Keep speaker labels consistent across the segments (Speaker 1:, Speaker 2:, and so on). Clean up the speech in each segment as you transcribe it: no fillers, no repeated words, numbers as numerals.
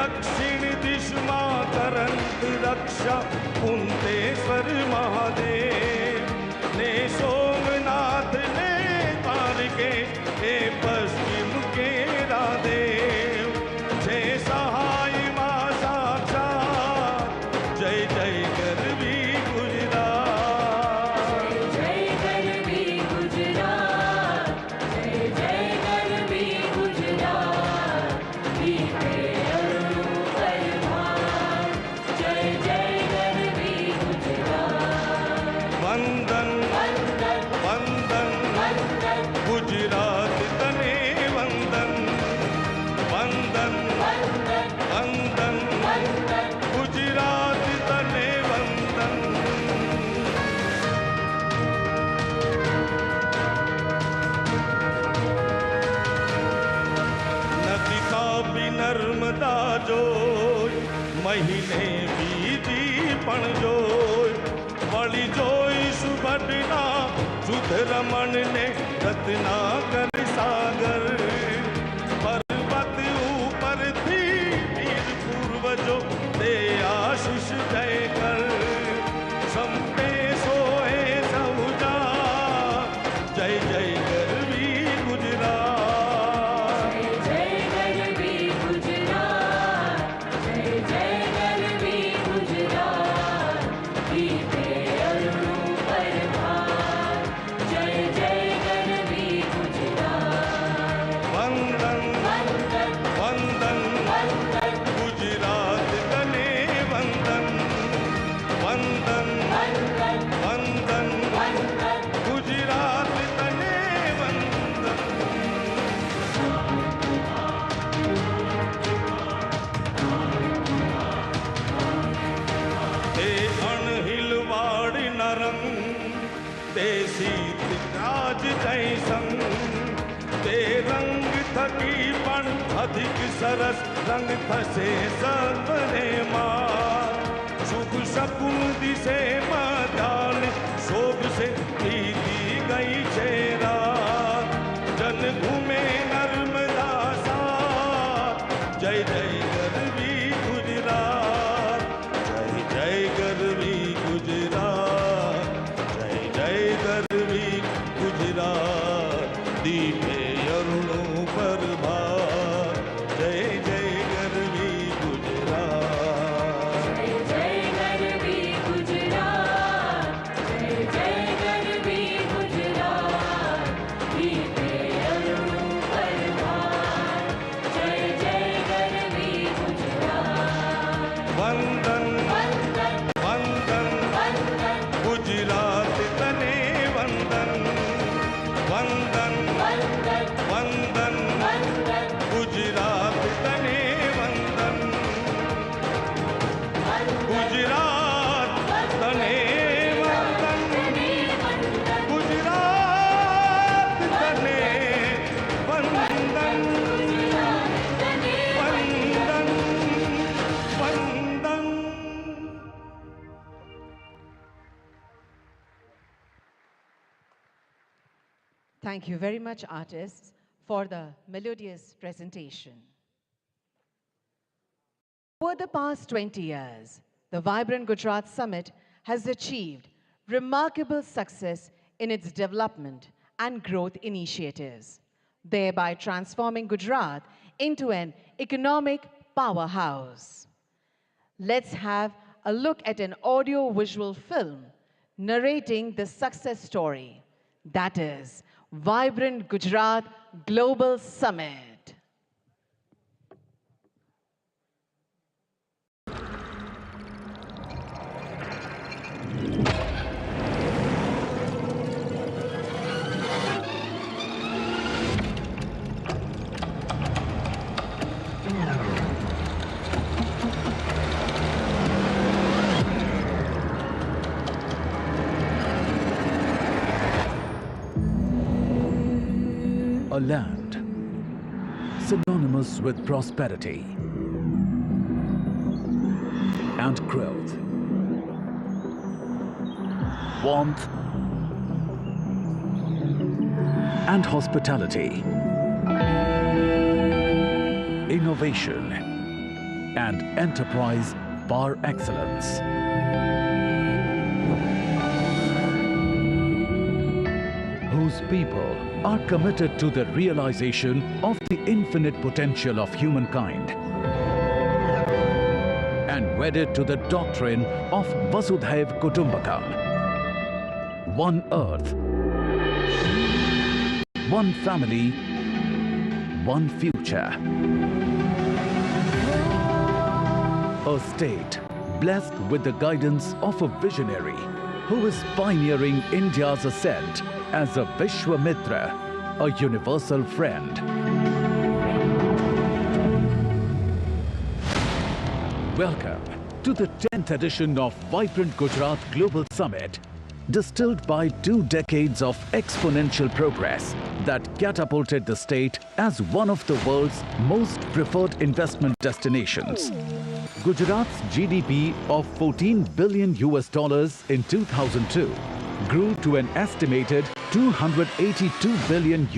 Speaker 1: दक्षिण दिशा करंत रक्षा कुंतेश्वर महादेव ने सोमनाथ ने तार के हे पश्चिम के रादेव छे सहाय मां साक्षात जय जय गरवी गुजरात
Speaker 2: जय गरवी गुजरात जय जय गरवी गुजरात दीपे अरुणु परमार जय जय गरवी गुजरात
Speaker 1: वंदन
Speaker 2: वंदन
Speaker 1: वंदन
Speaker 2: वंदन
Speaker 1: गुजरात तने वंदन वंदन
Speaker 2: वंदन
Speaker 1: वंदन
Speaker 2: वंदन
Speaker 1: गुजरात तने वंदन नदी कापी नर्मदा जोय महीने बीजी पण जोय वળી જોઈ સુભટના સુધ રમણ ને રત્નાકર સાગર પર્વત ઉપરથી વીર પૂર્વજો તે આશીષ જય કર સંપે સોએ સૌજા જય જય ગરવી ગુજરાત
Speaker 2: जय गरवी गुजरात जय जय गरवी गुजरात दीपे अरुणु परमार जय जय गरवी गुजरात
Speaker 1: વંદન
Speaker 2: वंदन
Speaker 1: વંદન
Speaker 2: वंदन
Speaker 1: ગુજરાત તને વંદન વંદન
Speaker 2: वंदन
Speaker 1: વંદન
Speaker 2: वंदन
Speaker 1: गुजरात तने वंदन ते अणहिलवाड़ नरम ते शीत राज जैसन ते रंग थकी पण अधिक सरस रंग थसे सर्वने मार शुभ शकुन दिसे मध्यान शोभ से प्रीति गई छेरा जन घूमे नर्मदा सा जय जय गरवी गुजरात जय जय गरवी गुजरात जय जय गरवी गुजरात दीपे अरुणो प्रभात जय जय गरवी गुजरात
Speaker 2: जय जय गरवी गुजरात जय जय गरवी गुजरात दीपे अरुणु परमार जय जय गरवी गुजरात
Speaker 1: वंदन
Speaker 2: वंदन
Speaker 1: वंदन
Speaker 2: वंदन
Speaker 1: गुजरात तने वंदन वंदन
Speaker 2: वंदन
Speaker 1: वंदन
Speaker 2: वंदन
Speaker 1: गुजरात तने वंदन गुजरात तने वंदन गुजरात तने वंदन वंदन वंदन
Speaker 3: Thank you very much, artists, for the melodious presentation. Over the past 20 years, the Vibrant Gujarat Summit has achieved remarkable success in its development and growth initiatives, thereby transforming Gujarat into an economic powerhouse. Let's have a look at an audio-visual film narrating the success story, that is, Vibrant Gujarat Global Summit.
Speaker 4: A land synonymous with prosperity and growth, warmth and hospitality, innovation and enterprise par excellence. Whose people are committed to the realization of the infinite potential of humankind and wedded to the doctrine of Vasudhaiv Kutumbakam. One earth, one family, one future. A state blessed with the guidance of a visionary who is pioneering India's ascent as a Vishwamitra, a universal friend. Welcome to the 10th edition of Vibrant Gujarat Global Summit, distilled by 2 decades of exponential progress that catapulted the state as one of the world's most preferred investment destinations. Gujarat's GDP of $14 billion in 2002 grew to an estimated $282 billion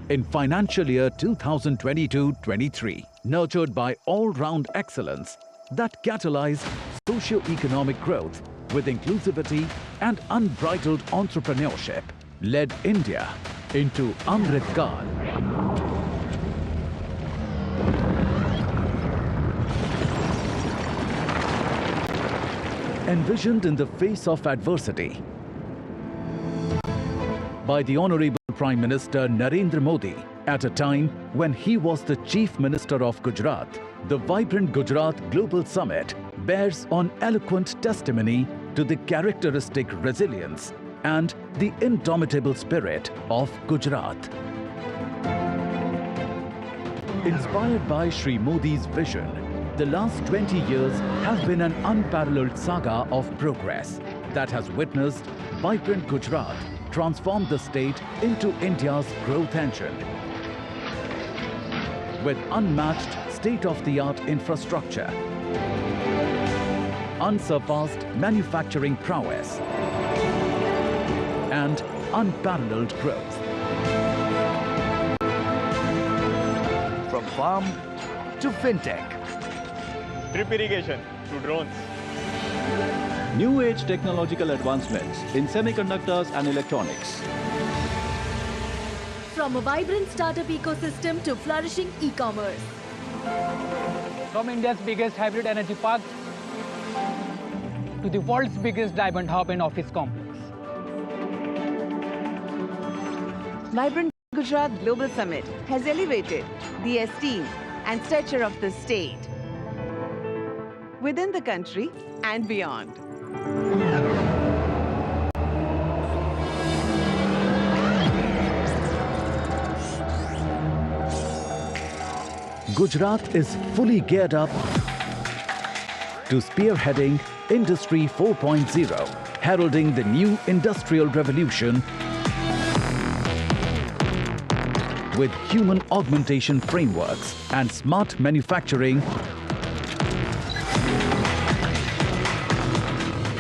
Speaker 4: in financial year 2022-23, nurtured by all-round excellence that catalyzed socio-economic growth with inclusivity and unbridled entrepreneurship, led India into Amrit Kaal. Envisioned in the face of adversity by the Honorable Prime Minister Narendra Modi at a time when he was the Chief Minister of Gujarat, the Vibrant Gujarat Global Summit bears on eloquent testimony to the characteristic resilience and the indomitable spirit of Gujarat. Inspired by Shri Modi's vision, the last 20 years have been an unparalleled saga of progress that has witnessed Vibrant Gujarat transform the state into India's growth engine. With unmatched state-of-the-art infrastructure, unsurpassed manufacturing prowess, and unparalleled growth.
Speaker 5: From farm to fintech,
Speaker 1: Drip irrigation to drones.
Speaker 6: New age technological advancements in semiconductors and electronics.
Speaker 7: From a vibrant startup ecosystem to flourishing e-commerce.
Speaker 8: From India's biggest hybrid energy park to the world's biggest diamond hub and office complex.
Speaker 3: Vibrant Gujarat Global Summit has elevated the esteem and stature of the state within the country and beyond.
Speaker 4: Gujarat is fully geared up to spearheading Industry 4.0, heralding the new industrial revolution with human augmentation frameworks and smart manufacturing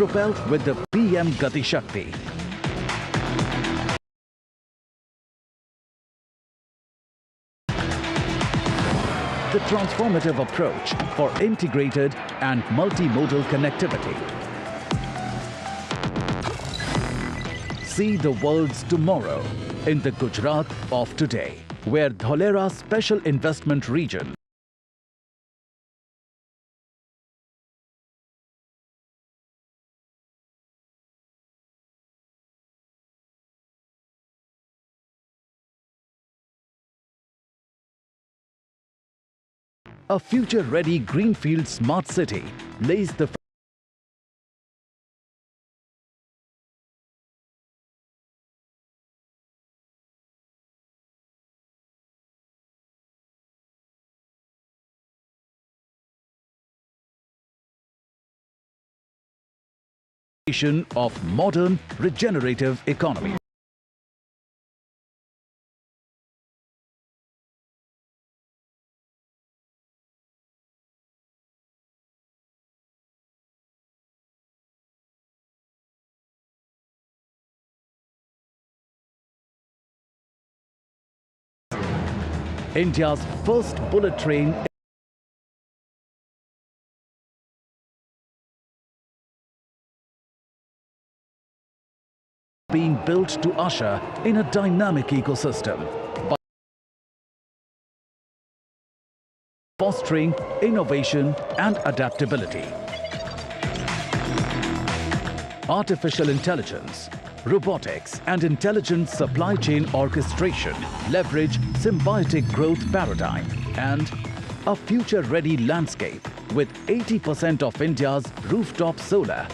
Speaker 4: propelled with the PM Gati Shakti. The transformative approach for integrated and multimodal connectivity. See the world's tomorrow in the Gujarat of today, where Dholera Special Investment Region a future-ready greenfield smart city lays the foundation of modern regenerative economy. India's first bullet train built to usher in a dynamic ecosystem by fostering innovation and adaptability. Artificial intelligence, robotics and intelligent supply chain orchestration leverage symbiotic growth paradigm and a future-ready landscape with 80% of India's rooftop solar.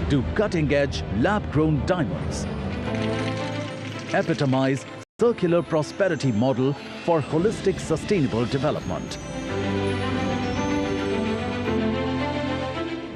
Speaker 4: To cutting-edge lab-grown diamonds, epitomize circular prosperity model for holistic sustainable development.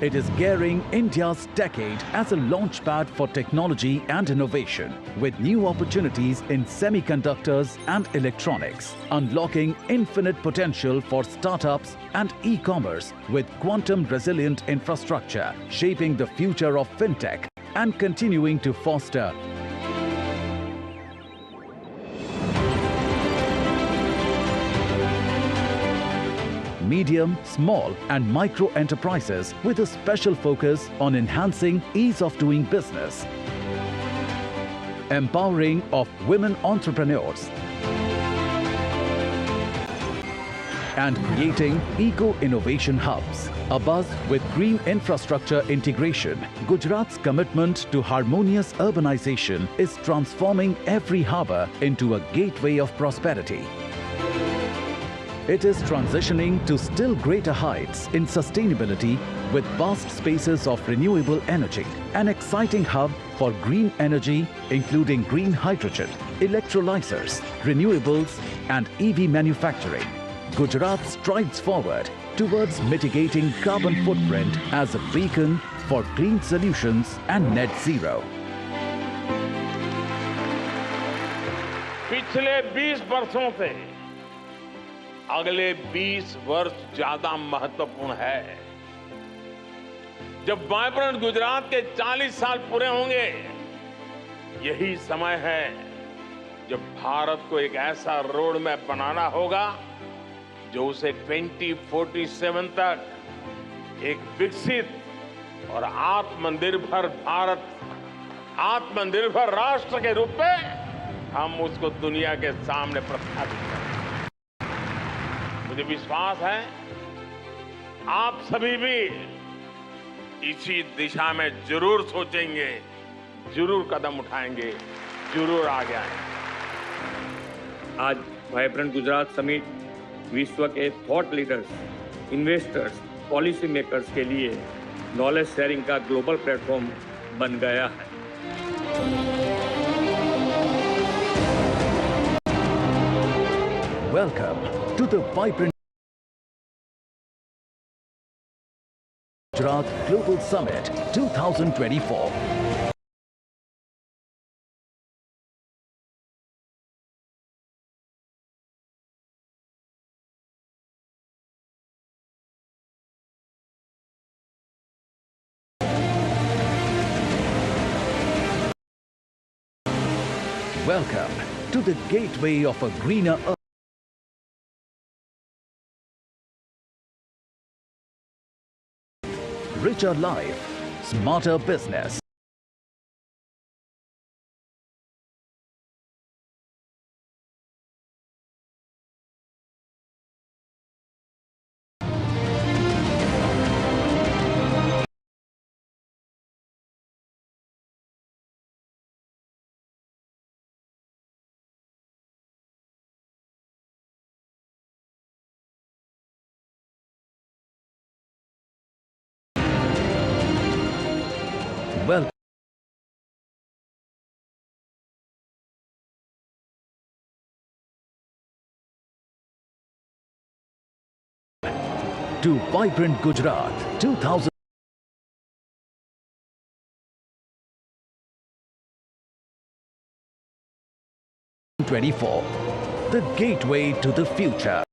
Speaker 4: It is gearing India's decade as a launchpad for technology and innovation, with new opportunities in semiconductors and electronics, unlocking infinite potential for startups and e-commerce with quantum-resilient infrastructure, shaping the future of fintech and continuing to foster medium, small and micro enterprises with a special focus on enhancing ease of doing business, empowering of women entrepreneurs, and creating eco-innovation hubs. A buzz with green infrastructure integration, Gujarat's commitment to harmonious urbanization is transforming every harbour into a gateway of prosperity. It is transitioning to still greater heights in sustainability with vast spaces of renewable energy, an exciting hub for green energy including green hydrogen, electrolyzers, renewables and EV manufacturing. Gujarat strides forward towards mitigating carbon footprint as a beacon for clean solutions and net zero.
Speaker 9: पिछले 20 वर्षों से अगले 20 वर्ष ज्यादा महत्वपूर्ण है। जब vibrant Gujarat के 40 साल पूरे होंगे, यही समय है जब भारत को एक ऐसा रोड मैप बनाना होगा जो उसे 2047 तक एक विकसित और आत्मनिर्भर भारत, आत्मनिर्भर राष्ट्र के रूप में हम उसको दुनिया के सामने प्रस्थापित करें। मुझे विश्वास है आप सभी भी इसी दिशा में जरूर सोचेंगे, जरूर कदम उठाएंगे, जरूर आगे आएंगे।
Speaker 10: आज वाइब्रेंट गुजरात समिट विश्व के thought leaders, investors, policy makers के लिए नॉलेज शेयरिंग का ग्लोबल प्लेटफॉर्म बन गया है।
Speaker 4: Welcome to the vibrant Gujarat Global Summit 2024. Welcome to the gateway of a greener earth. Richer life, smarter business. Welcome to Vibrant Gujarat 2024, the gateway to the future.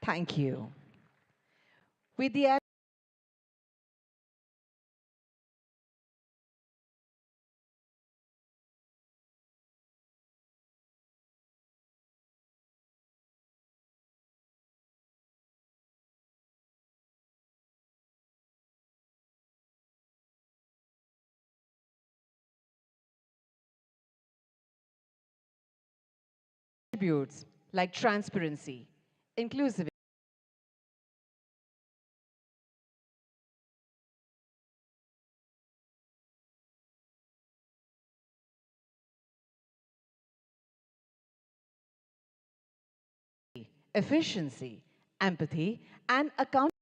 Speaker 3: Thank you. With the attributes like transparency, inclusivity, efficiency, empathy, and accountability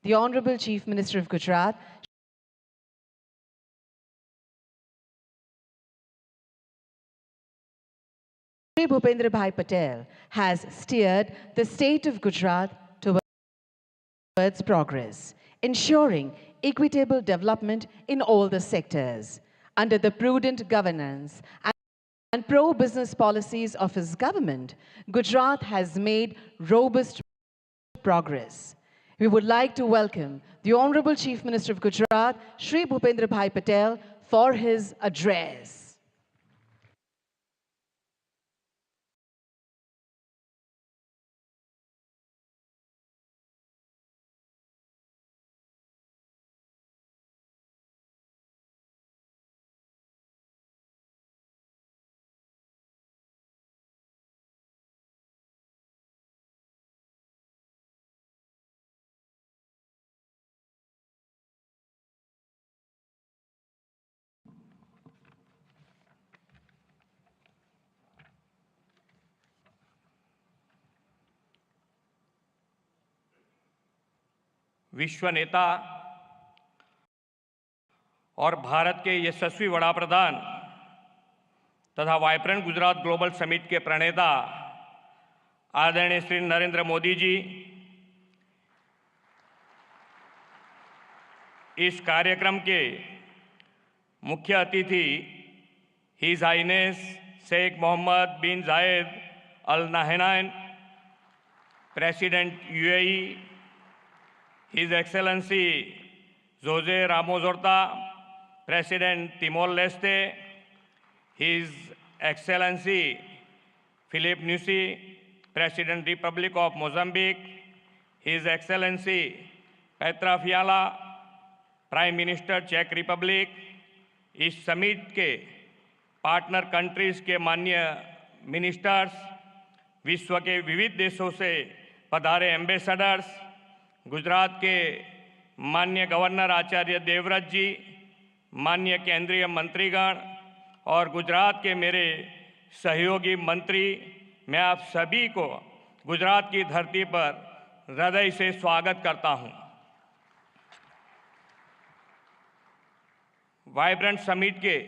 Speaker 3: the Honorable Chief Minister of Gujarat, Shri Bhupendra Bhai Patel, has steered the state of Gujarat towards progress, ensuring equitable development in all the sectors. Under the prudent governance and pro-business policies of his government, Gujarat has made robust progress. We would like to welcome the Honorable Chief Minister of Gujarat, Shri Bhupendra Bhai Patel, for his address.
Speaker 10: विश्व नेता और भारत के यशस्वी वड़ा प्रधान तथा vibrant Gujarat global summit के प्रणेता आदरणीय श्री नरेंद्र मोदी जी, इस कार्यक्रम के मुख्य अतिथि his highness Sheikh Mohammed bin Zayed Al Nahyan, president UAE, his excellency Jose Ramos Horta, president Timor-Leste, his excellency Filipe Nyusi, president republic of Mozambique, his excellency Petr Fiala, prime minister चेक republic, इस summit के partner countries के माननीय ministers, विश्व के विविध देशों से पधारे एम्बेसडर्स, गुजरात के माननीय गवर्नर आचार्य देवव्रत जी, माननीय केंद्रीय मंत्रीगण और गुजरात के मेरे सहयोगी मंत्री, मैं आप सभी को गुजरात की धरती पर हृदय से स्वागत करता हूं। वाइब्रेंट समिट के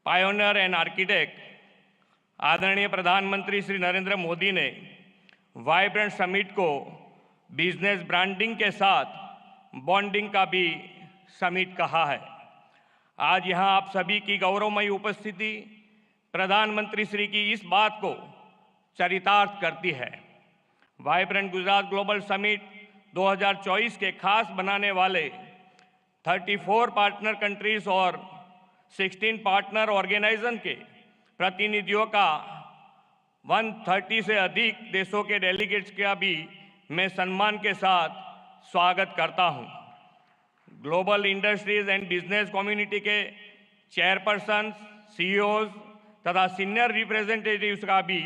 Speaker 10: पायोनियर एंड आर्किटेक्ट आदरणीय प्रधानमंत्री श्री नरेंद्र मोदी ने वाइब्रेंट समिट को बिजनेस ब्रांडिंग के साथ बॉन्डिंग का भी समिट कहा है। आज यहाँ आप सभी की गौरवमयी उपस्थिति प्रधानमंत्री श्री की इस बात को चरितार्थ करती है। वाइब्रेंट गुजरात ग्लोबल समिट 2024 के खास बनाने वाले 34 पार्टनर कंट्रीज और 16 पार्टनर ऑर्गेनाइजेशन के प्रतिनिधियों का 130 से अधिक देशों के डेलीगेट्स का भी मैं सम्मान के साथ स्वागत करता हूं। Global industries and business community के चेयरपर्सन, सीईओज तथा सीनियर रिप्रेजेंटेटिव्स का भी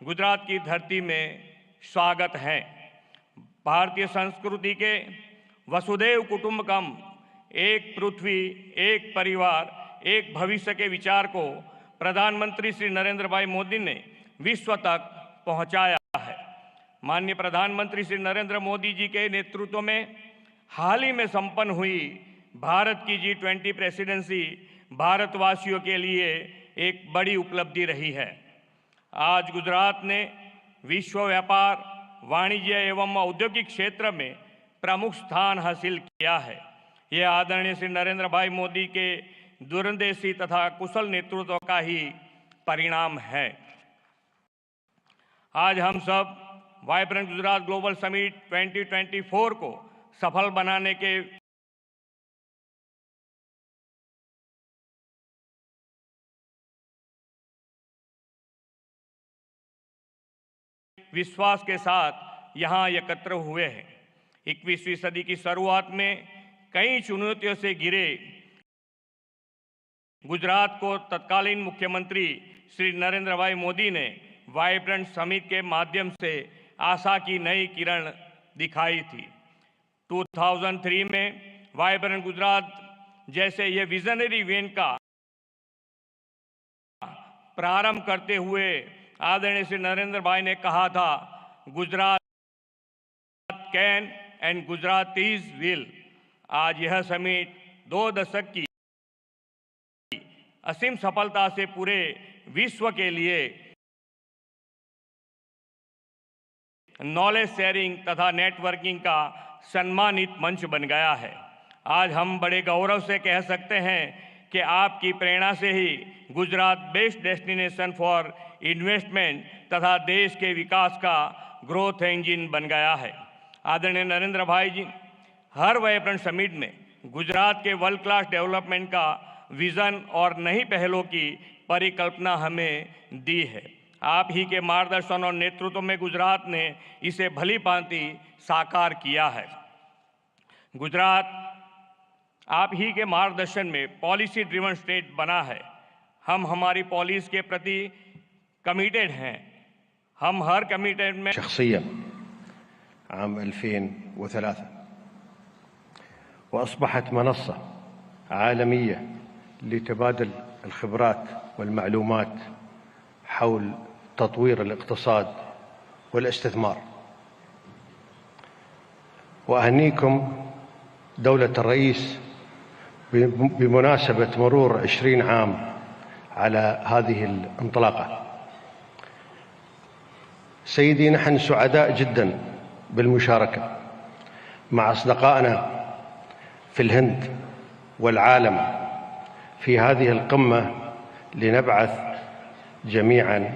Speaker 10: गुजरात की धरती में स्वागत है। भारतीय संस्कृति के वसुधैव कुटुंबकम, एक पृथ्वी, एक परिवार, एक भविष्य के विचार को प्रधानमंत्री श्री नरेंद्र भाई मोदी ने विश्व तक पहुंचाया है। माननीय प्रधानमंत्री श्री नरेंद्र मोदी जी के नेतृत्व में हाल ही में संपन्न हुई भारत की G20 प्रेसिडेंसी भारतवासियों के लिए एक बड़ी उपलब्धि रही है। आज गुजरात ने विश्व व्यापार, वाणिज्य एवं औद्योगिक क्षेत्र में प्रमुख स्थान हासिल किया है। यह आदरणीय श्री नरेंद्र भाई मोदी के दूरंदेशी तथा कुशल नेतृत्व का ही परिणाम है। आज हम सब वाइब्रेंट गुजरात ग्लोबल समिट 2024 को सफल बनाने के विश्वास के साथ यहाँ एकत्र हुए हैं। 21वीं सदी की शुरुआत में कई चुनौतियों से घिरे गुजरात को तत्कालीन मुख्यमंत्री श्री नरेंद्र भाई मोदी ने वाइब्रेंट समिट के माध्यम से आशा की नई किरण दिखाई थी। 2003 में वाइब्रेंट गुजरात जैसे ये विजनरी इवेंट का प्रारंभ करते हुए आदरणीय श्री नरेंद्र भाई ने कहा था, Gujarat can and Gujaratis will. आज यह समिट 2 दशक की असीम सफलता से पूरे विश्व के लिए नॉलेज शेयरिंग तथा नेटवर्किंग का सम्मानित मंच बन गया है। आज हम बड़े गौरव से कह सकते हैं कि आपकी प्रेरणा से ही Gujarat best destination for investment तथा देश के विकास का ग्रोथ इंजन बन गया है। आदरणीय नरेंद्र भाई जी हर वाइब्रेंट समिट में गुजरात के वर्ल्ड क्लास डेवलपमेंट का विजन और नई पहलों की परिकल्पना हमें दी है। आप ही के मार्गदर्शन और नेतृत्व में गुजरात ने इसे भली भांति साकार किया है। गुजरात आप ही के मार्गदर्शन में पॉलिसी ड्रिवन स्टेट बना है। हम हमारी पॉलिसी के प्रति कमिटेड हैं। हम हर commitment
Speaker 11: شخصيا عام 2003 وأصبحت منصة عالمية لتبادل الخبرات والمعلومات حول تطوير الاقتصاد والاستثمار. وأهنيكم دولة الرئيس بمناسبة مرور 20 عام على هذه الانطلاقة. سيدي، نحن سعداء جدا بالمشاركة مع أصدقائنا في الهند والعالم في هذه القمة لنبعث جميعا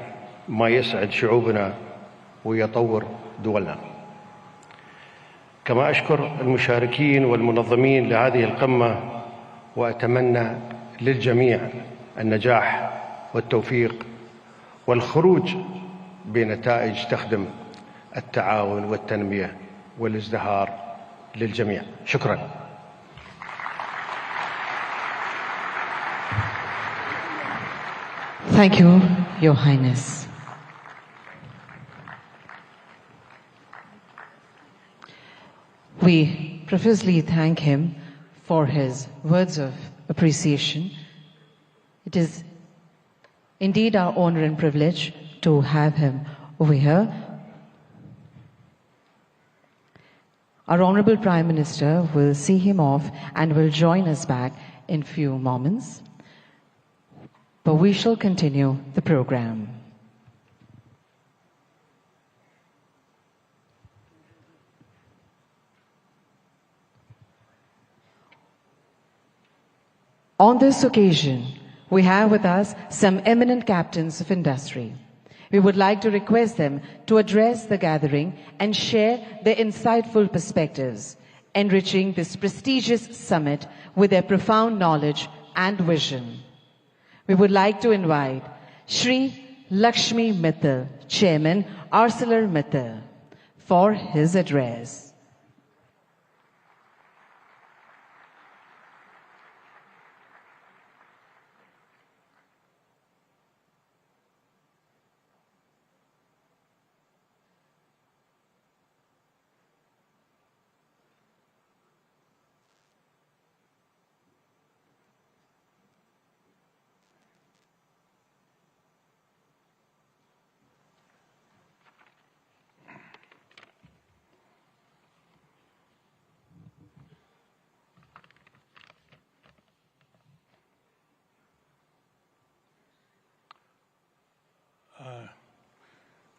Speaker 11: ما يسعد شعوبنا ويطور دولنا. كما أشكر المشاركين والمنظمين لهذه القمة، وأتمنى للجميع النجاح والتوفيق والخروج بنتائج تخدم التعاون والتنمية والازدهار للجميع. شكرا.
Speaker 3: Thank you, Your Highness. We profusely thank him for his words of appreciation. It is indeed our honor and privilege to have him over here. Our Honorable Prime Minister will see him off and will join us back in few moments. But we shall continue the program. On this occasion, we have with us some eminent captains of industry. We would like to request them to address the gathering and share their insightful perspectives, enriching this prestigious summit with their profound knowledge and vision. We would like to invite Shri Lakshmi Mittal, Chairman, ArcelorMittal, for his address.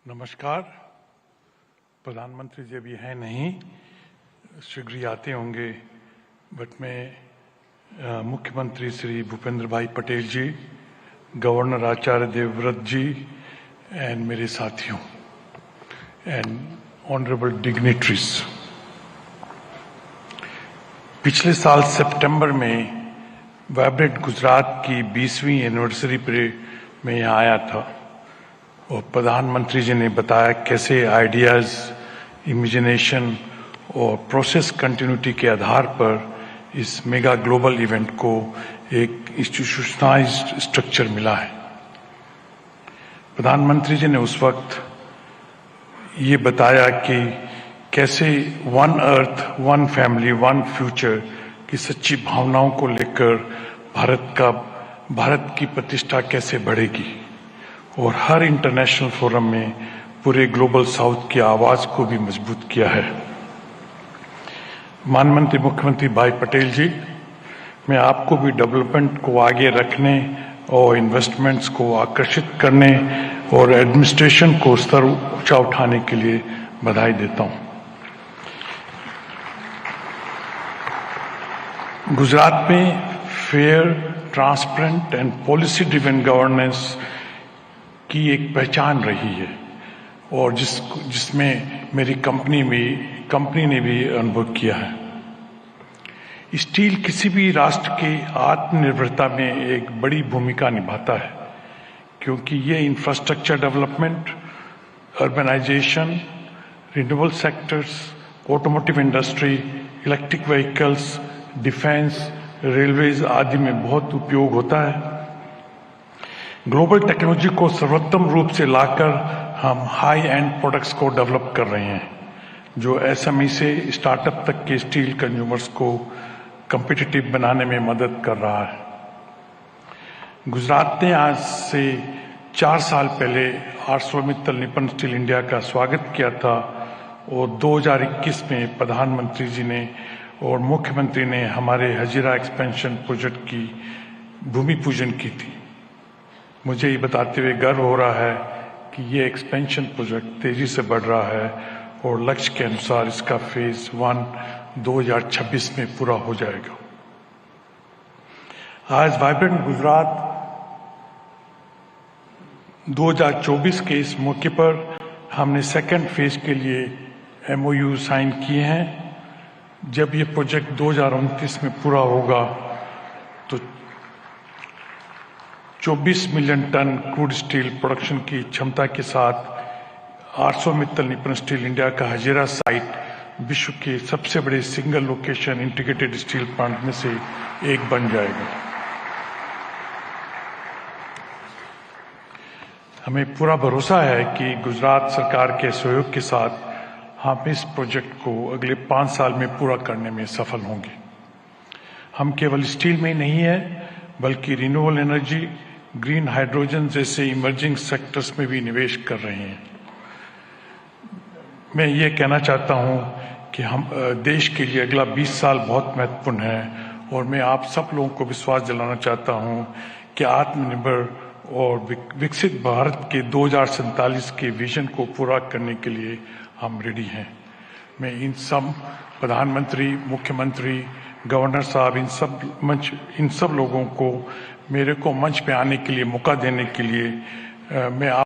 Speaker 12: नमस्कार। प्रधानमंत्री जी अभी हैं नहीं, शीघ्र ही आते होंगे, but मैं मुख्यमंत्री श्री भूपेंद्र भाई पटेल जी, गवर्नर आचार्य देवव्रत जी एंड मेरे साथियों एंड ऑनरेबल डिग्निटरीज, पिछले साल सितंबर में वाइब्रेंट गुजरात की 20वीं एनिवर्सरी पर मैं यहाँ आया था और प्रधानमंत्री जी ने बताया कैसे आइडियाज़, इमेजिनेशन और प्रोसेस कंटिन्यूटी के आधार पर इस मेगा ग्लोबल इवेंट को एक इंस्टीट्यूशनलाइज्ड स्ट्रक्चर मिला है। प्रधानमंत्री जी ने उस वक्त ये बताया कि कैसे one earth, one family, one future की सच्ची भावनाओं को लेकर भारत की प्रतिष्ठा कैसे बढ़ेगी और हर इंटरनेशनल फोरम में पूरे ग्लोबल साउथ की आवाज को भी मजबूत किया है। माननीय मुख्यमंत्री भाई पटेल जी, मैं आपको भी डेवलपमेंट को आगे रखने और इन्वेस्टमेंट्स को आकर्षित करने और एडमिनिस्ट्रेशन को स्तर ऊंचा उठाने के लिए बधाई देता हूं। गुजरात में fair, transparent and policy driven governance की एक पहचान रही है और जिसमें मेरी कंपनी ने भी अनुभव किया है। स्टील किसी भी राष्ट्र के आत्मनिर्भरता में एक बड़ी भूमिका निभाता है, क्योंकि ये infrastructure development, urbanisation, renewable sectors, automotive industry, electric vehicles, defence, railways आदि में बहुत उपयोग होता है। ग्लोबल टेक्नोलॉजी को सर्वोत्तम रूप से लाकर हम हाई एंड प्रोडक्ट्स को डेवलप कर रहे हैं, जो एसएमई से स्टार्टअप तक के स्टील कंज्यूमर्स को कम्पिटिटिव बनाने में मदद कर रहा है। गुजरात ने आज से 4 साल पहले आर्सलरमित्तल निपन स्टील इंडिया का स्वागत किया था और 2021 में प्रधानमंत्री जी ने और मुख्यमंत्री ने हमारे हजीरा एक्सपेंशन प्रोजेक्ट की भूमि पूजन की थी। मुझे ये बताते हुए गर्व हो रहा है कि ये एक्सपेंशन प्रोजेक्ट तेजी से बढ़ रहा है और लक्ष्य के अनुसार इसका फेज 1 2026 में पूरा हो जाएगा। आज वाइब्रेंट गुजरात 2024 के इस मौके पर हमने सेकंड फेज के लिए MOU साइन किए हैं। जब ये प्रोजेक्ट 2029 में पूरा होगा तो 24 million tonne crude steel production की क्षमता के साथ आर्सलरमित्तल निपन स्टील इंडिया का हजीरा साइट विश्व के सबसे बड़े single location integrated steel plant में से एक बन जाएगा। हमें पूरा भरोसा है कि गुजरात सरकार के सहयोग के साथ हम इस प्रोजेक्ट को अगले 5 साल में पूरा करने में सफल होंगे। हम केवल स्टील में ही नहीं है, बल्कि रिन्यूएबल एनर्जी, ग्रीन हाइड्रोजन जैसे इमर्जिंग सेक्टर्स में भी निवेश कर रहे हैं। मैं ये कहना चाहता हूँ कि हम देश के लिए अगला 20 साल बहुत महत्वपूर्ण है और मैं आप सब लोगों को विश्वास दिलाना चाहता हूँ कि आत्मनिर्भर और विकसित भारत के 2047 के विजन को पूरा करने के लिए हम रेडी हैं। मैं इन सब प्रधानमंत्री, मुख्यमंत्री, गवर्नर साहब, इन सब लोगों को मेरे को मंच पे आने के लिए मौका देने के लिए मैं आप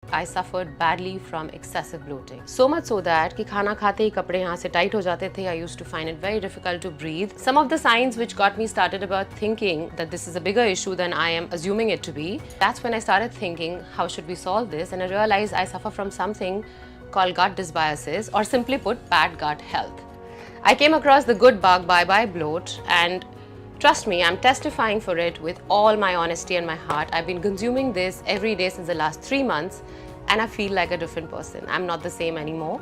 Speaker 13: I suffered badly from excessive bloating. So much so that कि खाना खाते ही कपड़े यहाँ से tight हो जाते थे. I used to find it very difficult to breathe. Some of the signs which got me started about thinking that this is a bigger issue than I am assuming it to be. That's when I started thinking, how should we solve this? And I realized I suffer from something called gut dysbiosis, or simply put, bad gut health. I came across the good bug bye-bye bloat, and trust me, I'm testifying for it with all my honesty and my heart. I've been consuming this every day since the last 3 months, and I feel like a different person. I'm not the same anymore.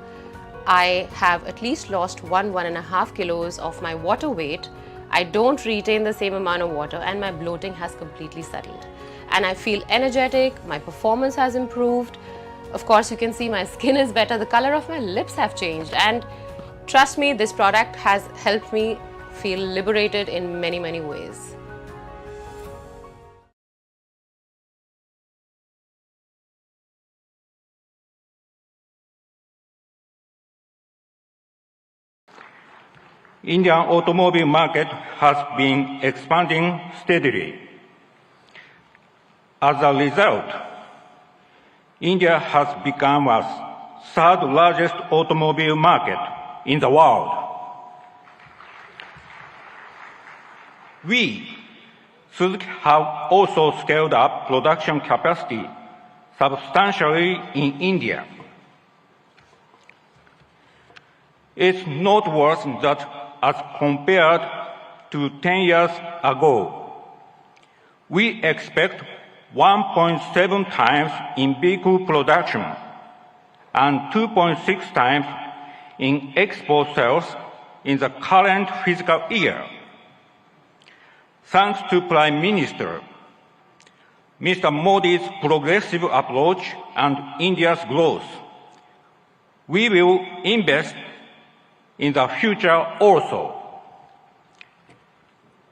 Speaker 13: I have at least lost 1.5 kilos of my water weight. I don't retain the same amount of water, and my bloating has completely settled. And I feel energetic, my performance has improved. Of course, you can see my skin is better, the color of my lips have changed, and trust me, this product has helped me feel liberated in many, many ways.
Speaker 14: Indian automobile market has been expanding steadily. As a result, India has become a third largest automobile market in the world. We, Suzuki, have also scaled up production capacity substantially in India. It's noteworthy that as compared to 10 years ago, we expect 1.7 times in vehicle production and 2.6 times in export sales in the current fiscal year. Thanks to Prime Minister Mr. Modi's progressive approach and India's growth, we will invest in the future also.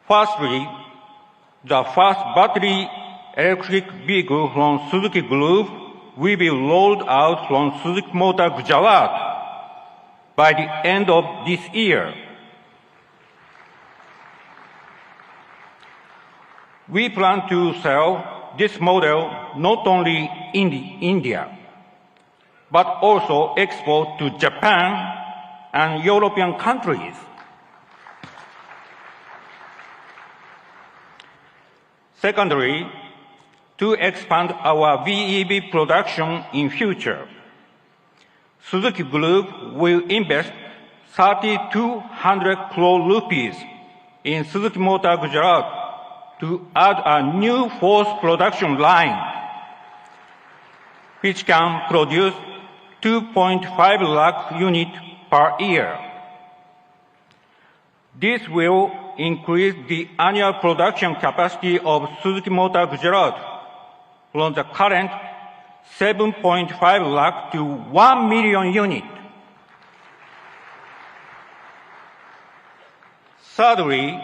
Speaker 14: Firstly, the first battery electric vehicle from Suzuki Group will be rolled out from Suzuki Motor Gujarat by the end of this year. We plan to sell this model not only in India, but also export to Japan and European countries. Secondly, to expand our VEV production in future, Suzuki Group will invest 3,200 crore rupees in Suzuki Motor Gujarat to add a new fourth production line, which can produce 2.5 lakh units per year. This will increase the annual production capacity of Suzuki Motor Gujarat from the current 7.5 lakh to 1 million units. Thirdly,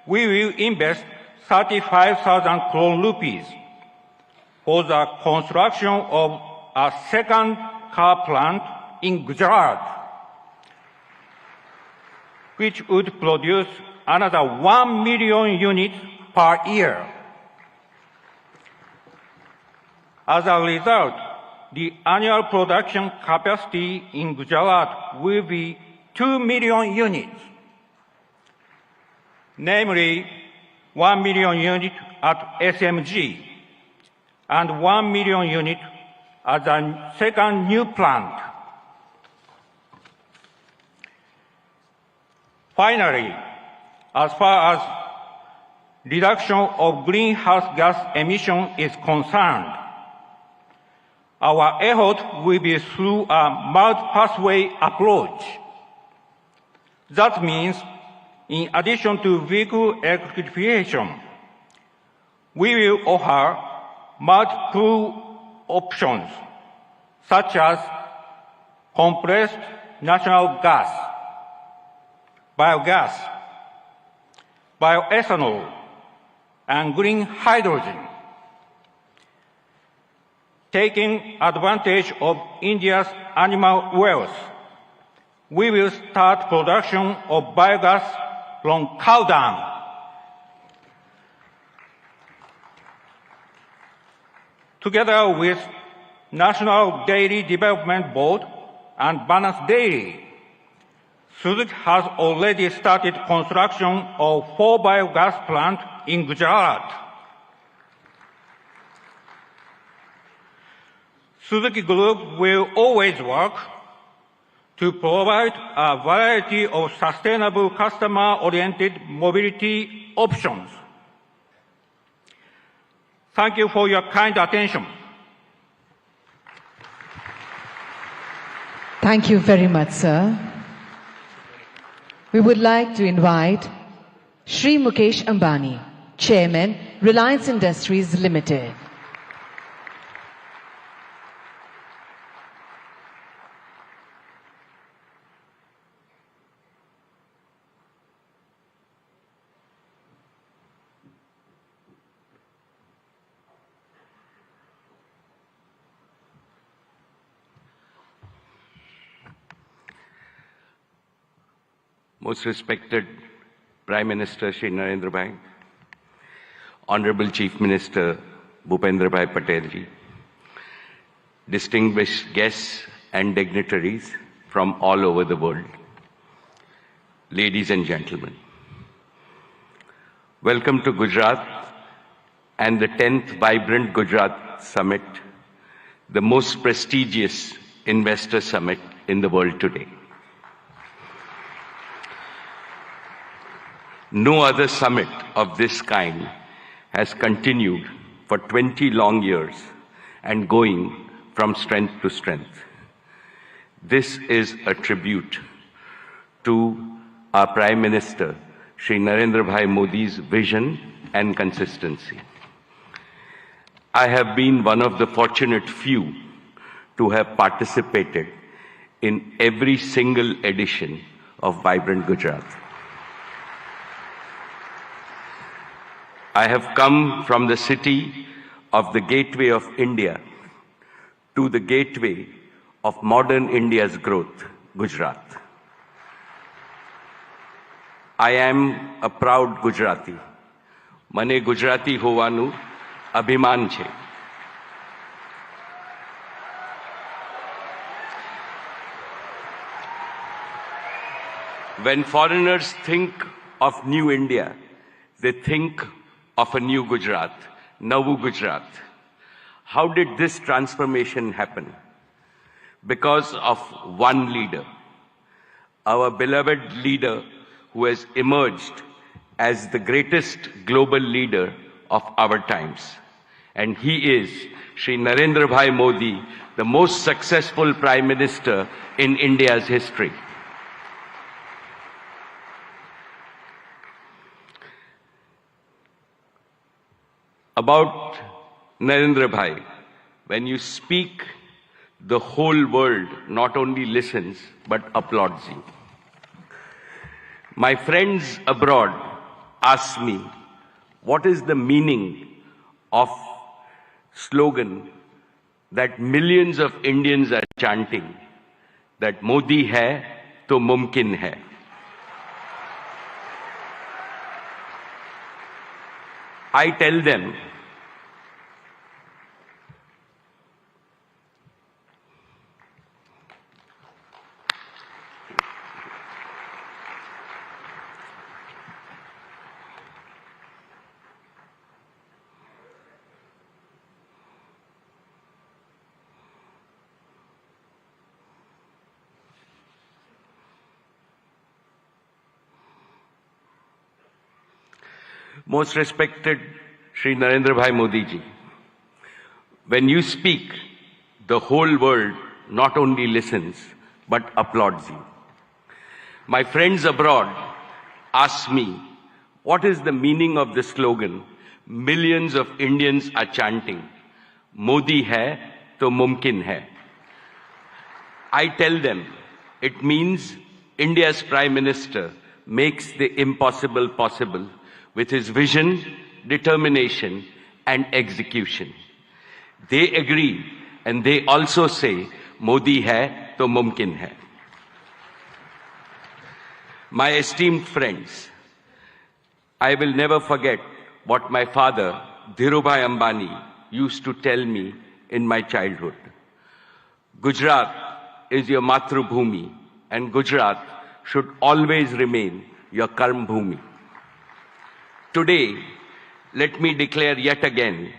Speaker 14: we will invest 35,000 crore rupees for the construction of a second car plant in Gujarat, which would produce another 1 million units per year. As a result, the annual production capacity in Gujarat will be 2 million units, namely 1 million units at SMG and 1 million units at the second new plant. Finally, as far as reduction of greenhouse gas emission is concerned, our effort will be through a multi-pathway approach. That means, in addition to vehicle electrification, we will offer multiple options, such as compressed natural gas, biogas, bioethanol, and green hydrogen. Taking advantage of India's animal wealth, we will start production of biogas from cow dung. Together with National Dairy Development Board and Balance Dairy, Suzuki has already started construction of 4 biogas plants in Gujarat. Suzuki Group will always work to provide a variety of sustainable customer-oriented mobility options. Thank you for your kind attention.
Speaker 3: Thank you very much, sir. We would like to invite Shri Mukesh Ambani, Chairman, Reliance Industries Limited.
Speaker 15: Most respected Prime Minister Shri Narendra Bhai, Honorable Chief Minister Bhupendra Bhai Patel ji, distinguished guests and dignitaries from all over the world, ladies and gentlemen, welcome to Gujarat and the 10th Vibrant Gujarat Summit, the most prestigious investor summit in the world today. No other summit of this kind has continued for 20 long years and going from strength to strength. This is a tribute to our Prime Minister, Shri Narendra Bhai Modi's vision and consistency. I have been one of the fortunate few to have participated in every single edition of Vibrant Gujarat. I have come from the city of the gateway of India to the gateway of modern India's growth, Gujarat. I am a proud Gujarati. Mane Gujarati hovanu abhiman છે. When foreigners think of New India, they think of a new Gujarat, Navu Gujarat. How did this transformation happen? Because of one leader, our beloved leader who has emerged as the greatest global leader of our times. And he is Shri Narendra Bhai Modi, the most successful Prime Minister in India's history. About Narendra Bhai, when you speak, the whole world not only listens but applauds you. My friends abroad ask me, what is the meaning of slogan that millions of Indians are chanting, that Modi hai to mumkin hai. I tell them, most respected Shri Narendra Bhai Modi ji, when you speak, the whole world not only listens but applauds you. My friends abroad ask me, what is the meaning of the slogan, millions of Indians are chanting, Modi hai to mumkin hai. I tell them, it means India's Prime Minister makes the impossible possible with his vision, determination, and execution. They agree, and they also say, Modi hai to mumkin hai. My esteemed friends, I will never forget what my father, Dhirubhai Ambani, used to tell me in my childhood. Gujarat is your Matrubhumi, and Gujarat should always remain your Karm Bhumi. Today, let me declare yet again,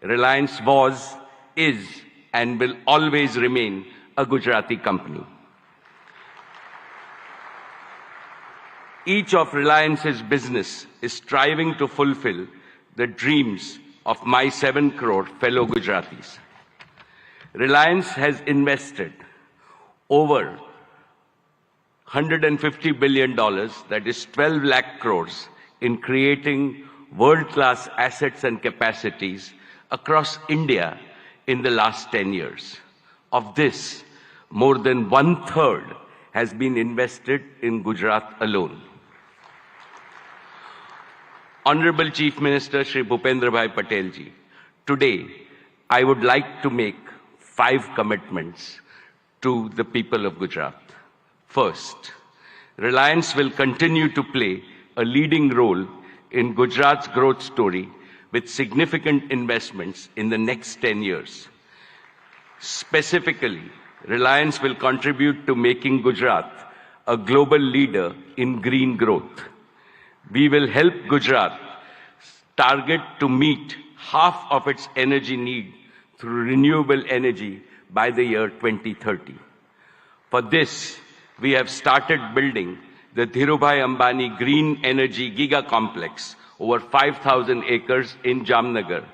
Speaker 15: Reliance was, is, and will always remain a Gujarati company. Each of Reliance's business is striving to fulfill the dreams of my 7 crore fellow Gujaratis. Reliance has invested over $150 billion, that is 12 lakh crores, in creating world-class assets and capacities across India in the last 10 years. Of this, more than 1/3 has been invested in Gujarat alone. Honorable Chief Minister Shri Bhupendra Bhai Patel ji, today I would like to make 5 commitments to the people of Gujarat. First, Reliance will continue to play a leading role in Gujarat's growth story with significant investments in the next 10 years. Specifically, Reliance will contribute to making Gujarat a global leader in green growth. We will help Gujarat target to meet half of its energy need through renewable energy by the year 2030. For this, we have started building the Dhirubhai Ambani Green Energy Giga Complex over 5,000 acres in Jamnagar.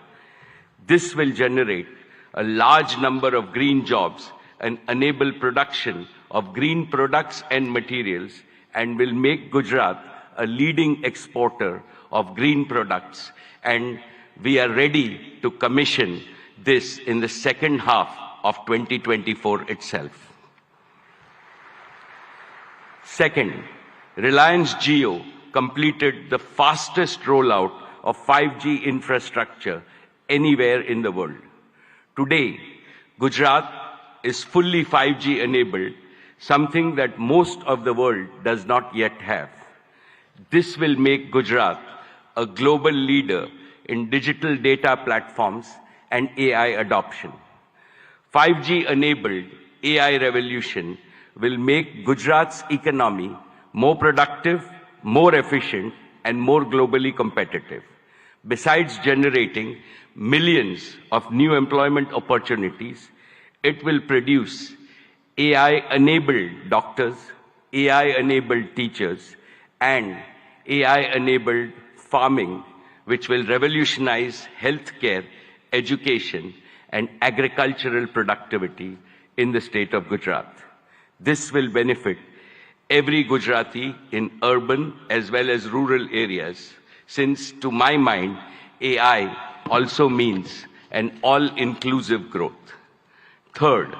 Speaker 15: This will generate a large number of green jobs and enable production of green products and materials, and will make Gujarat a leading exporter of green products. And we are ready to commission this in the second half of 2024 itself. Second, Reliance Jio completed the fastest rollout of 5G infrastructure anywhere in the world. Today, Gujarat is fully 5G enabled, something that most of the world does not yet have. This will make Gujarat a global leader in digital data platforms and AI adoption. 5G enabled AI revolution will make Gujarat's economy more productive, more efficient, and more globally competitive. Besides generating millions of new employment opportunities, it will produce AI-enabled doctors, AI-enabled teachers, and AI-enabled farming, which will revolutionize healthcare, education, and agricultural productivity in the state of Gujarat. This will benefit every Gujarati in urban as well as rural areas, since, to my mind, AI also means an all-inclusive growth. Third,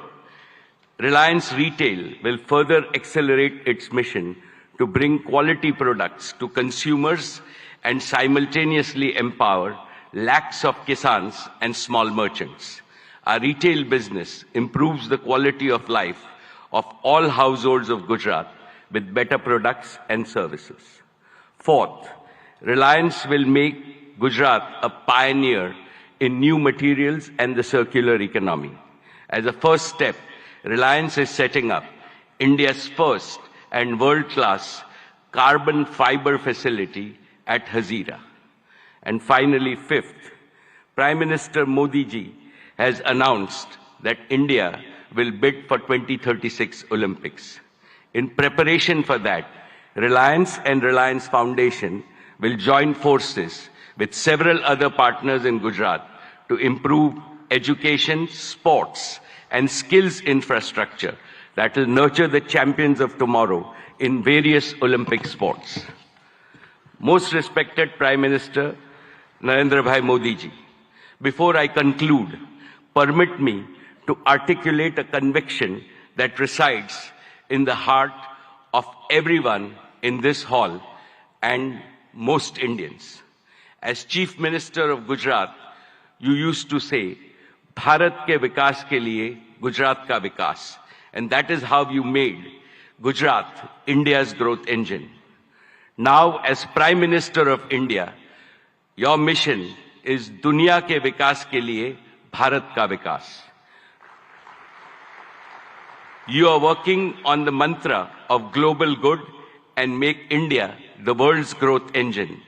Speaker 15: Reliance Retail will further accelerate its mission to bring quality products to consumers and simultaneously empower lakhs of kisans and small merchants. Our retail business improves the quality of life of all households of Gujarat with better products and services. Fourth, Reliance will make Gujarat a pioneer in new materials and the circular economy. As a first step, Reliance is setting up India's first and world-class carbon fiber facility at Hazira. And finally, fifth, Prime Minister Modi ji has announced that India will bid for 2036 Olympics. In preparation for that, Reliance and Reliance Foundation will join forces with several other partners in Gujarat to improve education, sports, and skills infrastructure that will nurture the champions of tomorrow in various Olympic sports. Most respected Prime Minister Narendra Bhai Modi ji, before I conclude, permit me to articulate a conviction that resides in the heart of everyone in this hall and most Indians. As Chief Minister of Gujarat, you used to say, Bharat ke vikas ke liye Gujarat ka vikas. And that is how you made Gujarat India's growth engine. Now, as Prime Minister of India, your mission is Dunya ke vikas ke liye Bharat ka vikas. You are working on the mantra of global good and make India the world's growth engine.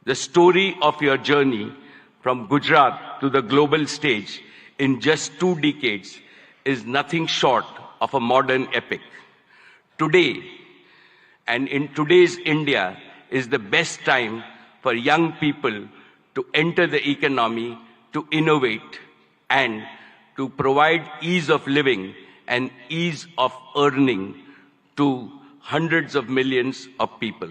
Speaker 15: The story of your journey from Gujarat to the global stage in just 2 decades is nothing short of a modern epic. Today, and in today's India, is the best time for young people to enter the economy, to innovate, and to provide ease of living and ease of earning to hundreds of millions of people.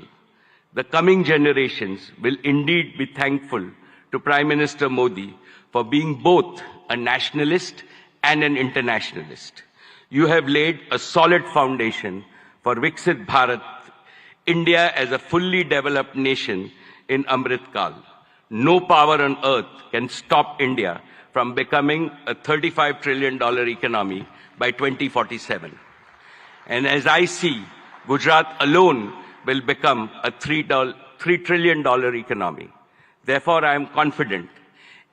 Speaker 15: The coming generations will indeed be thankful to Prime Minister Modi for being both a nationalist and an internationalist. You have laid a solid foundation for Viksit Bharat, India as a fully developed nation in Amrit Kal. No power on earth can stop India from becoming a $35 trillion economy by 2047. And as I see, Gujarat alone will become a $3 trillion economy. Therefore, I am confident,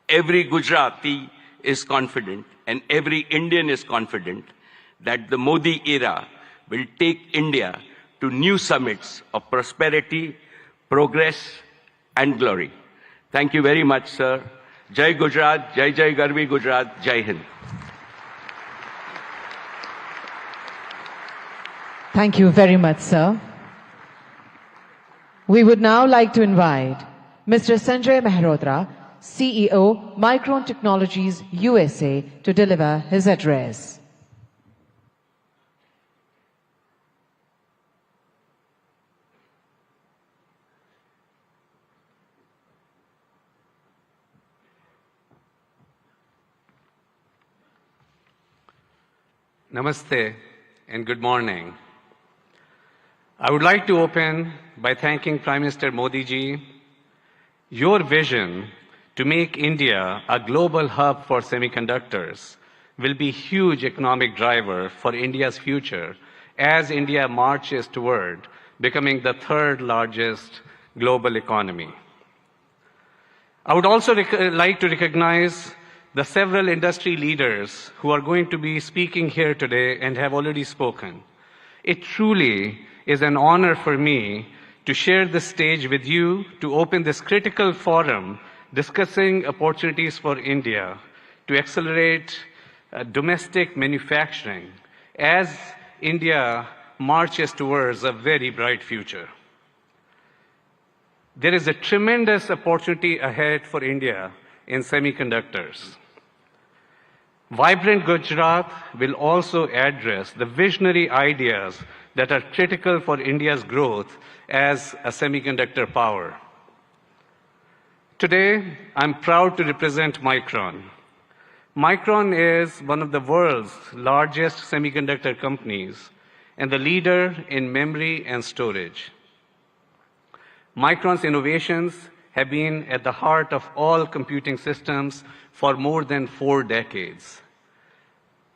Speaker 15: every Gujarati is confident, and every Indian is confident that the Modi era will take India to new summits of prosperity, progress, and glory. Thank you very much, sir. Jai Gujarat, Jai Jai Garvi Gujarat, Jai Hind.
Speaker 3: Thank you very much, sir. We would now like to invite Mr. Sanjay Mehrotra, CEO, Micron Technologies, USA, to deliver his address.
Speaker 16: Namaste and good morning. I would like to open by thanking Prime Minister Modi ji. Your vision to make India a global hub for semiconductors will be a huge economic driver for India's future as India marches toward becoming the third largest global economy. I would also like to recognize the several industry leaders who are going to be speaking here today and have already spoken. It truly is an honor for me to share the stage with you to open this critical forum discussing opportunities for India to accelerate domestic manufacturing as India marches towards a very bright future. There is a tremendous opportunity ahead for India in semiconductors. Vibrant Gujarat will also address the visionary ideas that are critical for India's growth as a semiconductor power. Today, I'm proud to represent Micron. Micron is one of the world's largest semiconductor companies and the leader in memory and storage. Micron's innovations have been at the heart of all computing systems for more than 4 decades.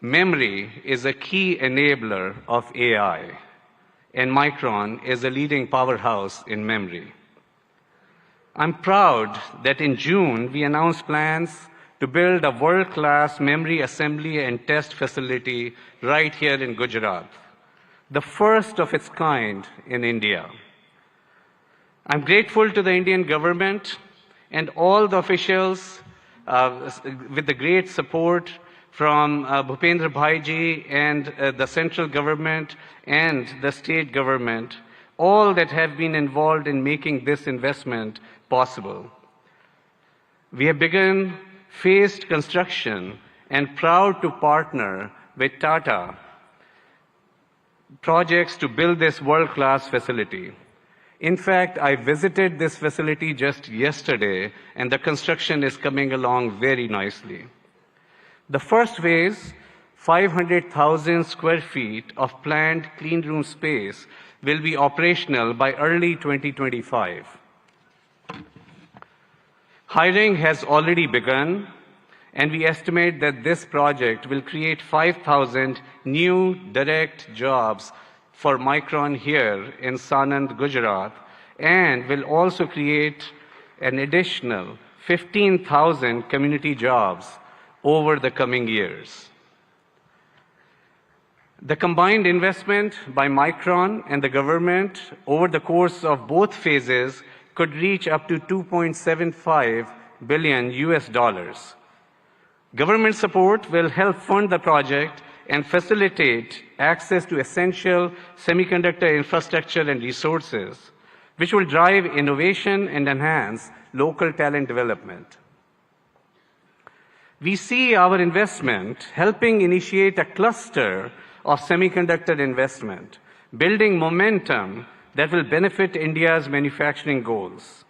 Speaker 16: Memory is a key enabler of AI, and Micron is a leading powerhouse in memory. I'm proud that in June we announced plans to build a world-class memory assembly and test facility right here in Gujarat, the first of its kind in India. I'm grateful to the Indian government and all the officials with the great support from Bhupendra Bhai ji and the central government and the state government, all that have been involved in making this investment possible. We have begun phased construction and proud to partner with Tata projects to build this world-class facility. In fact, I visited this facility just yesterday, and the construction is coming along very nicely. The first phase, 500,000 square feet of planned clean room space, will be operational by early 2025. Hiring has already begun, and we estimate that this project will create 5,000 new direct jobs for Micron here in Sanand, Gujarat, and will also create an additional 15,000 community jobs over the coming years. The combined investment by Micron and the government over the course of both phases could reach up to $2.75 billion US. Government support will help fund the project and facilitate access to essential semiconductor infrastructure and resources, which will drive innovation and enhance local talent development. We see our investment helping initiate a cluster of semiconductor investment, building momentum that will benefit India's manufacturing goals.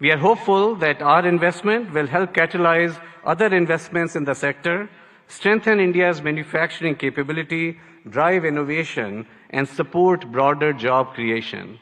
Speaker 16: We are hopeful that our investment will help catalyze other investments in the sector, strengthen India's manufacturing capability, drive innovation, and support broader job creation.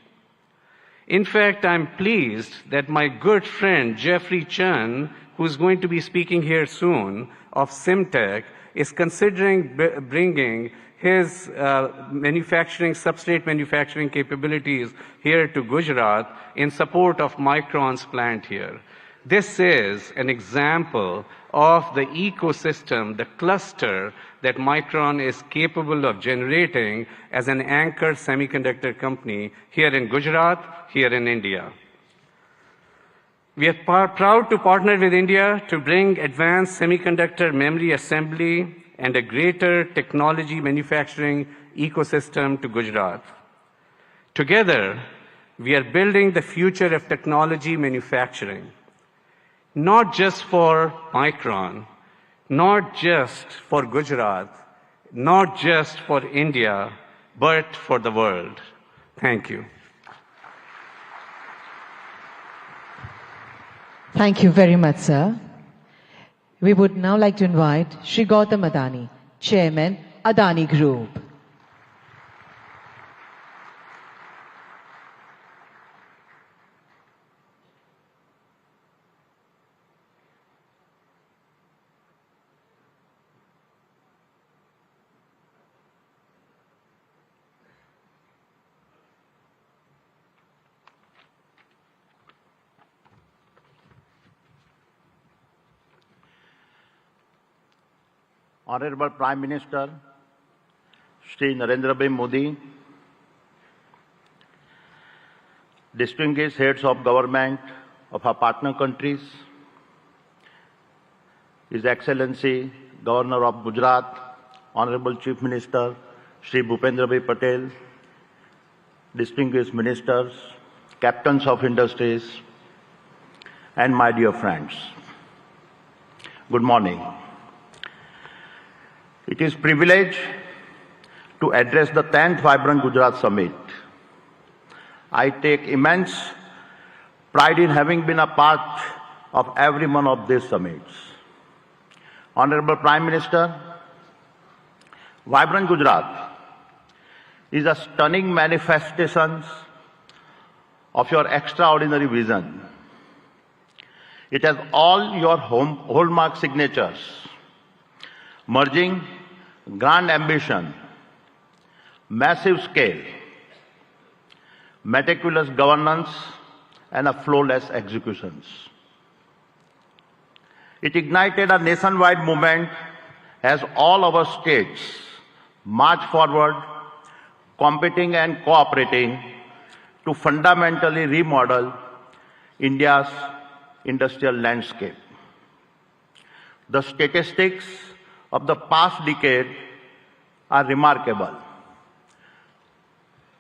Speaker 16: In fact, I'm pleased that my good friend Jeffrey Chen, who's going to be speaking here soon, of Simtech, is considering bringing his substrate manufacturing capabilities here to Gujarat in support of Micron's plant here. This is an example of the ecosystem, the cluster that Micron is capable of generating as an anchor semiconductor company here in Gujarat, here in India. We are proud to partner with India to bring advanced semiconductor memory assembly and a greater technology manufacturing ecosystem to Gujarat. Together, we are building the future of technology manufacturing, not just for Micron, not just for Gujarat, not just for India, but for the world. Thank you.
Speaker 3: Thank you very much, sir. We would now like to invite Shri Gautam Adani, Chairman, Adani Group.
Speaker 11: Honorable Prime Minister, Shri Narendra Modi, distinguished heads of government of our partner countries, His Excellency Governor of Gujarat, Honorable Chief Minister Shri Bhupendra Patel, distinguished ministers, captains of industries, and my dear friends. Good morning. It is a privilege to address the 10th Vibrant Gujarat Summit. I take immense pride in having been a part of every one of these summits. Honorable Prime Minister, Vibrant Gujarat is a stunning manifestation of your extraordinary vision. It has all your hallmark signatures, merging grand ambition, massive scale, meticulous governance, and a flawless executions. It ignited a nationwide movement as all our states march forward, competing and cooperating to fundamentally remodel India's industrial landscape. The statistics of the past decade are remarkable.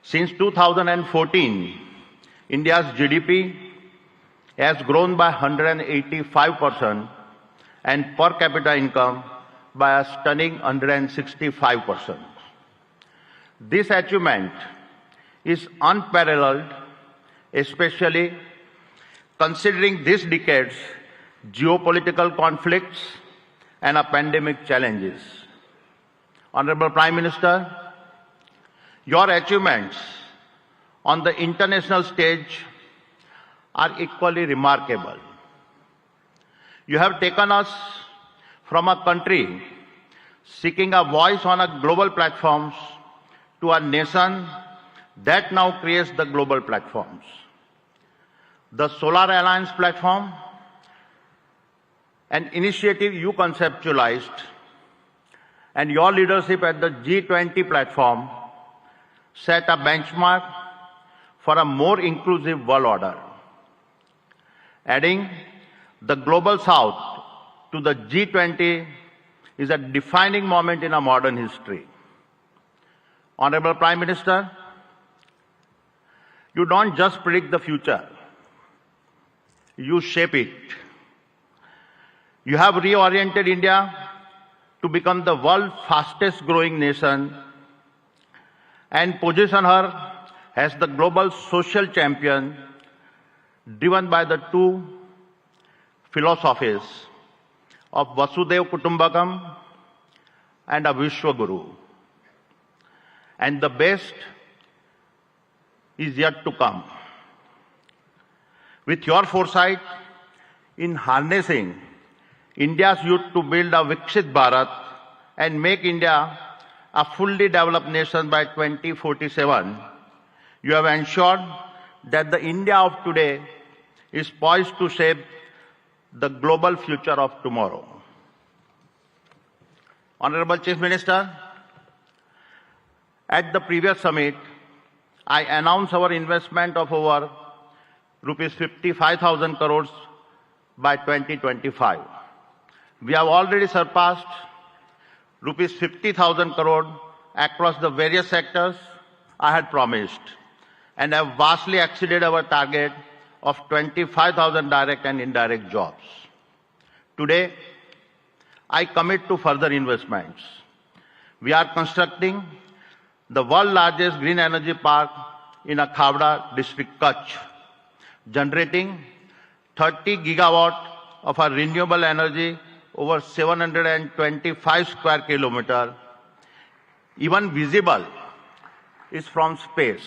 Speaker 11: Since 2014, India's GDP has grown by 185% and per capita income by a stunning 165%. This achievement is unparalleled, especially considering this decade's geopolitical conflicts and a pandemic challenges. Honorable Prime Minister, your achievements on the international stage are equally remarkable. You have taken us from a country seeking a voice on a global platforms to a nation that now creates the global platforms. The Solar Alliance platform, an initiative you conceptualized, and your leadership at the G20 platform set a benchmark for a more inclusive world order. Adding the Global South to the G20 is a defining moment in our modern history. Honorable Prime Minister, you don't just predict the future, you shape it. You have reoriented India to become the world's fastest growing nation and position her as the global social champion driven by the two philosophies of Vasudev Kutumbakam and a Vishwa Guru. And the best is yet to come. With your foresight in harnessing India's youth to build a Viksit Bharat and make India a fully developed nation by 2047, you have ensured that the India of today is poised to shape the global future of tomorrow. Honorable Chief Minister, at the previous summit, I announced our investment of over rupees 55,000 crores by 2025. We have already surpassed rupees 50,000 crore across the various sectors I had promised, and have vastly exceeded our target of 25,000 direct and indirect jobs. Today, I commit to further investments. We are constructing the world's largest green energy park in Khavda district, Kutch, generating 30 gigawatt of our renewable energy over 725 square kilometers. Even visible is from space.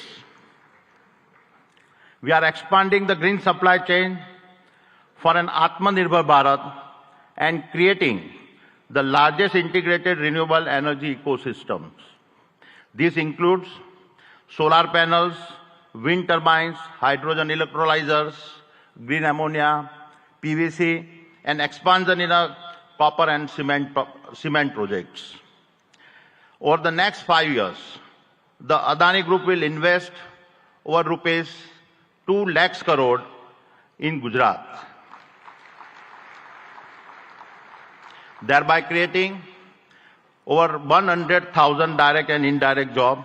Speaker 11: We are expanding the green supply chain for an Atmanirbhar Bharat and creating the largest integrated renewable energy ecosystems. This includes solar panels, wind turbines, hydrogen electrolyzers, green ammonia, PVC, and expansion in copper and cement projects. Over the next 5 years, the Adani Group will invest over rupees 2 lakhs crore in Gujarat, thereby creating over 100,000 direct and indirect jobs.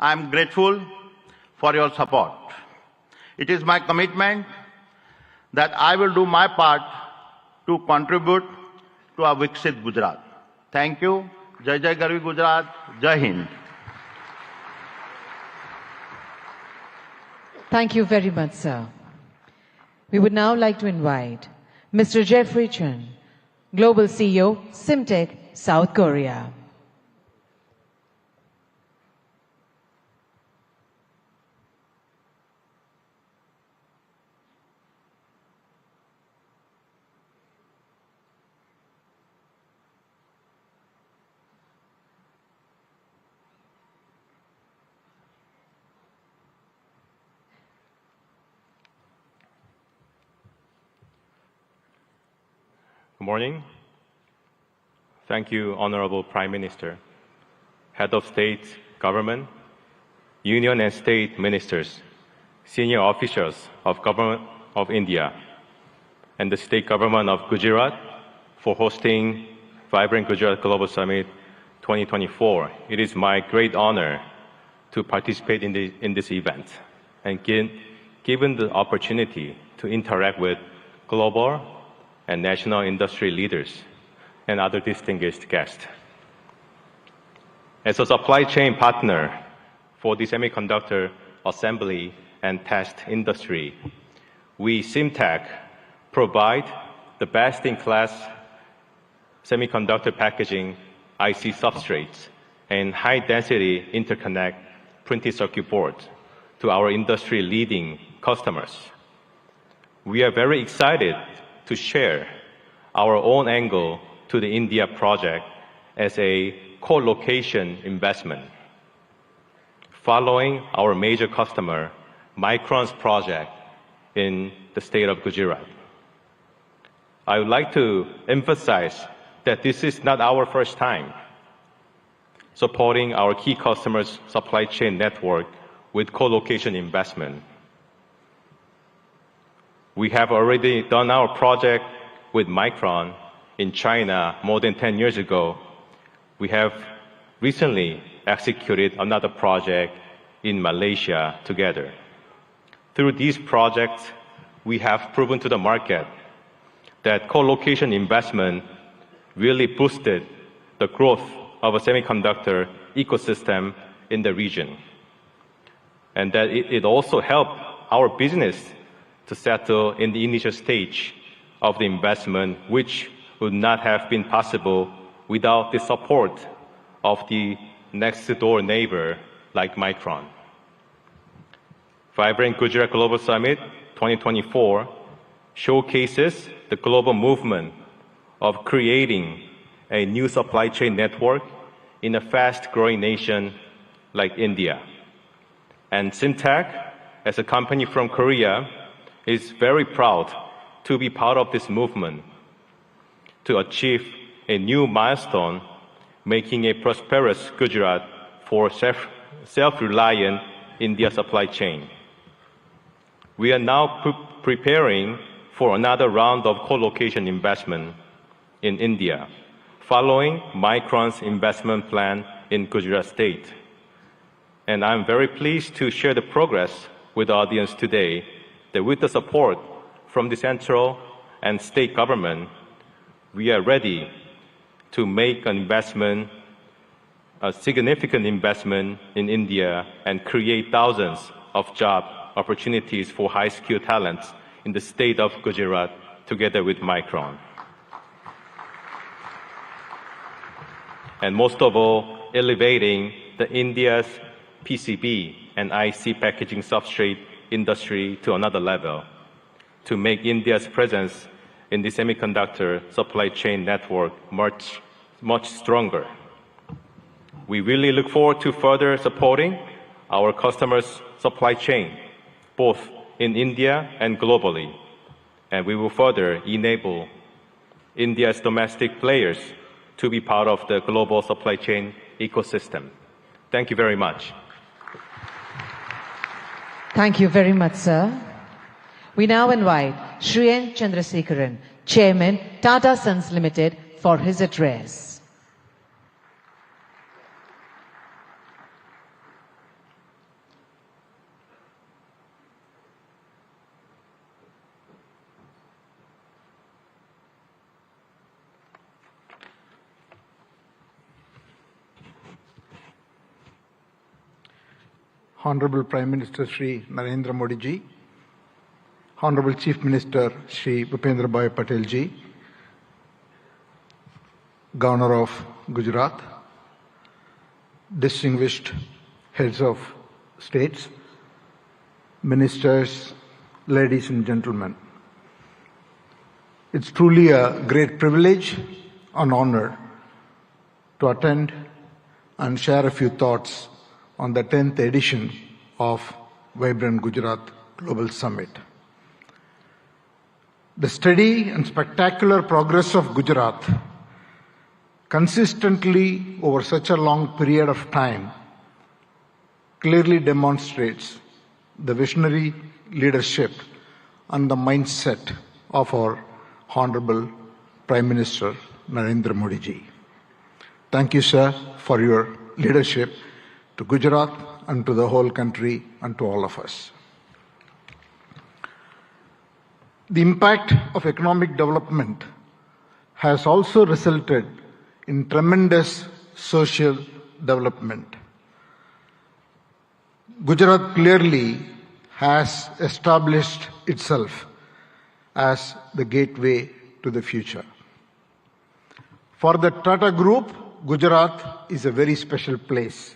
Speaker 11: I am grateful for your support. It is my commitment that I will do my part to contribute to a Viksit Gujarat. Thank you. Jai Jai Garvi Gujarat. Jai Hind.
Speaker 3: Thank you very much, sir. We would now like to invite Mr. Jeffrey Chun, Global CEO, Simtech, South Korea.
Speaker 17: Good morning. Thank you, Honorable Prime Minister, Head of State, Government, Union and State Ministers, senior officials of Government of India, and the State Government of Gujarat for hosting Vibrant Gujarat Global Summit 2024. It is my great honor to participate in this event and given the opportunity to interact with global and national industry leaders and other distinguished guests. As a supply chain partner for the semiconductor assembly and test industry, we, Simtech, provide the best-in-class semiconductor packaging, IC substrates, and high-density interconnect printed circuit boards to our industry-leading customers. We are very excited to share our own angle to the India project as a co-location investment. Following our major customer, Micron's project in the state of Gujarat. I would like to emphasize that this is not our first time supporting our key customers' supply chain network with co-location investment. We have already done our project with Micron in China more than 10 years ago. We have recently executed another project in Malaysia together. Through these projects, we have proven to the market that co-location investment really boosted the growth of a semiconductor ecosystem in the region. and that it also helped our business to settle in the initial stage of the investment, which would not have been possible without the support of the next-door neighbor like Micron. Vibrant Gujarat Global Summit 2024 showcases the global movement of creating a new supply chain network in a fast-growing nation like India. And Simtech, as a company from Korea, is very proud to be part of this movement to achieve a new milestone, making a prosperous Gujarat for self-reliant India supply chain. We are now preparing for another round of co-location investment in India, following Micron's investment plan in Gujarat state. And I'm very pleased to share the progress with the audience today that with the support from the central and state government, we are ready to make an investment, a significant investment in India and create thousands of job opportunities for high-skilled talents in the state of Gujarat together with Micron. And most of all, elevating the India's PCB and IC packaging substrate industry to another level to make India's presence in the semiconductor supply chain network much stronger. We really look forward to further supporting our customers' supply chain, both in India and globally. And we will further enable India's domestic players to be part of the global supply chain ecosystem. Thank you very much.
Speaker 3: Thank you very much, sir. We now invite Shri N. Chandrasekharan, Chairman, Tata Sons Limited, for his address.
Speaker 18: Honorable Prime Minister Shri Narendra Modi ji, Honorable Chief Minister Shri Bhupendra Bhai Patel ji, Governor of Gujarat, distinguished heads of states, ministers, ladies and gentlemen. It's truly a great privilege and honor to attend and share a few thoughts on the 10th edition of Vibrant Gujarat Global Summit. The steady and spectacular progress of Gujarat consistently over such a long period of time clearly demonstrates the visionary leadership and the mindset of our Honorable Prime Minister Narendra Modi ji. Thank you, sir, for your leadership to Gujarat and to the whole country and to all of us. The impact of economic development has also resulted in tremendous social development. Gujarat clearly has established itself as the gateway to the future. For the Tata Group, Gujarat is a very special place.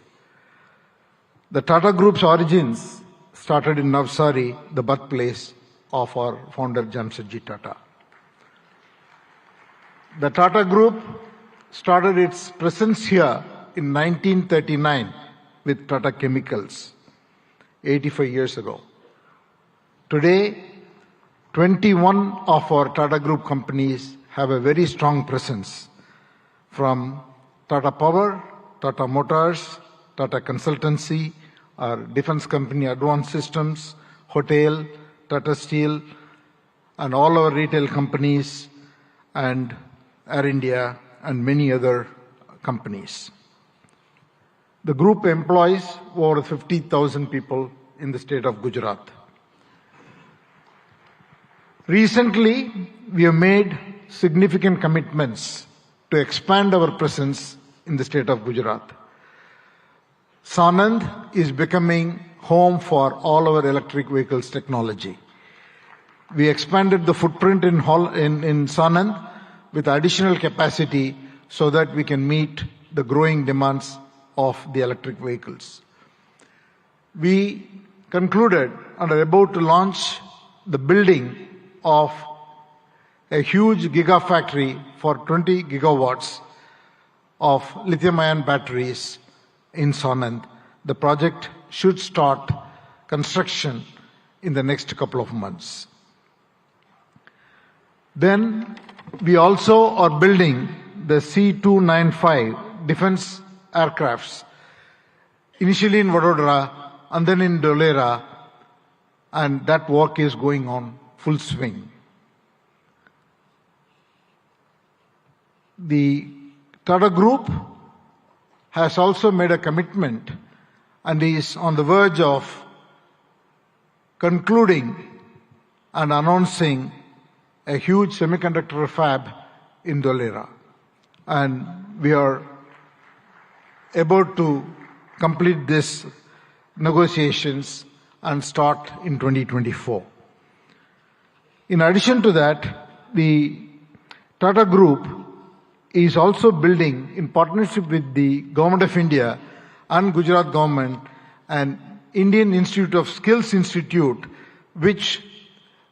Speaker 18: The Tata Group's origins started in Navsari, the birthplace of our founder Jamshedji Tata. The Tata Group started its presence here in 1939 with Tata Chemicals, 85 years ago. Today, 21 of our Tata Group companies have a very strong presence, from Tata Power, Tata Motors, Tata Consultancy, our defense company Advanced Systems, Hotel, Tata Steel, and all our retail companies, and Air India, and many other companies. The group employs over 50,000 people in the state of Gujarat. Recently, we have made significant commitments to expand our presence in the state of Gujarat. Sanand is becoming home for all our electric vehicles technology. We expanded the footprint in Sanand with additional capacity so that we can meet the growing demands of the electric vehicles. We concluded and are about to launch the building of a huge gigafactory for 20 gigawatts of lithium-ion batteries in Sanand. The project should start construction in the next couple of months. Then we also are building the C-295 defense aircrafts, initially in Vadodara and then in Dholera, and that work is going on full swing. The Tata Group has also made a commitment and is on the verge of concluding and announcing a huge semiconductor fab in Dholera. And we are about to complete these negotiations and start in 2024. In addition to that, the Tata Group is also building, in partnership with the Government of India and Gujarat government, an Indian Institute of Skills Institute, which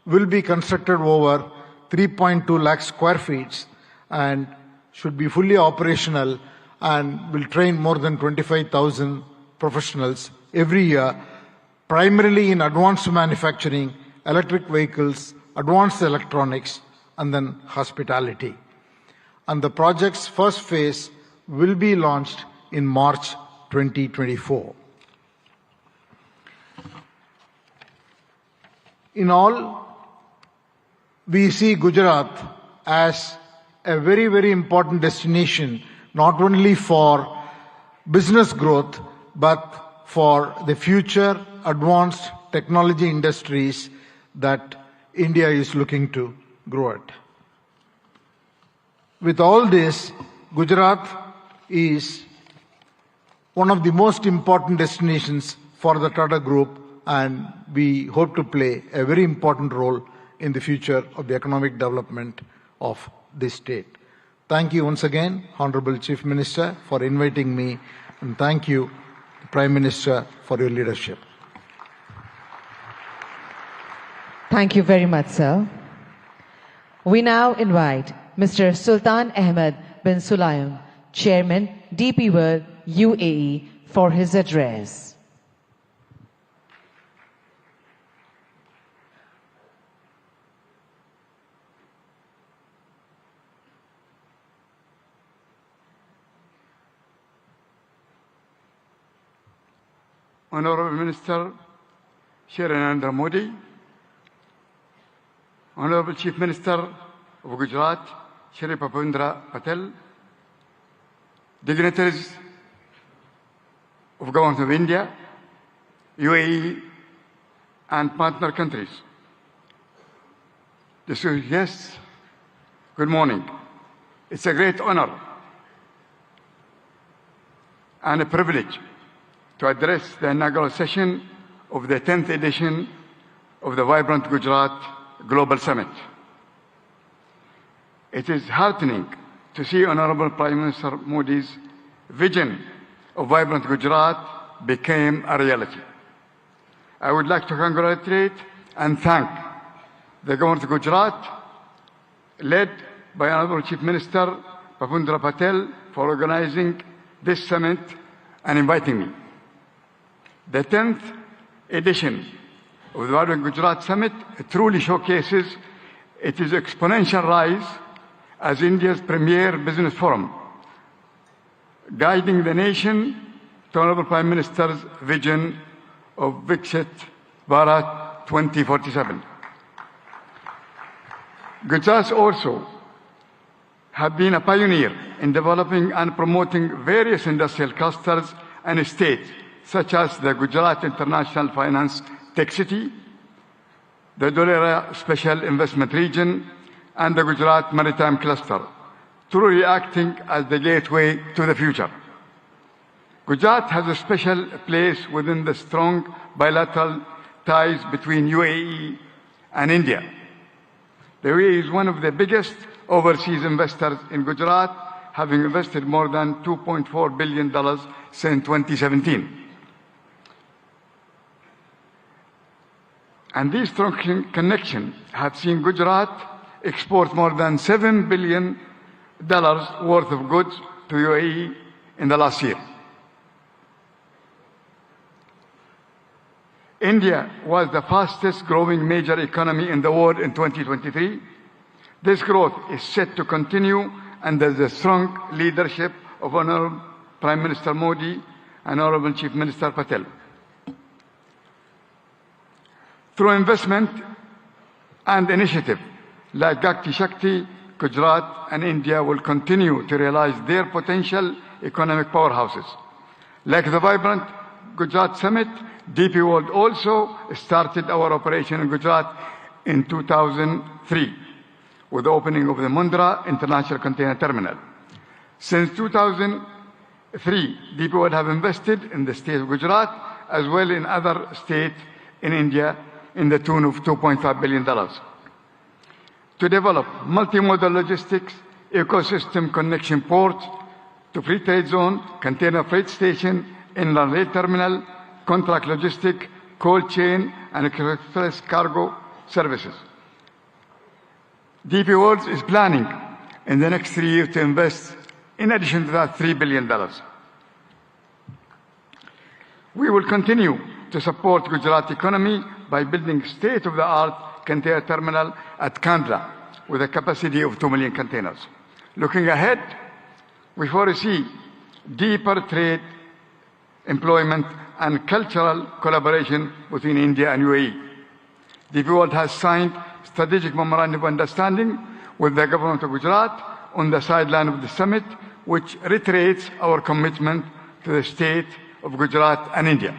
Speaker 18: will be constructed over 3.2 lakh square feet and should be fully operational and will train more than 25,000 professionals every year, primarily in advanced manufacturing, electric vehicles, advanced electronics, and then hospitality. And the project's first phase will be launched in March 2024. In all, we see Gujarat as a very, very important destination, not only for business growth, but for the future advanced technology industries that India is looking to grow at. With all this, Gujarat is one of the most important destinations for the Tata Group, and we hope to play a very important role in the future of the economic development of this state. Thank you once again, Honorable Chief Minister, for inviting me, and thank you, Prime Minister, for your leadership.
Speaker 3: Thank you very much, sir. We now invite Mr. Sultan Ahmed bin Sulayem, Chairman, DP World, UAE, for his address.
Speaker 19: Honorable Minister Shri Narendra Modi, Honorable Chief Minister of Gujarat Shri Bhupendra Patel, dignitaries of Government of India, UAE and partner countries. Distinguished guests, good morning. It's a great honor and a privilege to address the inaugural session of the 10th edition of the Vibrant Gujarat Global Summit. It is heartening to see Honorable Prime Minister Modi's vision of Vibrant Gujarat became a reality. I would like to congratulate and thank the Government of Gujarat, led by Honorable Chief Minister Bhupendra Patel, for organizing this summit and inviting me. The 10th edition of the Vibrant Gujarat Summit truly showcases its exponential rise as India's premier business forum, guiding the nation to Honorable Prime Minister's vision of Viksit Bharat 2047. Gujarat also have been a pioneer in developing and promoting various industrial clusters and states, such as the Gujarat International Finance Tech City, the Dholera Special Investment Region, and the Gujarat Maritime Cluster, truly acting as the gateway to the future. Gujarat has a special place within the strong bilateral ties between UAE and India. The UAE is one of the biggest overseas investors in Gujarat, having invested more than $2.4 billion since 2017. And these strong connections have seen Gujarat export more than $7 billion worth of goods to UAE in the last year. India was the fastest growing major economy in the world in 2023. This growth is set to continue under the strong leadership of Honorable Prime Minister Modi and Honorable Chief Minister Patel. Through investment and initiative like Gati Shakti, Gujarat and India will continue to realize their potential economic powerhouses. Like the vibrant Gujarat Summit, DP World also started our operation in Gujarat in 2003 with the opening of the Mundra International Container Terminal. Since 2003, DP World have invested in the state of Gujarat as well in other states in India in the tune of $2.5 billion. To develop multimodal logistics, ecosystem connection ports to free trade zone, container freight station, inland rail terminal, contract logistic, cold chain, and express cargo services. DP World is planning in the next 3 years to invest, in addition to that, $3 billion. We will continue to support Gujarat economy by building state-of-the-art container terminal at Kandla with a capacity of 2 million containers. Looking ahead, we foresee deeper trade, employment, and cultural collaboration between India and UAE. DP World has signed strategic memorandum of understanding with the government of Gujarat on the sideline of the summit, which reiterates our commitment to the state of Gujarat and India.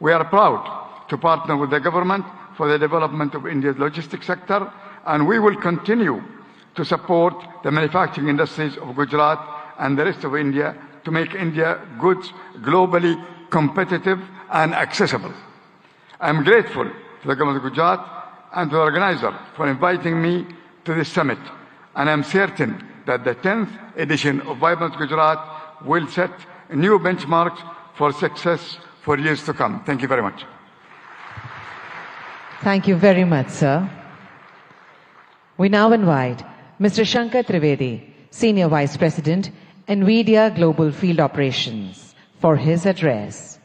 Speaker 19: We are proud to partner with the government for the development of India's logistics sector, and we will continue to support the manufacturing industries of Gujarat and the rest of India to make India goods globally competitive and accessible. I am grateful to the government of Gujarat and to the organizer for inviting me to this summit, and I am certain that the 10th edition of Vibrant Gujarat will set new benchmarks for success for years to come. Thank you very much.
Speaker 3: Thank you very much, sir. We now invite Mr. Shankar Trivedi, Senior Vice President, Nvidia Global Field Operations, for his address.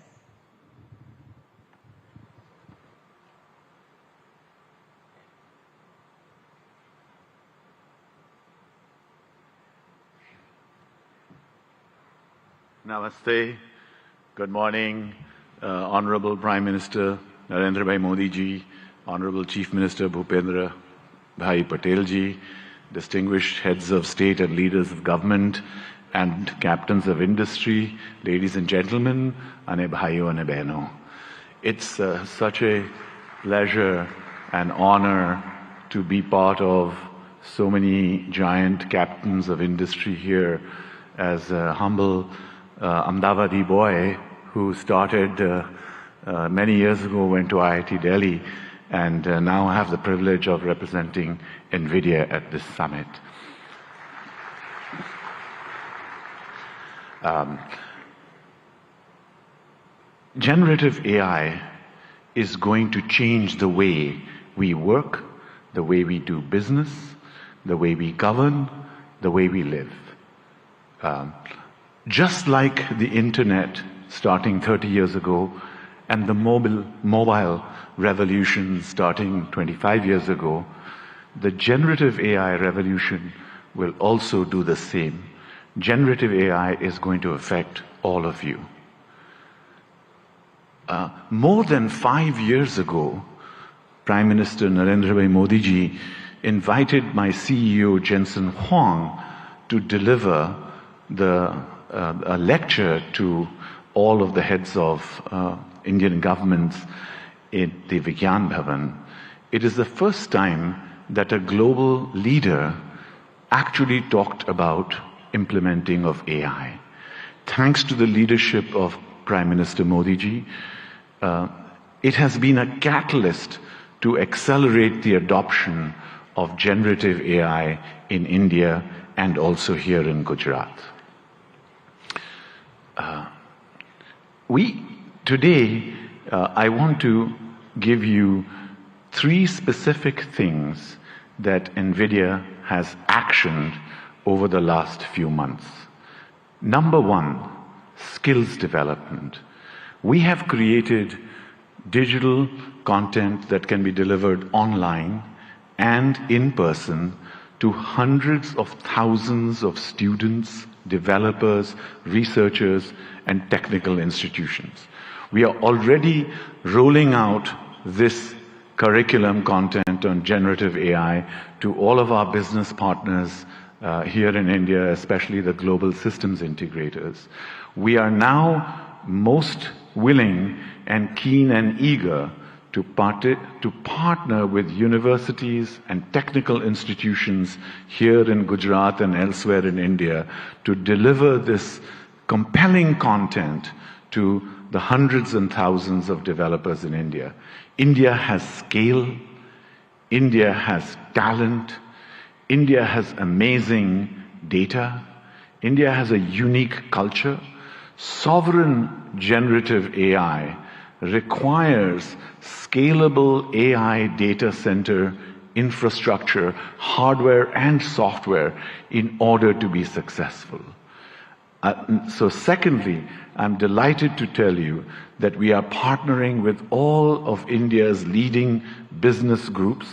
Speaker 20: Namaste. Good morning, Honorable Prime Minister Narendra Bhai Modi ji, Honorable Chief Minister Bhupendra Bhai Patel ji, distinguished heads of state and leaders of government, and captains of industry, ladies and gentlemen, ane bhaiyo ane behno. It's such a pleasure and honor to be part of so many giant captains of industry here as a humble Ahmedabadi boy who started many years ago, went to IIT Delhi, and now I have the privilege of representing Nvidia at this summit. Generative AI is going to change the way we work, the way we do business, the way we govern, the way we live. Just like the internet starting 30 years ago and the mobile revolution starting 25 years ago, the generative AI revolution will also do the same. Generative AI is going to affect all of you. More than 5 years ago, Prime Minister Narendra Bhai Modi ji invited my CEO Jensen Huang to deliver a lecture to all of the heads of Indian governments in the Vigyan Bhavan. It is the first time that a global leader actually talked about implementing of AI. thanks to the leadership of Prime Minister Modi ji, it has been a catalyst to accelerate the adoption of generative AI in India and also here in Gujarat. Today, I want to give you 3 specific things that Nvidia has actioned over the last few months. Number 1, skills development. We have created digital content that can be delivered online and in person to hundreds of thousands of students, developers, researchers, and technical institutions. We are already rolling out this curriculum content on generative AI to all of our business partners here in India, especially the global systems integrators. We are now most willing and keen and eager to partner with universities and technical institutions here in Gujarat and elsewhere in India to deliver this compelling content to the hundreds and thousands of developers in India. India has scale, India has talent, India has amazing data, India has a unique culture. Sovereign generative AI requires scalable AI data center infrastructure, hardware and software in order to be successful. So secondly, I'm delighted to tell you that we are partnering with all of India's leading business groups,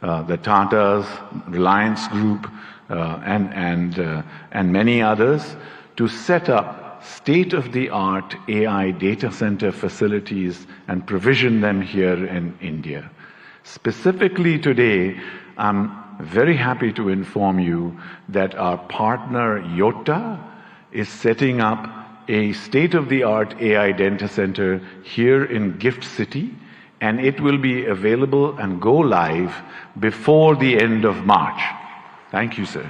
Speaker 20: the Tatas, Reliance Group, and many others, to set up state-of-the-art AI data center facilities and provision them here in India. Specifically today, I'm very happy to inform you that our partner Yotta is setting up a state-of-the-art AI data center here in Gift City, and it will be available and go live before the end of March. Thank you, sir.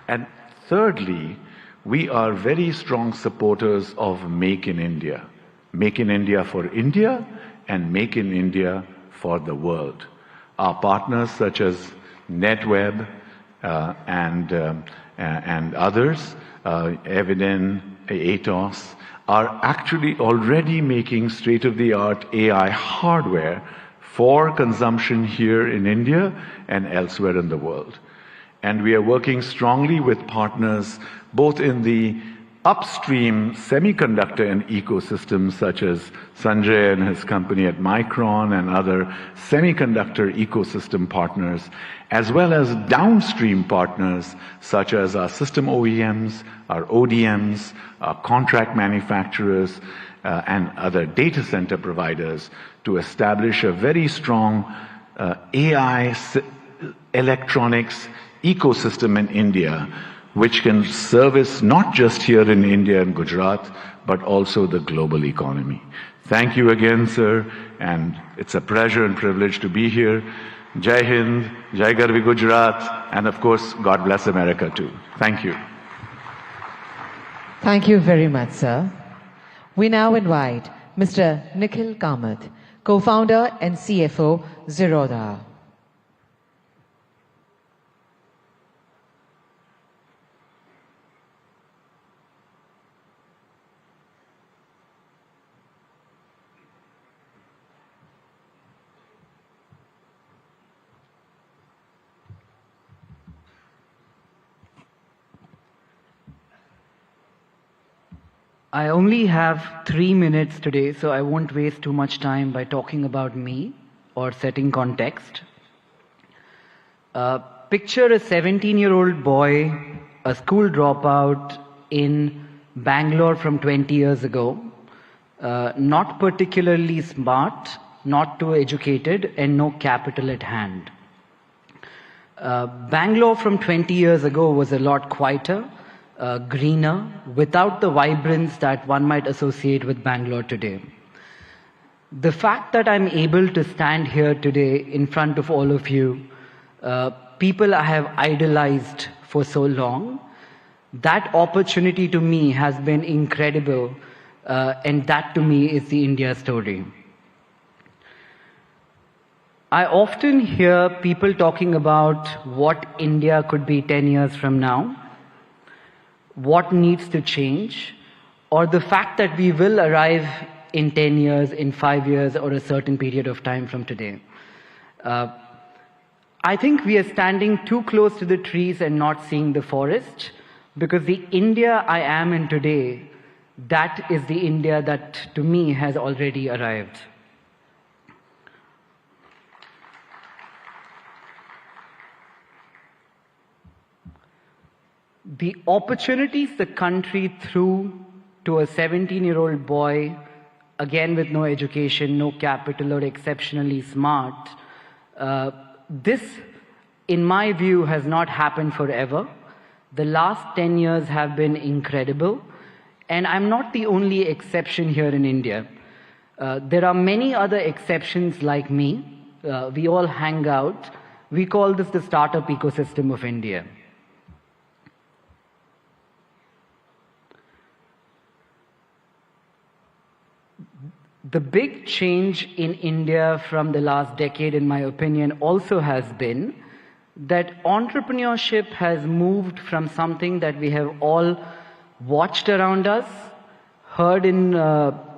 Speaker 20: And thirdly, we are very strong supporters of Make in India. Make in India for India and Make in India for the world. Our partners such as NetWeb and others, Eviden, Atos, are actually already making state-of-the-art AI hardware for consumption here in India and elsewhere in the world. And we are working strongly with partners both in the upstream semiconductor and ecosystems such as Sanjay and his company at Micron and other semiconductor ecosystem partners, as well as downstream partners such as our system OEMs, our ODMs, our contract manufacturers, and other data center providers to establish a very strong AI electronics ecosystem in India, which can service not just here in India and Gujarat, but also the global economy. Thank you again, sir, and it's a pleasure and privilege to be here. Jai Hind, Jai Garvi Gujarat, and of course, God bless America too. Thank you.
Speaker 3: Thank you very much, sir. We now invite Mr. Nikhil Kamath, co-founder and CFO, Zerodha.
Speaker 21: I only have 3 minutes today, so I won't waste too much time by talking about me or setting context. Picture a 17-year-old boy, a school dropout in Bangalore from 20 years ago, not particularly smart, not too educated, and no capital at hand. Bangalore from 20 years ago was a lot quieter, greener, without the vibrance that one might associate with Bangalore today. The fact that I'm able to stand here today in front of all of you, people I have idolized for so long, That opportunity to me has been incredible, and that to me is the India story. I often hear people talking about what India could be 10 years from now, what needs to change, or the fact that we will arrive in 10 years, in 5 years, or a certain period of time from today. I think we are standing too close to the trees and not seeing the forest, because the India I am in today, that is the India that to me has already arrived. The opportunities the country threw to a 17-year-old boy, again with no education, no capital, or exceptionally smart, this, in my view, has not happened forever. The last 10 years have been incredible, and I'm not the only exception here in India. There are many other exceptions like me. We all hang out. We call this the startup ecosystem of India. The big change in India from the last decade, in my opinion, also has been that entrepreneurship has moved from something that we have all watched around us, heard in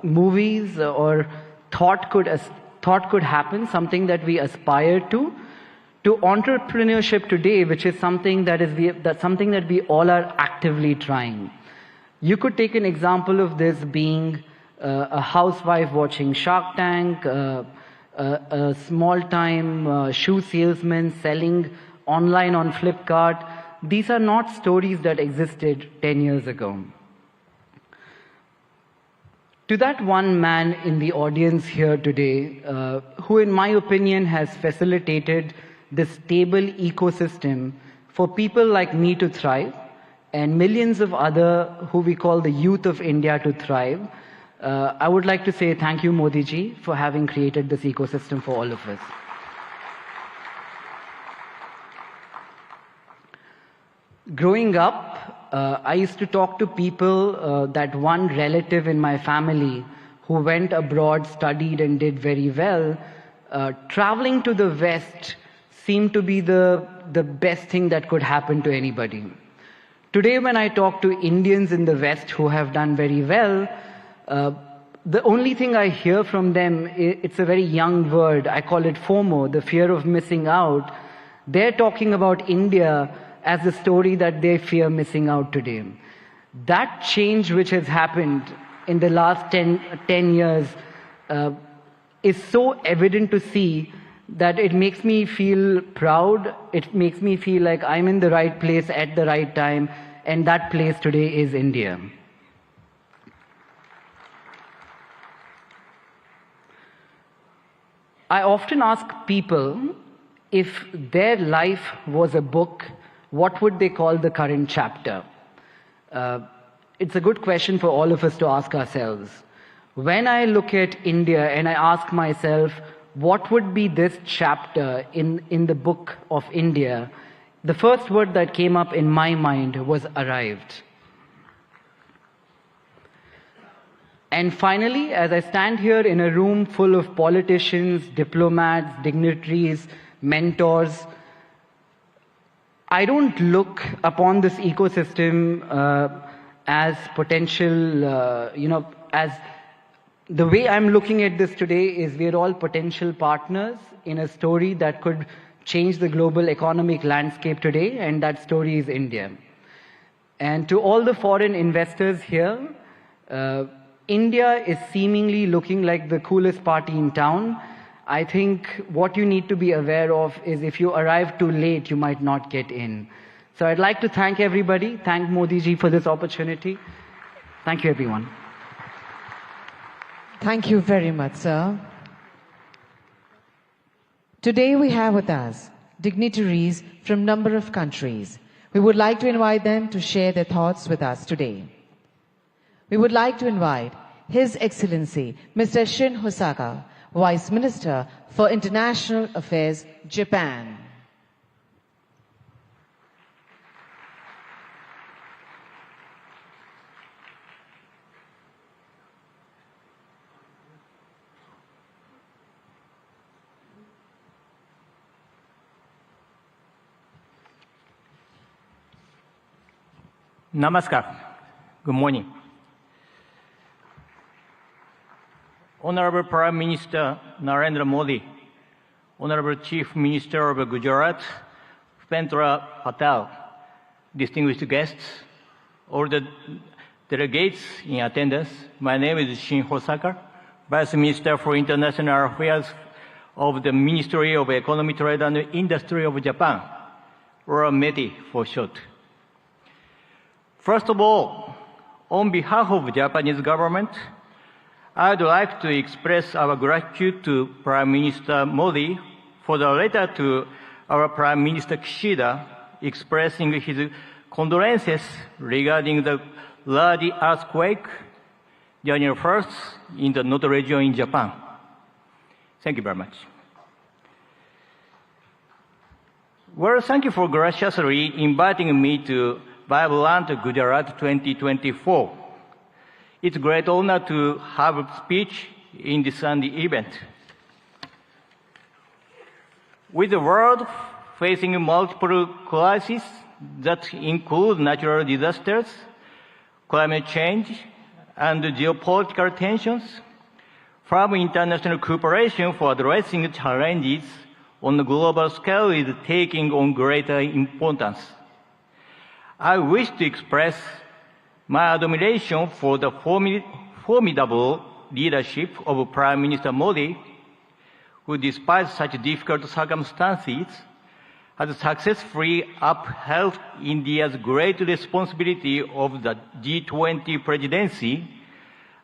Speaker 21: movies, or thought could happen, something that we aspire to entrepreneurship today, which is something that we all are actively trying. You could take an example of this being a housewife watching Shark Tank, a small-time shoe salesman selling online on Flipkart. These are not stories that existed 10 years ago. To that one man in the audience here today, who in my opinion has facilitated this stable ecosystem for people like me to thrive, and millions of other who we call the youth of India to thrive, I would like to say thank you, Modi ji, for having created this ecosystem for all of us. Growing up, I used to talk to people, that one relative in my family who went abroad, studied and did very well. Traveling to the West seemed to be the best thing that could happen to anybody. Today, when I talk to Indians in the West who have done very well, the only thing I hear from them, it's a very young word, I call it FOMO, the fear of missing out. They're talking about India as the story that they fear missing out today. That change which has happened in the last 10 years is so evident to see that it makes me feel proud, it makes me feel like I'm in the right place at the right time, and that place today is India. I often ask people, if their life was a book, what would they call the current chapter? It's a good question for all of us to ask ourselves. When I look at India and I ask myself, what would be this chapter in the book of India, the first word that came up in my mind was arrived. And finally, as I stand here in a room full of politicians, diplomats, dignitaries, mentors, I don't look upon this ecosystem as potential, as the way I'm looking at this today is we're all potential partners in a story that could change the global economic landscape today, and that story is India. And to all the foreign investors here, India is seemingly looking like the coolest party in town. I think what you need to be aware of is if you arrive too late, you might not get in. So I'd like to thank everybody, thank Modi ji for this opportunity. Thank you, everyone.
Speaker 3: Thank you very much, sir. Today we have with us dignitaries from a number of countries. We would like to invite them to share their thoughts with us today. We would like to invite His Excellency Mr. Shin Hosaka, Vice Minister for International Affairs, Japan.
Speaker 2: Namaskar. Good morning. Honorable Prime Minister Narendra Modi, Honorable Chief Minister of Gujarat, Bhupendra Patel, distinguished guests, all the delegates in attendance, my name is Shin Hosaka, Vice Minister for International Affairs of the Ministry of Economy, Trade and Industry of Japan, or METI for short. First of all, on behalf of the Japanese government, I'd like to express our gratitude to Prime Minister Modi for the letter to our Prime Minister Kishida expressing his condolences regarding the large earthquake January 1st in the Noto region in Japan. Thank you very much. Well, thank you for graciously inviting me to Vibrant Gujarat 2024. It's a great honor to have a speech in this Sunday event. With the world facing multiple crises that include natural disasters, climate change, and geopolitical tensions, from international cooperation for addressing challenges on a global scale is taking on greater importance. I wish to express my admiration for the formidable leadership of Prime Minister Modi, who despite such difficult circumstances has successfully upheld India's great responsibility of the G20 presidency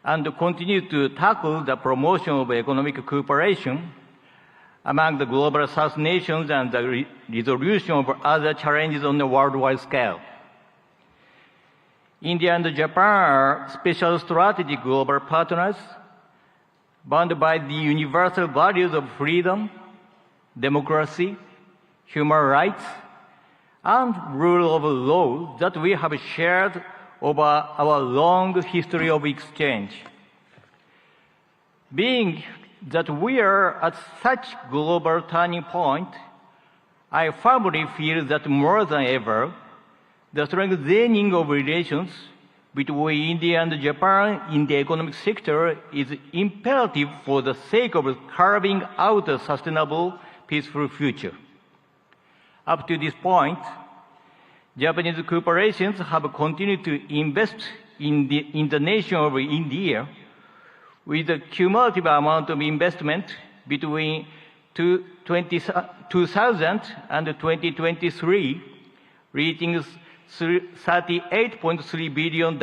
Speaker 2: and continues to tackle the promotion of economic cooperation among the global South nations and the resolution of other challenges on a worldwide scale. India and Japan are special strategic global partners bound by the universal values of freedom, democracy, human rights, and rule of law that we have shared over our long history of exchange. Being that we are at such global turning point, I firmly feel that more than ever, the strengthening of relations between India and Japan in the economic sector is imperative for the sake of carving out a sustainable, peaceful future. Up to this point, Japanese corporations have continued to invest in the nation of India with a cumulative amount of investment between 2000 and 2023 reaching $38.3 billion.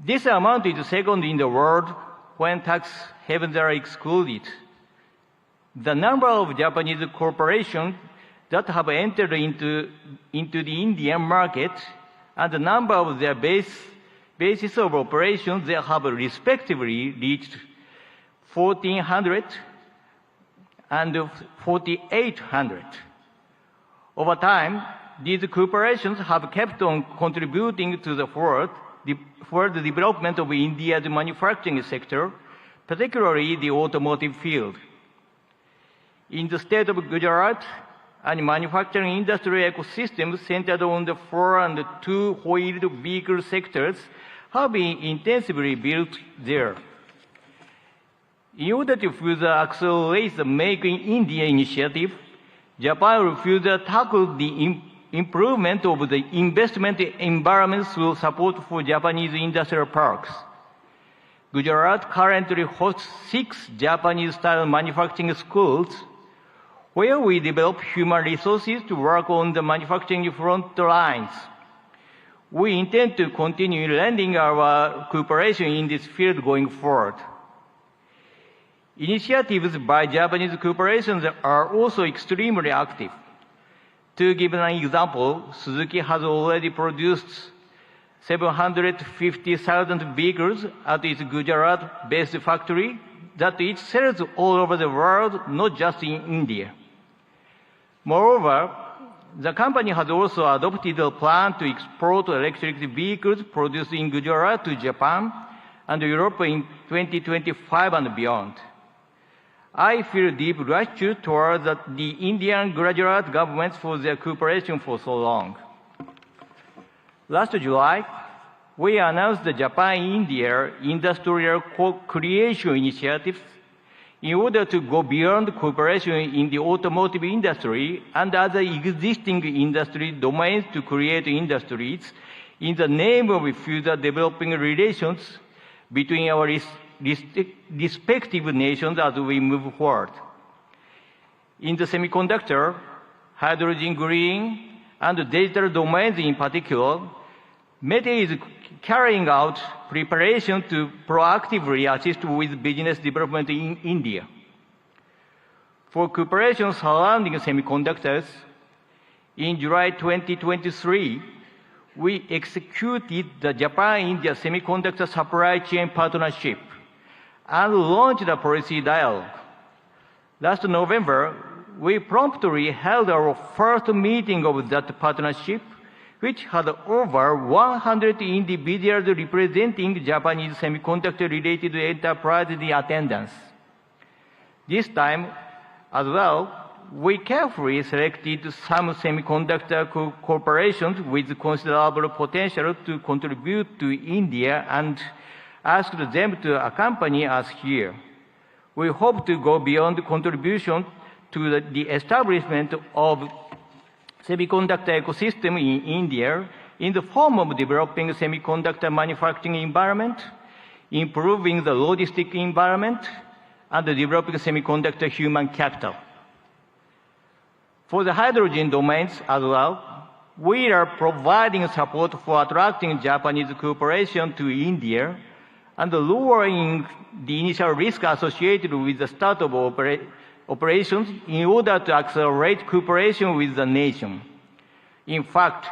Speaker 2: This amount is second in the world when tax havens are excluded. The number of Japanese corporations that have entered into the Indian market and the number of their bases of operations they have respectively reached 1,400 and 4,800. Over time, these corporations have kept on contributing to the further development of India's manufacturing sector, particularly the automotive field. In the state of Gujarat, a manufacturing industry ecosystem centered on the 4- and 2-wheeled vehicle sectors have been intensively built there. In order to further accelerate the Make in India initiative, Japan will further tackle the improvement of the investment environment through support for Japanese industrial parks. Gujarat currently hosts 6 Japanese-style manufacturing schools where we develop human resources to work on the manufacturing front lines. We intend to continue lending our cooperation in this field going forward. Initiatives by Japanese corporations are also extremely active. To give an example, Suzuki has already produced 750,000 vehicles at its Gujarat-based factory that it sells all over the world, not just in India. Moreover, the company has also adopted a plan to export electric vehicles produced in Gujarat to Japan and Europe in 2025 and beyond. I feel deep gratitude towards the Indian Gujarat governments for their cooperation for so long. Last July, we announced the Japan-India Industrial Co-Creation Initiatives in order to go beyond cooperation in the automotive industry and other existing industry domains to create industries in the name of further developing relations between our respective nations as we move forward. In the semiconductor, hydrogen green, and digital domains in particular, METE is carrying out preparation to proactively assist with business development in India. For cooperation surrounding semiconductors, in July 2023, we executed the Japan-India Semiconductor Supply Chain Partnership and launched a policy dialogue. Last November, we promptly held our first meeting of that partnership, which had over 100 individuals representing Japanese semiconductor-related enterprises in attendance. This time, as well, we carefully selected some semiconductor corporations with considerable potential to contribute to India and asked them to accompany us here. We hope to go beyond contribution to the establishment of semiconductor ecosystem in India in the form of developing semiconductor manufacturing environment, improving the logistic environment, and developing semiconductor human capital. For the hydrogen domains as well, we are providing support for attracting Japanese cooperation to India and lowering the initial risk associated with the start of operations in order to accelerate cooperation with the nation. In fact,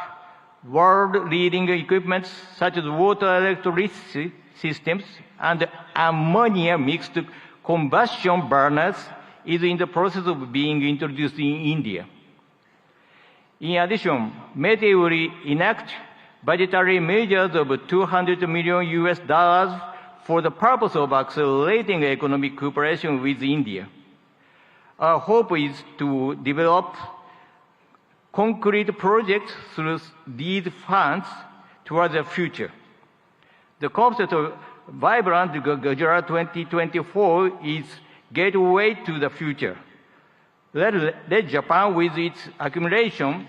Speaker 2: world-leading equipment such as water electricity systems and ammonia mixed combustion burners is in the process of being introduced in India. In addition, METE will enact budgetary measures of $200 million for the purpose of accelerating economic cooperation with India. Our hope is to develop concrete projects through these funds towards the future. The concept of Vibrant Gujarat 2024 is gateway to the future. Let Japan, with its accumulation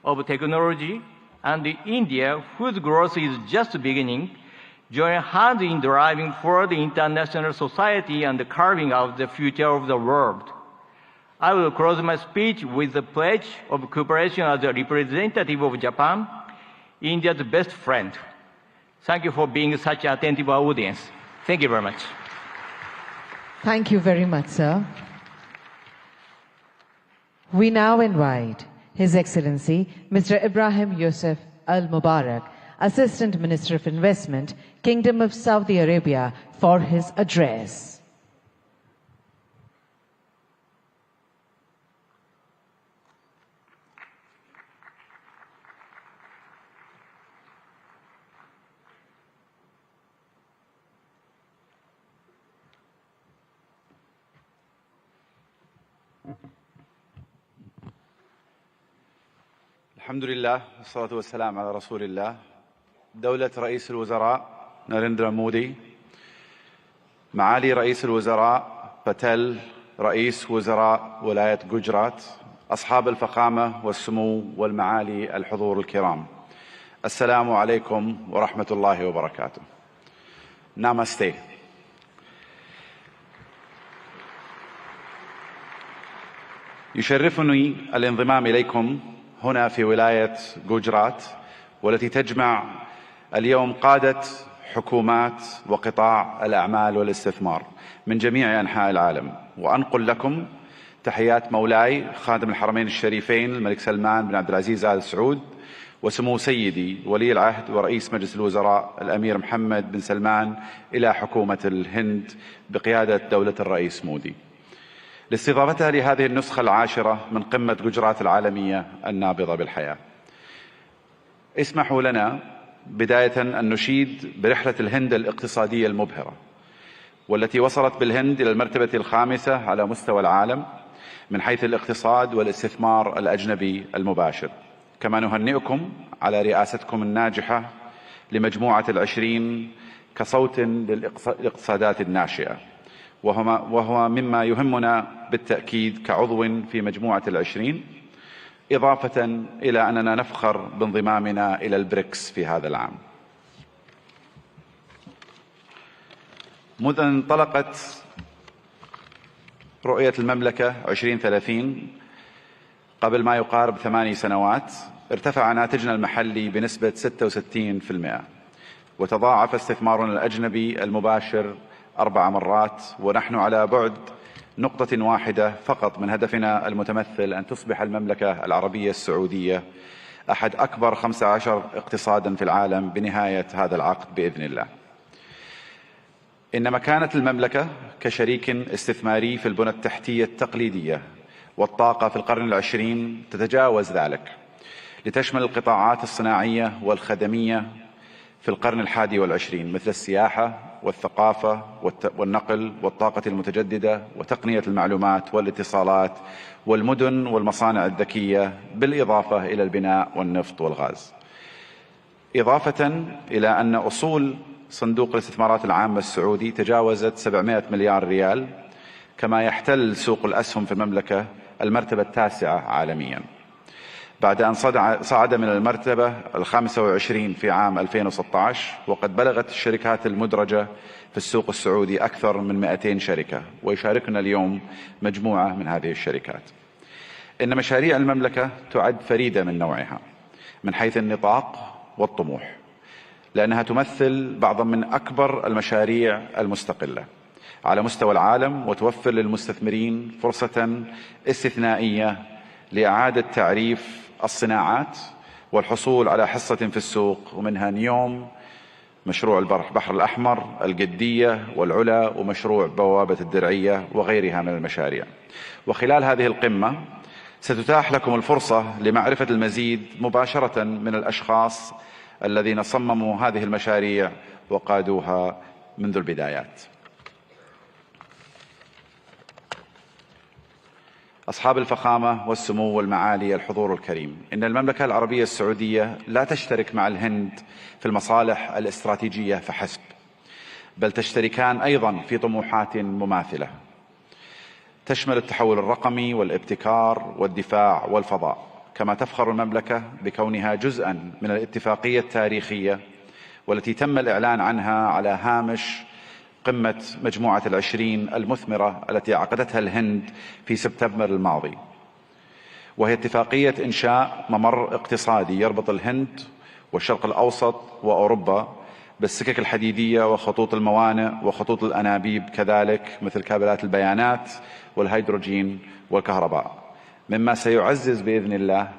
Speaker 2: of technology, and India, whose growth is just beginning, join hands in driving forward international society and carving out the future of the world. I will close my speech with the pledge of cooperation as a representative of Japan, India's best friend. Thank you for being such an attentive audience. Thank you very much.
Speaker 3: Thank you very much, sir. We now invite His Excellency Mr. Ibrahim Yusuf Al Mubarak, Assistant Minister of Investment, Kingdom of Saudi Arabia, for his address.
Speaker 5: الحمد لله والصلاة والسلام على رسول الله. دولة رئيس الوزراء ناريندرا مودي، معالي رئيس الوزراء باتيل رئيس وزراء ولاية جوجرات، أصحاب الفخامة والسمو والمعالي الحضور الكرام، السلام عليكم ورحمة الله وبركاته. نامستي. يشرفني الانضمام إليكم هنا في ولاية جوجرات، والتي تجمع اليوم قادة حكومات وقطاع الأعمال والاستثمار من جميع أنحاء العالم، وأنقل لكم تحيات مولاي خادم الحرمين الشريفين الملك سلمان بن عبد العزيز آل سعود، وسمو سيدي ولي العهد ورئيس مجلس الوزراء الأمير محمد بن سلمان إلى حكومة الهند بقيادة دولة الرئيس مودي، لاستضافتها لهذه النسخة 10 من قمة جوجرات العالمية النابضة بالحياة. اسمحوا لنا بداية أن نشيد برحلة الهند الاقتصادية المبهرة، والتي وصلت بالهند إلى المرتبة 5 على مستوى العالم من حيث الاقتصاد والاستثمار الأجنبي المباشر. كما نهنئكم على رئاستكم الناجحة لمجموعة ال20 كصوت للاقتصادات الناشئة، وهو مما يهمنا بالتأكيد كعضو في مجموعة ال20، إضافة إلى أننا نفخر بانضمامنا إلى البريكس في هذا العام. منذ أن انطلقت رؤية المملكة 2030 قبل ما يقارب 8 سنوات، ارتفع ناتجنا المحلي بنسبة 66%، وتضاعف استثمارنا الأجنبي المباشر 4 مرات، ونحن على بعد نقطة واحدة فقط من هدفنا المتمثل أن تصبح المملكة العربية السعودية أحد أكبر 15 اقتصادا في العالم بنهاية هذا العقد بإذن الله. إن مكانة المملكة كشريك استثماري في البنى التحتية التقليدية والطاقة في القرن العشرين تتجاوز ذلك، لتشمل القطاعات الصناعية والخدمية في القرن الحادي والعشرين، مثل السياحة والثقافة والنقل والطاقة المتجددة وتقنية المعلومات والاتصالات والمدن والمصانع الذكية، بالإضافة إلى البناء والنفط والغاز. إضافة إلى أن أصول صندوق الاستثمارات العامة السعودي تجاوزت 700 مليار ريال، كما يحتل سوق الأسهم في المملكة المرتبة التاسعة عالميا، بعد أن صعد من المرتبة 25 في عام 2016، وقد بلغت الشركات المدرجة في السوق السعودي أكثر من 200 شركة، ويشاركنا اليوم مجموعة من هذه الشركات. إن مشاريع المملكة تعد فريدة من نوعها من حيث النطاق والطموح، لأنها تمثل بعضا من أكبر المشاريع المستقلة على مستوى العالم، وتوفر للمستثمرين فرصة استثنائية لإعادة تعريف الصناعات والحصول على حصة في السوق، ومنها نيوم، مشروع البحر الأحمر، القدية والعلا، ومشروع بوابة الدرعية وغيرها من المشاريع. وخلال هذه القمة ستتاح لكم الفرصة لمعرفة المزيد مباشرة من الأشخاص الذين صمموا هذه المشاريع وقادوها منذ البدايات. أصحاب الفخامة والسمو والمعالي الحضور الكريم، إن المملكة العربية السعودية لا تشترك مع الهند في المصالح الاستراتيجية فحسب، بل تشتركان أيضا في طموحات مماثلة تشمل التحول الرقمي والابتكار والدفاع والفضاء. كما تفخر المملكة بكونها جزءا من الاتفاقية التاريخية والتي تم الإعلان عنها على هامش قمة مجموعة ال20 المثمرة التي عقدتها الهند في سبتمبر الماضي، وهي اتفاقية إنشاء ممر اقتصادي يربط الهند والشرق الأوسط وأوروبا بالسكك الحديدية وخطوط الموانئ وخطوط الأنابيب، كذلك مثل كابلات البيانات والهيدروجين والكهرباء، مما سيعزز بإذن الله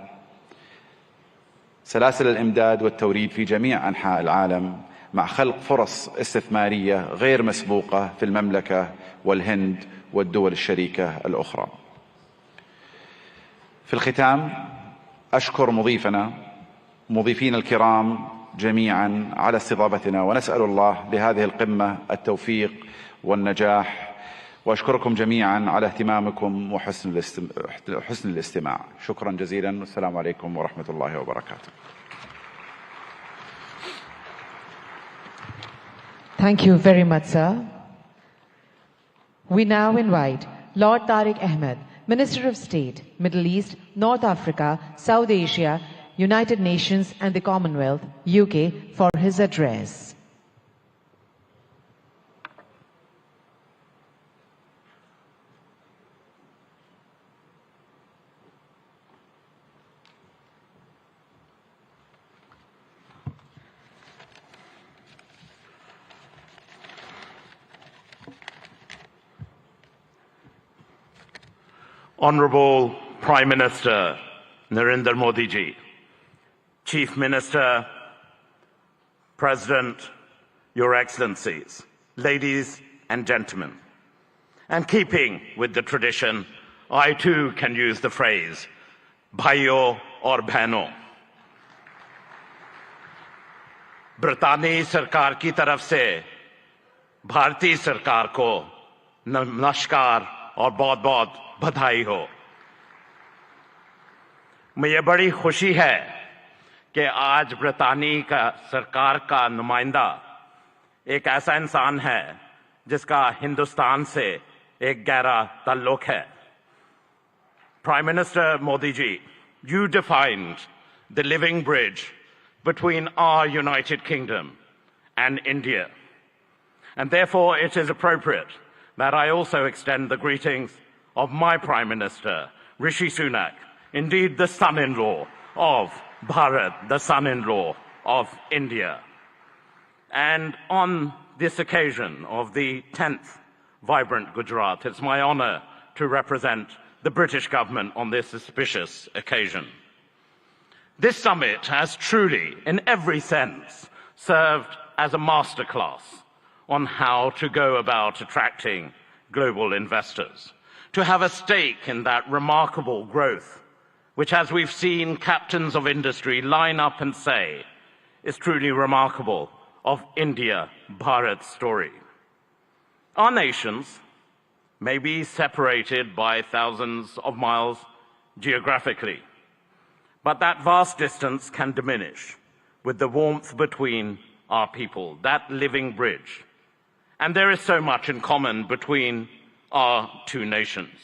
Speaker 5: سلاسل الإمداد والتوريد في جميع أنحاء العالم، مع خلق فرص استثمارية غير مسبوقة في المملكة والهند والدول الشريكة الأخرى. في الختام أشكر مضيفين الكرام جميعا على استضافتنا، ونسأل الله لهذه القمة التوفيق والنجاح، وأشكركم جميعا على اهتمامكم وحسن الاستماع. شكرا جزيلا، والسلام عليكم ورحمة الله وبركاته.
Speaker 3: Thank you very much, sir. We now invite Lord Tariq Ahmed, Minister of State, Middle East, North Africa, South Asia, United Nations and the Commonwealth, UK, for his address.
Speaker 11: Honorable Prime Minister Narendra Modi ji, Chief Minister, President, Your Excellencies, ladies and gentlemen, and keeping with the tradition, I too can use the phrase, bhaiyo aur behno. ब्रितानी सरकार की तरफ से भारतीय सरकार को नमस्कार और बहुत बहुत बधाई हो।
Speaker 1: मुझे बड़ी खुशी है कि आज ब्रितानी का सरकार का नुमाइंदा एक ऐसा इंसान है जिसका हिंदुस्तान से एक गहरा ताल्लुक है. Prime Minister Modi ji, you defined the living bridge between our United Kingdom and India. And therefore it is appropriate that I also extend the greetings of my Prime Minister, Rishi Sunak, indeed the son-in-law of Bharat, the son-in-law of India. And on this occasion of the 10th Vibrant Gujarat, it's my honor to represent the British government on this auspicious occasion. This summit has truly, in every sense, served as a masterclass on how to go about attracting global investors, to have a stake in that remarkable growth, which, as we've seen captains of industry line up and say, is truly remarkable of India-Bharat's story. Our nations may be separated by thousands of miles geographically, but that vast distance can diminish with the warmth between our people, that living bridge. And there is so much in common between our two nations.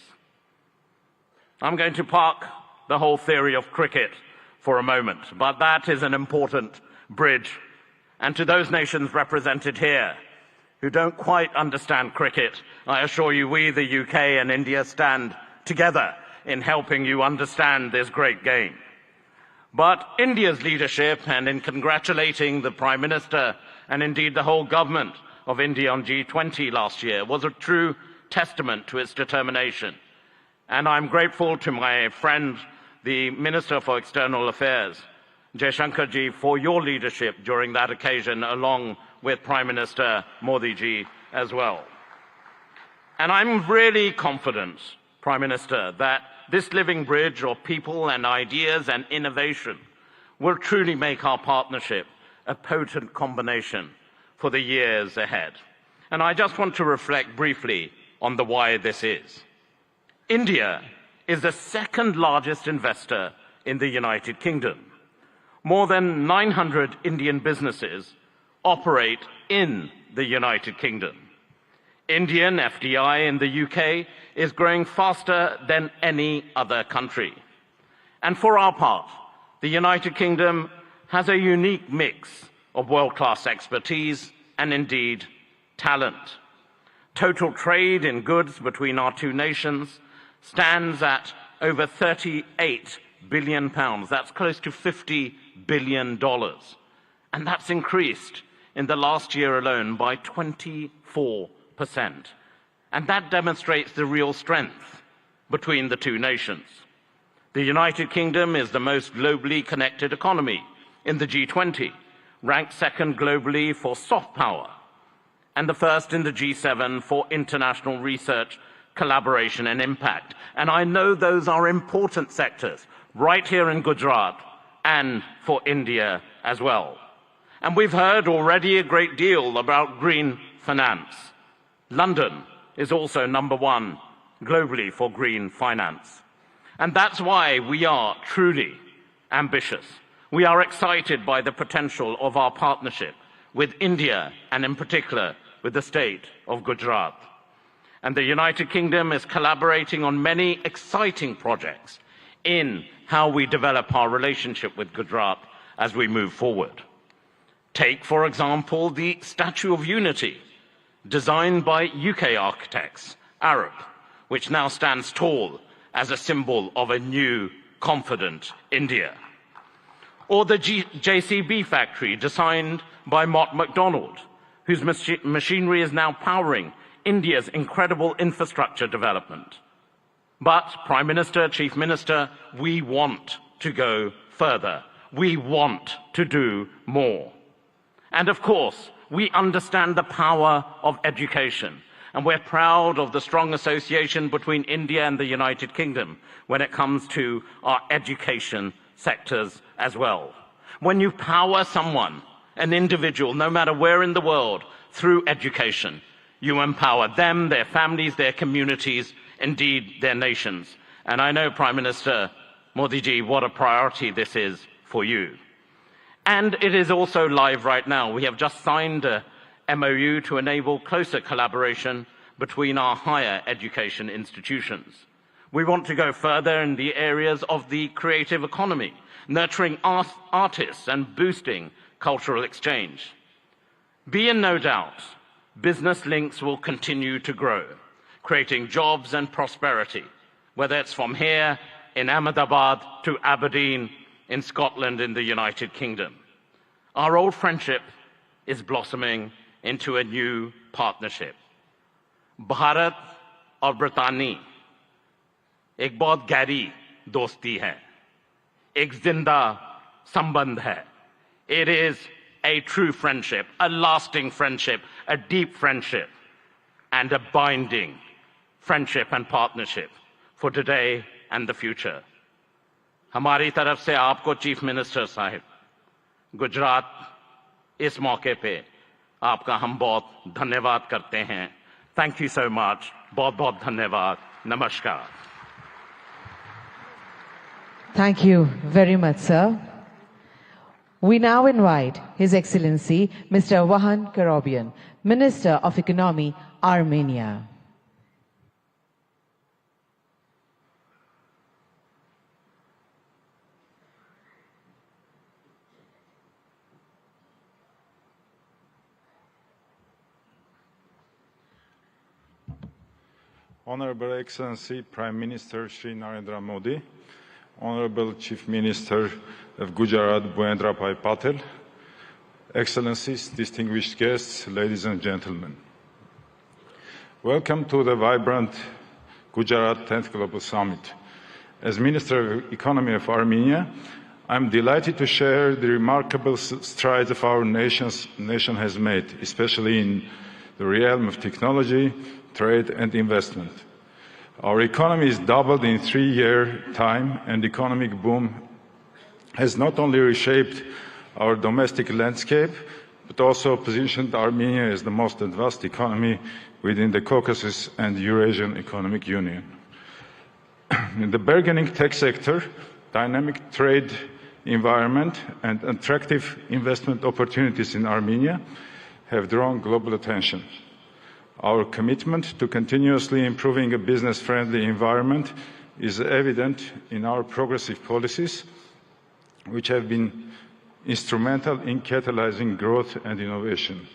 Speaker 1: I'm going to park the whole theory of cricket for a moment, but that is an important bridge. And to those nations represented here who don't quite understand cricket, I assure you we, the UK and India, stand together in helping you understand this great game. But India's leadership, and in congratulating the Prime Minister and indeed the whole government of India on G20 last year, was a true testament to its determination. And I'm grateful to my friend, the Minister for External Affairs, Jaishankar ji, for your leadership during that occasion, along with Prime Minister Modi ji as well. And I'm really confident, Prime Minister, that this living bridge of people and ideas and innovation will truly make our partnership a potent combination for the years ahead. And I just want to reflect briefly on the why this is. India is the second largest investor in the United Kingdom. More than 900 Indian businesses operate in the United Kingdom. Indian FDI in the UK is growing faster than any other country. And for our part, the United Kingdom has a unique mix of world-class expertise and indeed talent. Total trade in goods between our two nations stands at over £38 billion. That's close to $50 billion. And that's increased in the last year alone by 24%. And that demonstrates the real strength between the two nations. The United Kingdom is the most globally connected economy in the G20, ranked second globally for soft power, and the first in the G7 for international research, collaboration and impact. And I know those are important sectors right here in Gujarat and for India as well. And we've heard already a great deal about green finance. London is also number one globally for green finance. And that's why we are truly ambitious. We are excited by the potential of our partnership with India and in particular with the state of Gujarat. And the United Kingdom is collaborating on many exciting projects in how we develop our relationship with Gujarat as we move forward. Take, for example, the Statue of Unity, designed by UK architects, Arab, which now stands tall as a symbol of a new, confident India. Or the JCB factory, designed by Mott MacDonald, whose machinery is now powering India's incredible infrastructure development. But, Prime Minister, Chief Minister, we want to go further. We want to do more. And of course, we understand the power of education, and we're proud of the strong association between India and the United Kingdom when it comes to our education sectors as well. When you power someone, an individual, no matter where in the world, through education, you empower them, their families, their communities, indeed their nations. And I know, Prime Minister, Modi ji, what a priority this is for you. And it is also live right now. We have just signed a MOU to enable closer collaboration between our higher education institutions. We want to go further in the areas of the creative economy, nurturing artists and boosting cultural exchange. Be in no doubt, business links will continue to grow, creating jobs and prosperity, whether it's from here in Ahmedabad to Aberdeen in Scotland in the United Kingdom. Our old friendship is blossoming into a new partnership. Bharat और ब्रितानी एक बहुत गहरी दोस्ती है, एक जिंदा संबंध है. It is a true friendship, a lasting friendship, a deep friendship, and a binding friendship and partnership for today and the future. हमारी तरफ से आपको चीफ मिनिस्टर साहिब, गुजरात इस मौके पे आपका हम बहुत धन्यवाद करते हैं. Thank you so much. बहुत बहुत धन्यवाद. Namaskar.
Speaker 3: Thank you very much, sir. We now invite His Excellency Mr. Vahan Karobian, Minister of Economy, Armenia.
Speaker 6: Honorable Excellency Prime Minister Shri Narendra Modi, Honorable Chief Minister of Gujarat Bhuendra Bhai Patel, Excellencies, distinguished guests, ladies and gentlemen. Welcome to the vibrant Gujarat 10th Global Summit. As Minister of Economy of Armenia, I'm delighted to share the remarkable strides of our nation has made, especially in the realm of technology, trade and investment. Our economy is doubled in 3-year time, and economic boom has not only reshaped our domestic landscape, but also positioned Armenia as the most advanced economy within the Caucasus and Eurasian Economic Union. In the burgeoning tech sector, dynamic trade environment and attractive investment opportunities in Armenia have drawn global attention. Our commitment to continuously improving a business-friendly environment is evident in our progressive policies, which have been instrumental in catalyzing growth and innovation.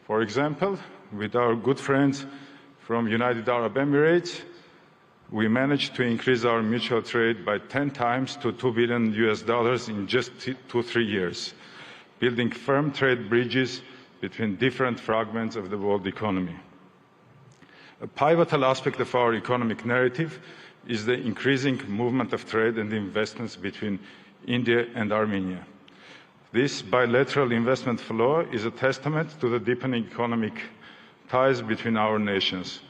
Speaker 6: For example, with our good friends from United Arab Emirates, we managed to increase our mutual trade by 10 times to $2 billion in just 2-3 years, building firm trade bridges between different fragments of the world economy. A pivotal aspect of our economic narrative is the increasing movement of trade and investments between India and Armenia. This bilateral investment flow is a testament to the deepening economic ties between our nations.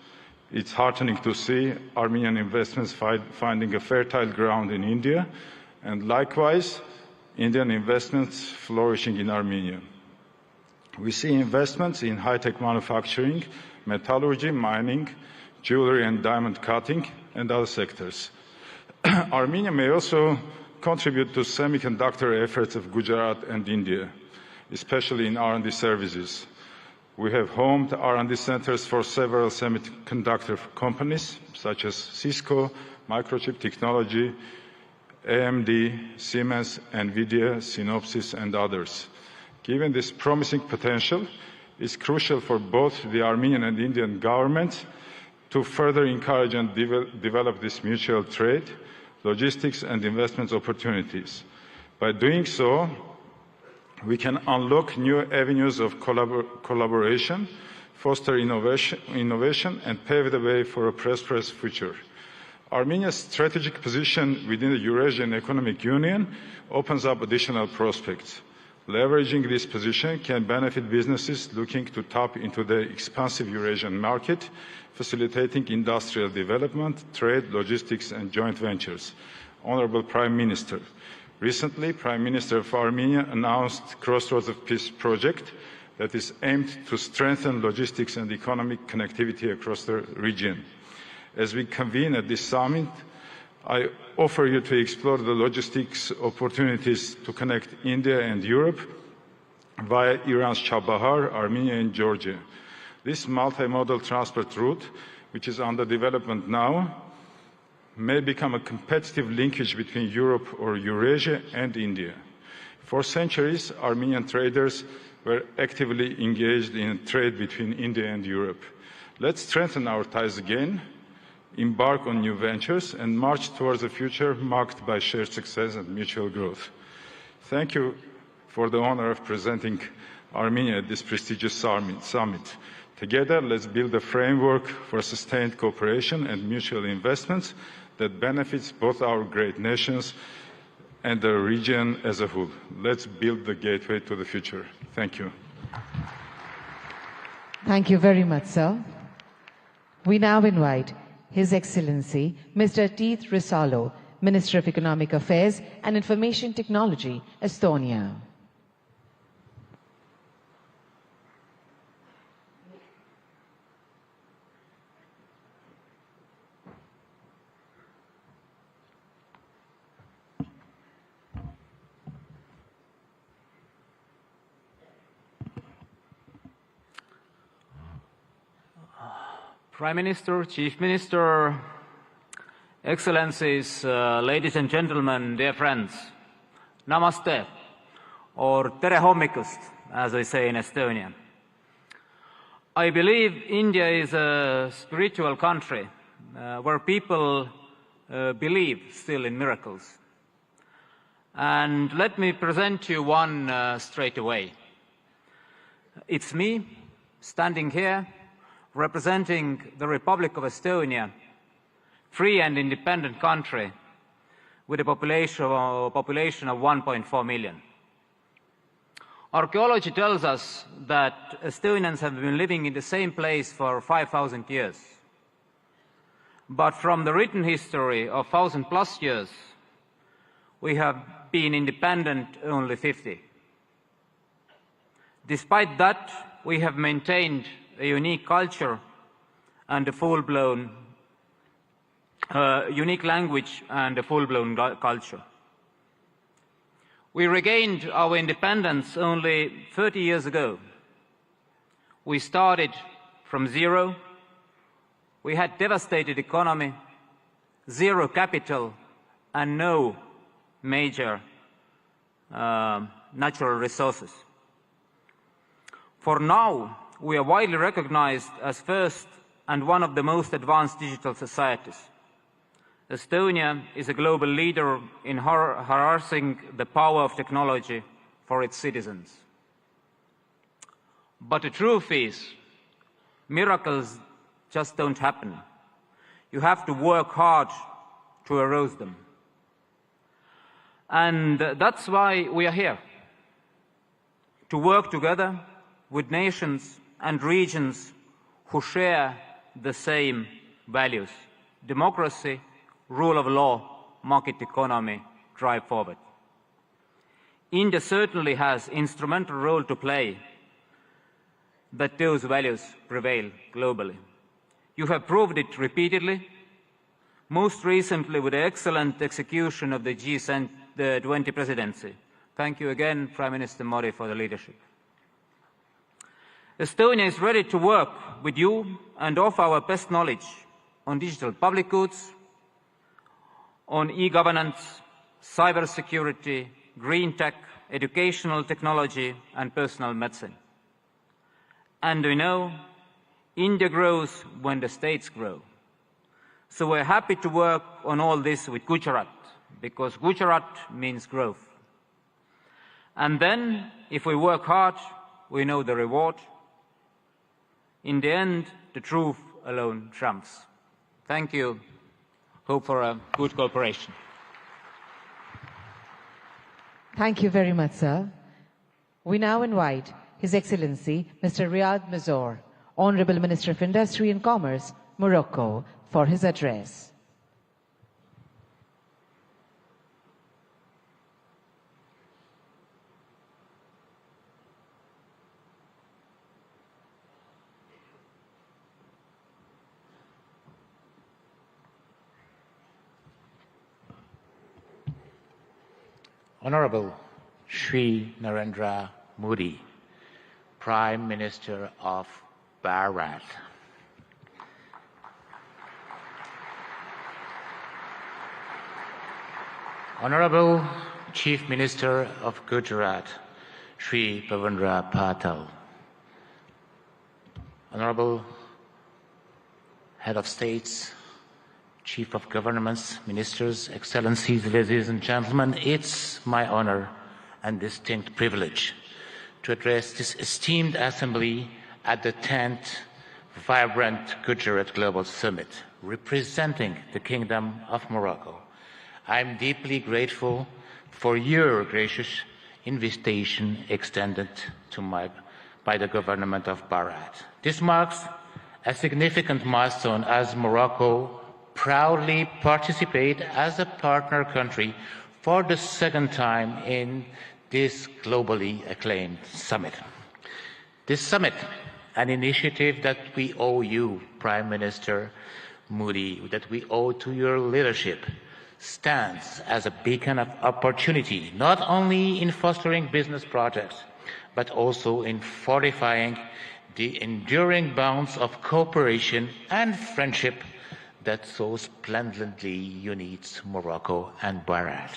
Speaker 6: It's heartening to see Armenian investments finding a fertile ground in India, and likewise, Indian investments flourishing in Armenia. We see investments in high-tech manufacturing, metallurgy, mining, jewelry and diamond cutting, and other sectors. Armenia may also contribute to semiconductor efforts of Gujarat and India, especially in R&D services. We have homed R&D centers for several semiconductor companies, such as Cisco, Microchip Technology, AMD, Siemens, Nvidia, Synopsys, and others. Given this promising potential, it's crucial for both the Armenian and Indian governments to further encourage and develop this mutual trade, logistics, and investment opportunities. By doing so, we can unlock new avenues of collaboration, foster innovation, and pave the way for a prosperous future. Armenia's strategic position within the Eurasian Economic Union opens up additional prospects. Leveraging this position can benefit businesses looking to tap into the expansive Eurasian market, facilitating industrial development, trade, logistics, and joint ventures. Honorable Prime Minister, recently, Prime Minister of Armenia announced Crossroads of Peace project that is aimed to strengthen logistics and economic connectivity across the region. As we convene at this summit, I offer you to explore the logistics opportunities to connect India and Europe via Iran's Chabahar, Armenia, and Georgia. This multimodal transport route, which is under development now, may become a competitive linkage between Europe or Eurasia and India. For centuries, Armenian traders were actively engaged in trade between India and Europe. Let's strengthen our ties again, embark on new ventures, and march towards a future marked by shared success and mutual growth. Thank you for the honor of presenting Armenia at this prestigious summit. Together, let's build a framework for sustained cooperation and mutual investments that benefits both our great nations and the region as a whole. Let's build the gateway to the future. Thank you.
Speaker 3: Thank you very much, sir. We now invite His Excellency Mr. Teeth Risalo, Minister of Economic Affairs and Information Technology, Estonia.
Speaker 7: Prime Minister, Chief Minister, Excellencies, ladies and gentlemen, dear friends, Namaste, or Tere hommikust, as we say in Estonia. I believe India is a spiritual country where people believe still in miracles. And let me present you one straight away. It's me, standing here, representing the Republic of Estonia, free and independent country with a population of 1.4 million. Archaeology tells us that Estonians have been living in the same place for 5,000 years. But from the written history of 1,000+ years, we have been independent only 50. Despite that, we have maintained a unique culture and a full-blown, unique language and a full-blown culture. We regained our independence only 30 years ago. We started from zero. We had devastated economy, zero capital, and no major natural resources. For now, we are widely recognized as first and one of the most advanced digital societies. Estonia is a global leader in harnessing the power of technology for its citizens. But the truth is, miracles just don't happen. You have to work hard to arouse them. And that's why we are here, to work together with nations and regions who share the same values: democracy, rule of law, market economy, drive forward. India certainly has an instrumental role to play that those values prevail globally. You have proved it repeatedly, most recently with the excellent execution of the G20 presidency. Thank you again, Prime Minister Modi, for the leadership. Estonia is ready to work with you and offer our best knowledge on digital public goods, on e-governance, cybersecurity, green tech, educational technology, and personal medicine. And we know India grows when the states grow. So we're happy to work on all this with Gujarat, because Gujarat means growth. And then, if we work hard, we know the reward. In the end, the truth alone trumps. Thank you. Hope for a good cooperation.
Speaker 3: Thank you very much, sir. We now invite His Excellency Mr. Riyad Mazzour, Honorable Minister of Industry and Commerce, Morocco, for his address.
Speaker 8: Honorable Shri Narendra Modi, Prime Minister of Bharat. Honorable Chief Minister of Gujarat, Shri Bhavendra Patel. Honorable Head of States, Chief of Governments, Ministers, Excellencies, ladies and gentlemen, it's my honor and distinct privilege to address this esteemed assembly at the 10th Vibrant Gujarat Global Summit, representing the Kingdom of Morocco. I'm deeply grateful for your gracious invitation extended to by the government of Bharat. This marks a significant milestone as Morocco proudly participates as a partner country for the second time in this globally acclaimed summit. This summit, an initiative that we owe you, Prime Minister Modi, that we owe to your leadership, stands as a beacon of opportunity, not only in fostering business projects, but also in fortifying the enduring bonds of cooperation and friendship that so splendidly unites Morocco and Bharat.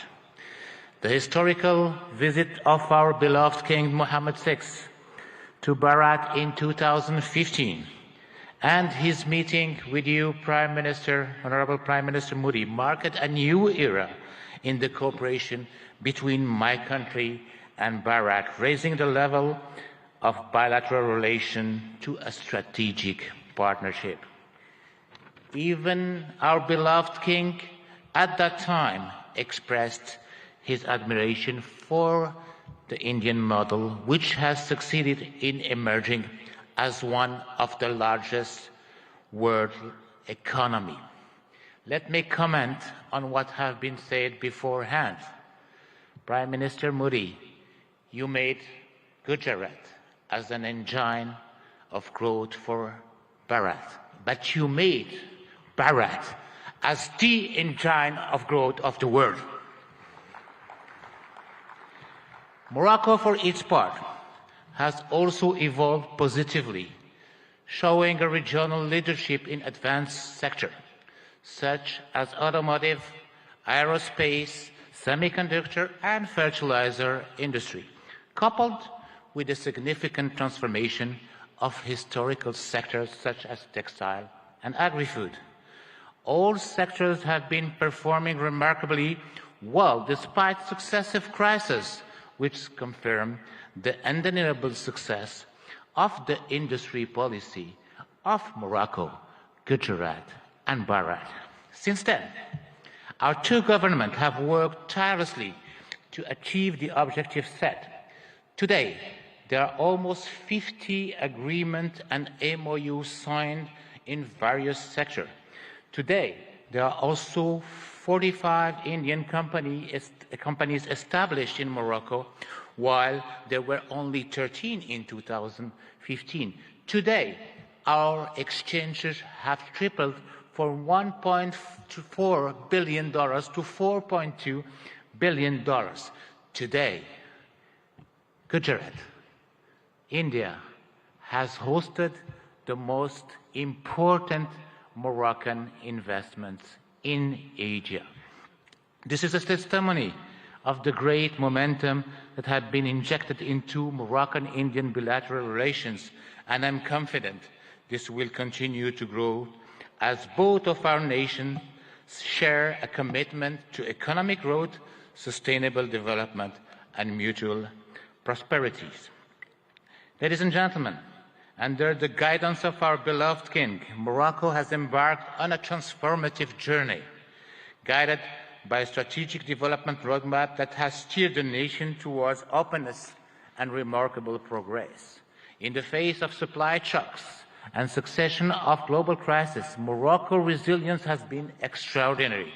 Speaker 8: The historical visit of our beloved King Mohammed VI to Bharat in 2015 and his meeting with you, Prime Minister, Honorable Prime Minister Modi, marked a new era in the cooperation between my country and Bharat, raising the level of bilateral relation to a strategic partnership. Even our beloved king at that time expressed his admiration for the Indian model, which has succeeded in emerging as one of the largest world economy. Let me comment on what has been said beforehand. Prime Minister Modi, you made Gujarat as an engine of growth for Bharat, but you made Bharat as the engine of growth of the world. Morocco, for its part, has also evolved positively, showing a regional leadership in advanced sectors, such as automotive, aerospace, semiconductor, and fertilizer industry, coupled with a significant transformation of historical sectors such as textile and agri-food. All sectors have been performing remarkably well despite successive crises, which confirm the undeniable success of the industry policy of Morocco, Gujarat, and Bharat. Since then, our two governments have worked tirelessly to achieve the objectives set. Today, there are almost 50 agreements and MOUs signed in various sectors. Today, there are also 45 Indian companies established in Morocco, while there were only 13 in 2015. Today, our exchanges have tripled from $1.4 billion to $4.2 billion. Today, Gujarat, India, has hosted the most important Moroccan investments in Asia. This is a testimony of the great momentum that had been injected into Moroccan-Indian bilateral relations, and I'm confident this will continue to grow as both of our nations share a commitment to economic growth, sustainable development, and mutual prosperities. Ladies and gentlemen, under the guidance of our beloved King, Morocco has embarked on a transformative journey, guided by a strategic development roadmap that has steered the nation towards openness and remarkable progress. In the face of supply shocks and succession of global crises, Morocco's resilience has been extraordinary,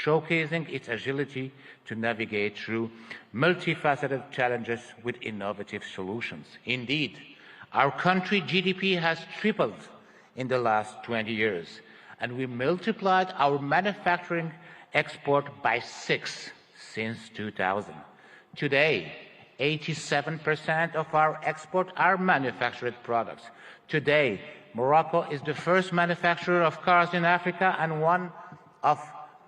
Speaker 8: showcasing its agility to navigate through multifaceted challenges with innovative solutions. Indeed, our country's GDP has tripled in the last 20 years, and we multiplied our manufacturing export by 6 since 2000. Today, 87% of our exports are manufactured products. Today, Morocco is the first manufacturer of cars in Africa and one of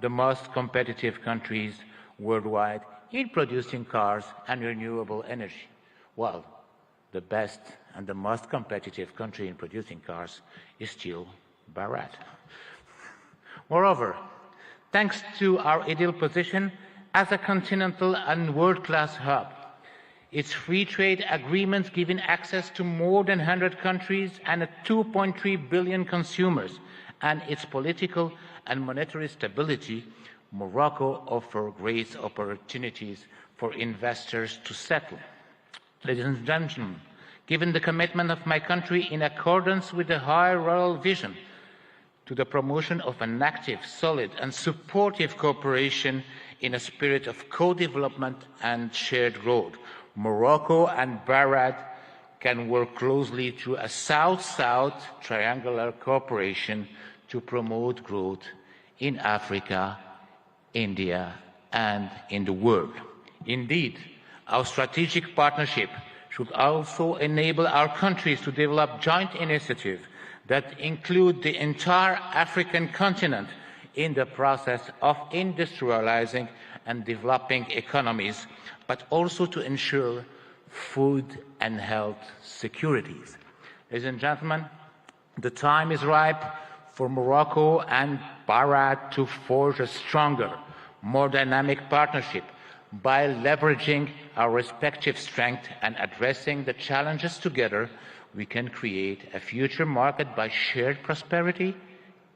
Speaker 8: the most competitive countries worldwide in producing cars and renewable energy. Well, the best and the most competitive country in producing cars is still Bahrain. Moreover, thanks to our ideal position as a continental and world-class hub, its free trade agreements giving access to more than 100 countries and 2.3 billion consumers, and its political and monetary stability, Morocco offers great opportunities for investors to settle. Ladies and gentlemen, given the commitment of my country in accordance with the high royal vision to the promotion of an active, solid and supportive cooperation in a spirit of co-development and shared growth, Morocco and Bahrain can work closely through a South-South triangular cooperation to promote growth in Africa, India, and in the world. Indeed, our strategic partnership should also enable our countries to develop joint initiatives that include the entire African continent in the process of industrializing and developing economies, but also to ensure food and health securities. Ladies and gentlemen, the time is ripe for Morocco and Bahrain to forge a stronger, more dynamic partnership by leveraging our respective strengths and addressing the challenges together. We can create a future market by shared prosperity,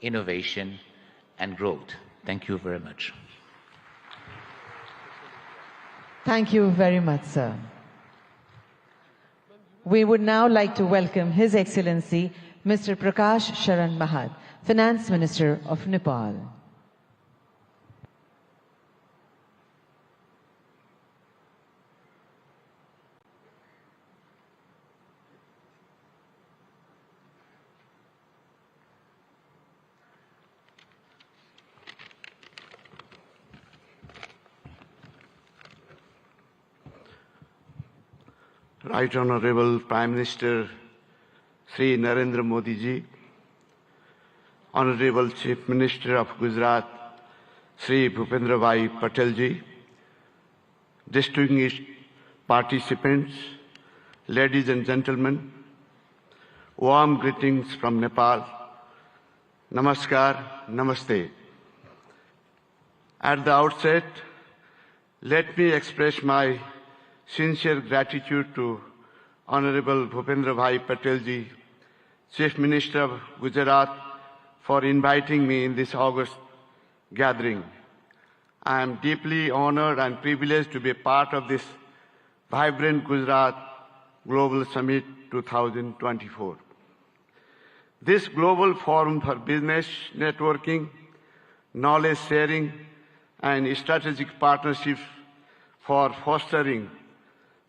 Speaker 8: innovation, and growth. Thank you very much.
Speaker 3: Thank you very much, sir. We would now like to welcome His Excellency Mr. Prakash Sharan Mahad, Finance Minister of Nepal.
Speaker 11: Right Honorable Prime Minister Sri Narendra Modi ji, Honorable Chief Minister of Gujarat Sri Bhupendra Bhai Patel ji, distinguished participants, ladies and gentlemen, warm greetings from Nepal. Namaskar, Namaste. At the outset, let me express my sincere gratitude to Honorable Bhupendra Bhai Patel ji, Chief Minister of Gujarat, for inviting me in this August gathering. I am deeply honored and privileged to be a part of this vibrant Gujarat Global Summit 2024. This global forum for business networking, knowledge sharing, and strategic partnerships for fostering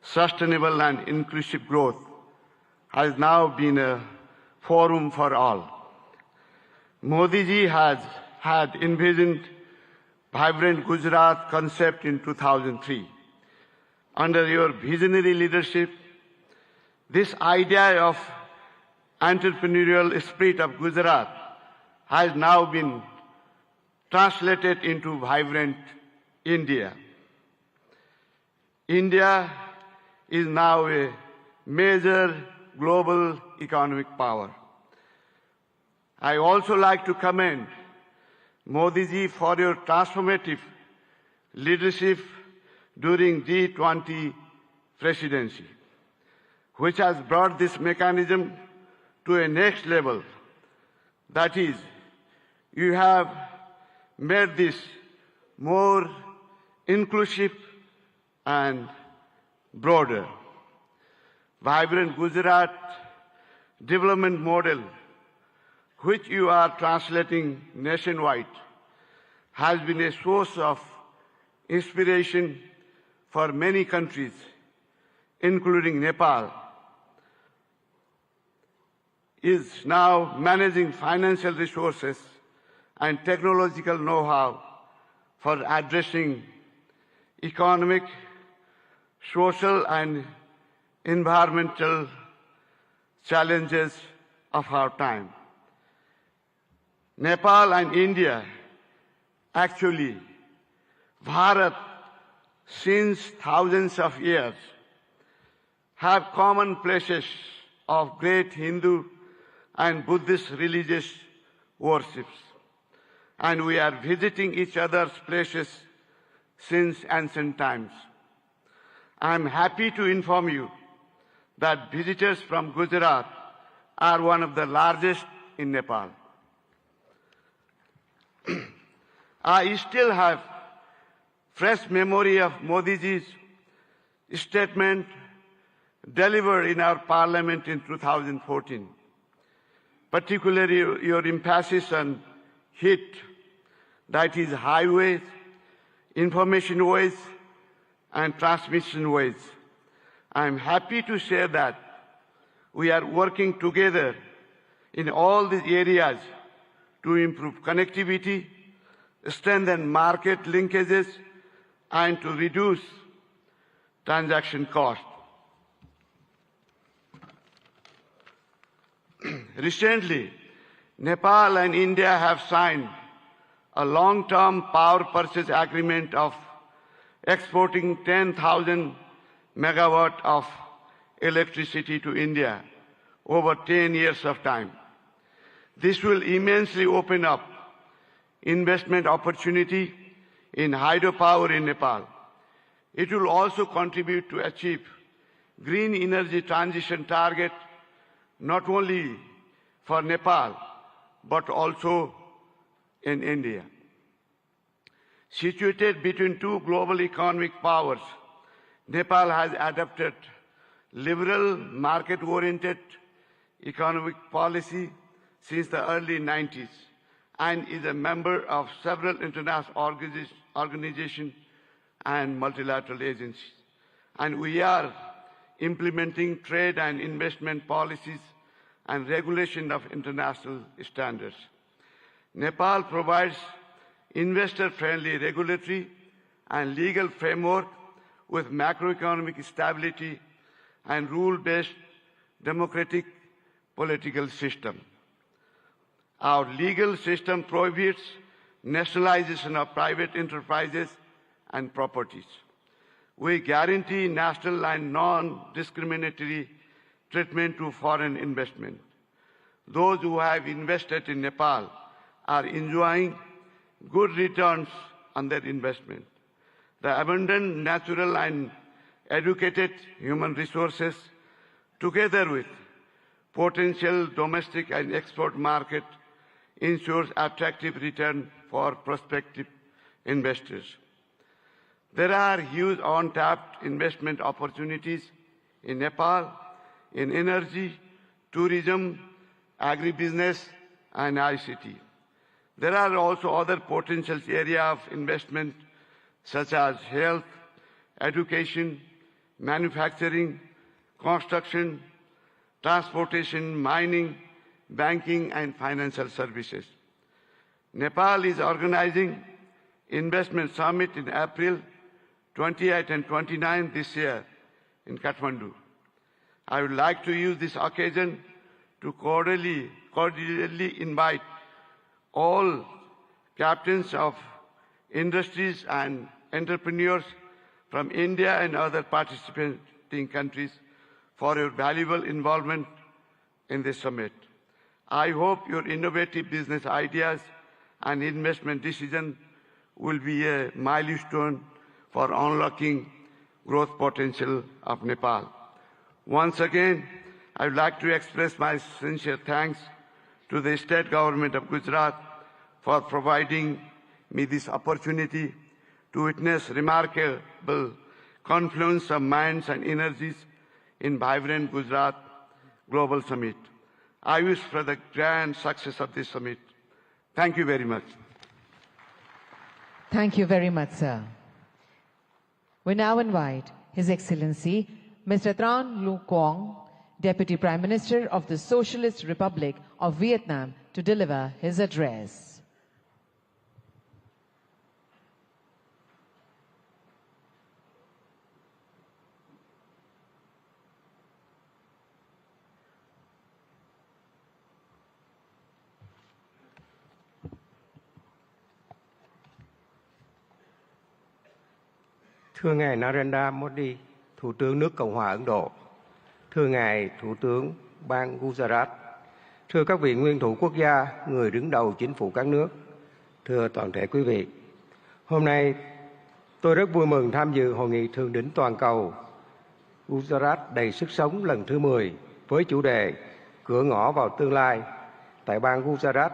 Speaker 11: sustainable and inclusive growth has now been a forum for all. Modi ji had envisioned vibrant Gujarat concept in 2003. Under your visionary leadership, this idea of entrepreneurial spirit of Gujarat has now been translated into vibrant India. India is now a major global economic power. I also like to commend Modi ji for your transformative leadership during G20 presidency, which has brought this mechanism to a next level. That is, you have made this more inclusive and broader. Vibrant Gujarat development model, which you are translating nationwide, has been a source of inspiration for many countries, including Nepal, is now managing financial resources and technological know-how for addressing economic,
Speaker 9: social and environmental challenges of our time. Nepal and India, actually, Bharat, since thousands of years, have common places of great Hindu and Buddhist religious worships. And we are visiting each other's places since ancient times. I am happy to inform you that visitors from Gujarat are one of the largest in Nepal. I still have fresh memory of Modiji's statement delivered in our parliament in 2014, particularly your emphasis on HIT, that is highways, information ways, and transmission ways. I am happy to share that we are working together in all these areas to improve connectivity, strengthen market linkages, and to reduce transaction costs. Recently, Nepal and India have signed a long-term power purchase agreement of exporting 10,000 megawatt of electricity to India over 10 years of time. This will immensely open up investment opportunity in hydropower in Nepal. It will also contribute to achieve green energy transition target not only for Nepal, but also in India. Situated between two global economic powers, Nepal has adopted liberal, market-oriented economic policy since the early 90s and is a member of several international organizations and multilateral agencies. And we are implementing trade and investment policies and regulation of international standards. Nepal provides investor-friendly regulatory and legal framework with macroeconomic stability and rule-based democratic political system. Our legal system prohibits nationalization of private enterprises and properties. We guarantee national and non-discriminatory treatment to foreign investment. Those who have invested in Nepal are enjoying good returns on their investment. The abundant natural and educated human resources, together with potential domestic and export market, ensures attractive return for prospective investors. There are huge untapped investment opportunities in Nepal, in energy, tourism, agribusiness, and ICT. There are also other potential areas of investment such as health, education, manufacturing, construction, transportation, mining, banking, and financial services. Nepal is organizing Investment Summit in April 28 and 29 this year in Kathmandu. I would like to use this occasion to cordially invite all captains of industries and entrepreneurs from India and other participating countries for your valuable involvement in this summit. I hope your innovative business ideas and investment decisions will be a milestone for unlocking growth potential of Nepal. Once again, I would like to express my sincere thanks to the state government of Gujarat for providing me this opportunity to witness remarkable confluence of minds and energies in vibrant Gujarat Global Summit. I wish for the grand success of this summit. Thank you very much.
Speaker 3: Thank you very much, sir. We now invite His Excellency Mr. Tran Lu Quang, Deputy Prime Minister of the Socialist Republic of Vietnam, to deliver his address.
Speaker 4: Thưa ngài Narendra Modi, Thủ tướng nước Cộng hòa Ấn Độ, thưa ngài Thủ tướng bang Gujarat, thưa các vị nguyên thủ quốc gia, người đứng đầu chính phủ các nước, thưa toàn thể quý vị. Hôm nay, tôi rất vui mừng tham dự Hội nghị Thượng đỉnh toàn cầu Gujarat đầy sức sống lần thứ 10 với chủ đề Cửa ngõ vào tương lai tại bang Gujarat,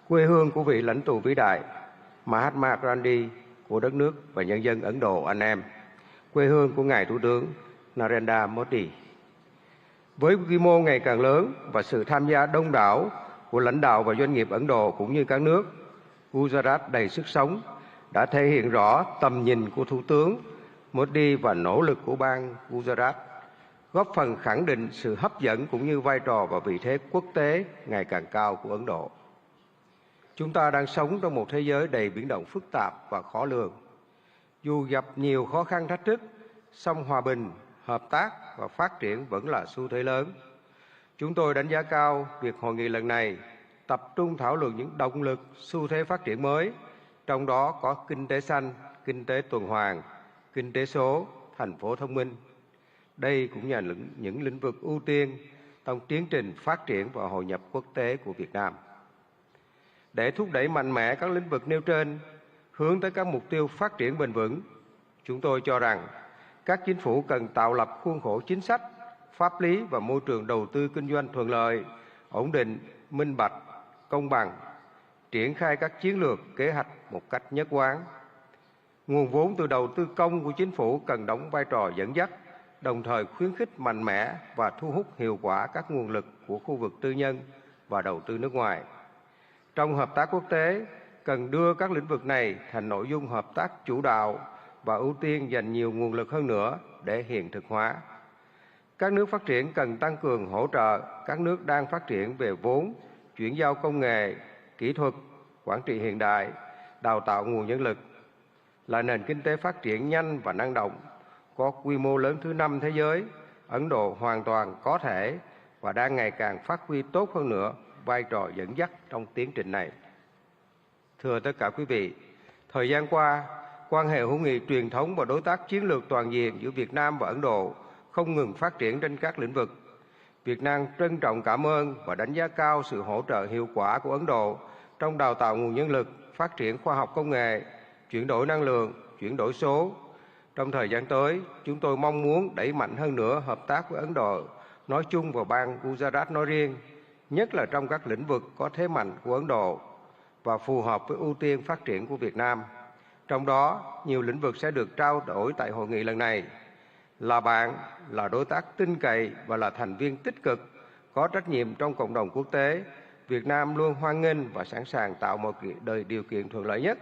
Speaker 4: quê hương của vị lãnh tụ vĩ đại Mahatma Gandhi của đất nước và nhân dân Ấn Độ anh em, quê hương của ngài Thủ tướng Narendra Modi. Với quy mô ngày càng lớn và sự tham gia đông đảo của lãnh đạo và doanh nghiệp Ấn Độ cũng như các nước, Gujarat đầy sức sống đã thể hiện rõ tầm nhìn của Thủ tướng Modi và nỗ lực của bang Gujarat, góp phần khẳng định sự hấp dẫn cũng như vai trò và vị thế quốc tế ngày càng cao của Ấn Độ. Chúng ta đang sống trong một thế giới đầy biến động phức tạp và khó lường. Dù gặp nhiều khó khăn thách thức, song hòa bình, hợp tác và phát triển vẫn là xu thế lớn. Chúng tôi đánh giá cao việc hội nghị lần này tập trung thảo luận những động lực, xu thế phát triển mới, trong đó có kinh tế xanh, kinh tế tuần hoàn, kinh tế số, thành phố thông minh. Đây cũng là những lĩnh vực ưu tiên trong tiến trình phát triển và hội nhập quốc tế của Việt Nam. Để thúc đẩy mạnh mẽ các lĩnh vực nêu trên, hướng tới các mục tiêu phát triển bền vững, chúng tôi cho rằng các chính phủ cần tạo lập khuôn khổ chính sách, pháp lý và môi trường đầu tư kinh doanh thuận lợi, ổn định, minh bạch, công bằng, triển khai các chiến lược, kế hoạch một cách nhất quán. Nguồn vốn từ đầu tư công của chính phủ cần đóng vai trò dẫn dắt, đồng thời khuyến khích mạnh mẽ và thu hút hiệu quả các nguồn lực của khu vực tư nhân và đầu tư nước ngoài. Trong hợp tác quốc tế, cần đưa các lĩnh vực này thành nội dung hợp tác chủ đạo và ưu tiên dành nhiều nguồn lực hơn nữa để hiện thực hóa. Các nước phát triển cần tăng cường hỗ trợ các nước đang phát triển về vốn, chuyển giao công nghệ, kỹ thuật, quản trị hiện đại, đào tạo nguồn nhân lực. Là nền kinh tế phát triển nhanh và năng động, có quy mô lớn thứ 5 thế giới, Ấn Độ hoàn toàn có thể và đang ngày càng phát huy tốt hơn nữa vai trò dẫn dắt trong tiến trình này. Thưa tất cả quý vị, thời gian qua, quan hệ hữu nghị truyền thống và đối tác chiến lược toàn diện giữa Việt Nam và Ấn Độ không ngừng phát triển trên các lĩnh vực. Việt Nam trân trọng cảm ơn và đánh giá cao sự hỗ trợ hiệu quả của Ấn Độ trong đào tạo nguồn nhân lực, phát triển khoa học công nghệ, chuyển đổi năng lượng, chuyển đổi số. Trong thời gian tới, chúng tôi mong muốn đẩy mạnh hơn nữa hợp tác với Ấn Độ nói chung và bang Gujarat nói riêng, nhất là trong các lĩnh vực có thế mạnh của Ấn Độ và phù hợp với ưu tiên phát triển của Việt Nam. Trong đó, nhiều lĩnh vực sẽ được trao đổi tại hội nghị lần này. Là bạn, là đối tác tin cậy và là thành viên tích cực, có trách nhiệm trong cộng đồng quốc tế, Việt Nam luôn hoan nghênh và sẵn sàng tạo một điều kiện thuận lợi nhất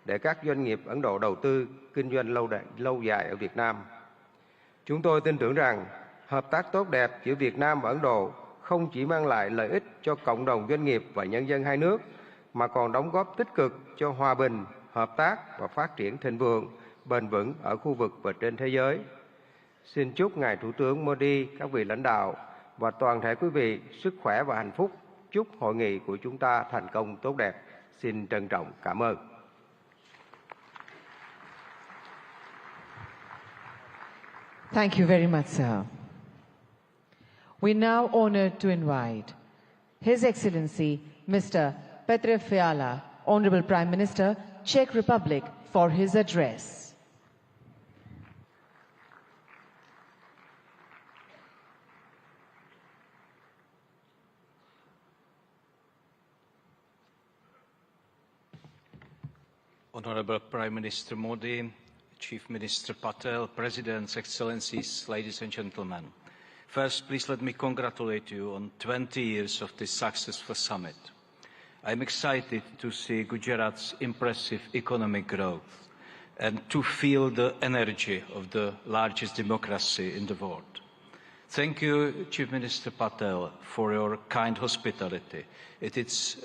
Speaker 4: để các doanh nghiệp Ấn Độ đầu tư, kinh doanh lâu dài ở Việt Nam. Chúng tôi tin tưởng rằng hợp tác tốt đẹp giữa Việt Nam và Ấn Độ không chỉ mang lại lợi ích cho cộng đồng doanh nghiệp và nhân dân hai nước, mà còn đóng góp tích cực cho hòa bình, hợp tác và phát triển thịnh vượng, bền vững ở khu vực và trên thế giới. Xin chúc Ngài Thủ tướng Modi, các vị lãnh đạo và toàn thể quý vị sức khỏe và hạnh phúc. Chúc hội nghị của chúng ta thành công tốt đẹp. Xin trân trọng cảm ơn.
Speaker 3: Thank you very much, sir. We now honored to invite His Excellency Mr. Petr Fiala, Honorable Prime Minister, Czech Republic, for his address.
Speaker 22: Honorable Prime Minister Modi, Chief Minister Patel, Presidents, Excellencies, ladies and gentlemen. First, please let me congratulate you on 20 years of this successful summit. I'm excited to see Gujarat's impressive economic growth and to feel the energy of the largest democracy in the world. Thank you, Chief Minister Patel, for your kind hospitality. It is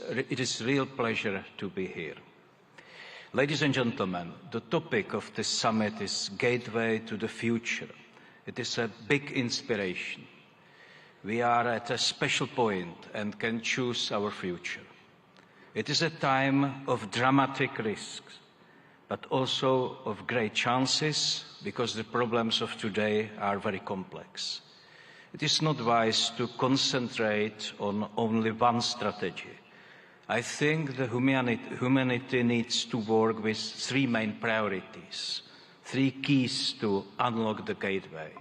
Speaker 22: a real pleasure to be here. Ladies and gentlemen, the topic of this summit is Gateway to the Future. It is a big inspiration. We are at a special point and can choose our future. It is a time of dramatic risks, but also of great chances, because the problems of today are very complex. It is not wise to concentrate on only one strategy. I think the humanity needs to work with three main priorities, three keys to unlock the gateway.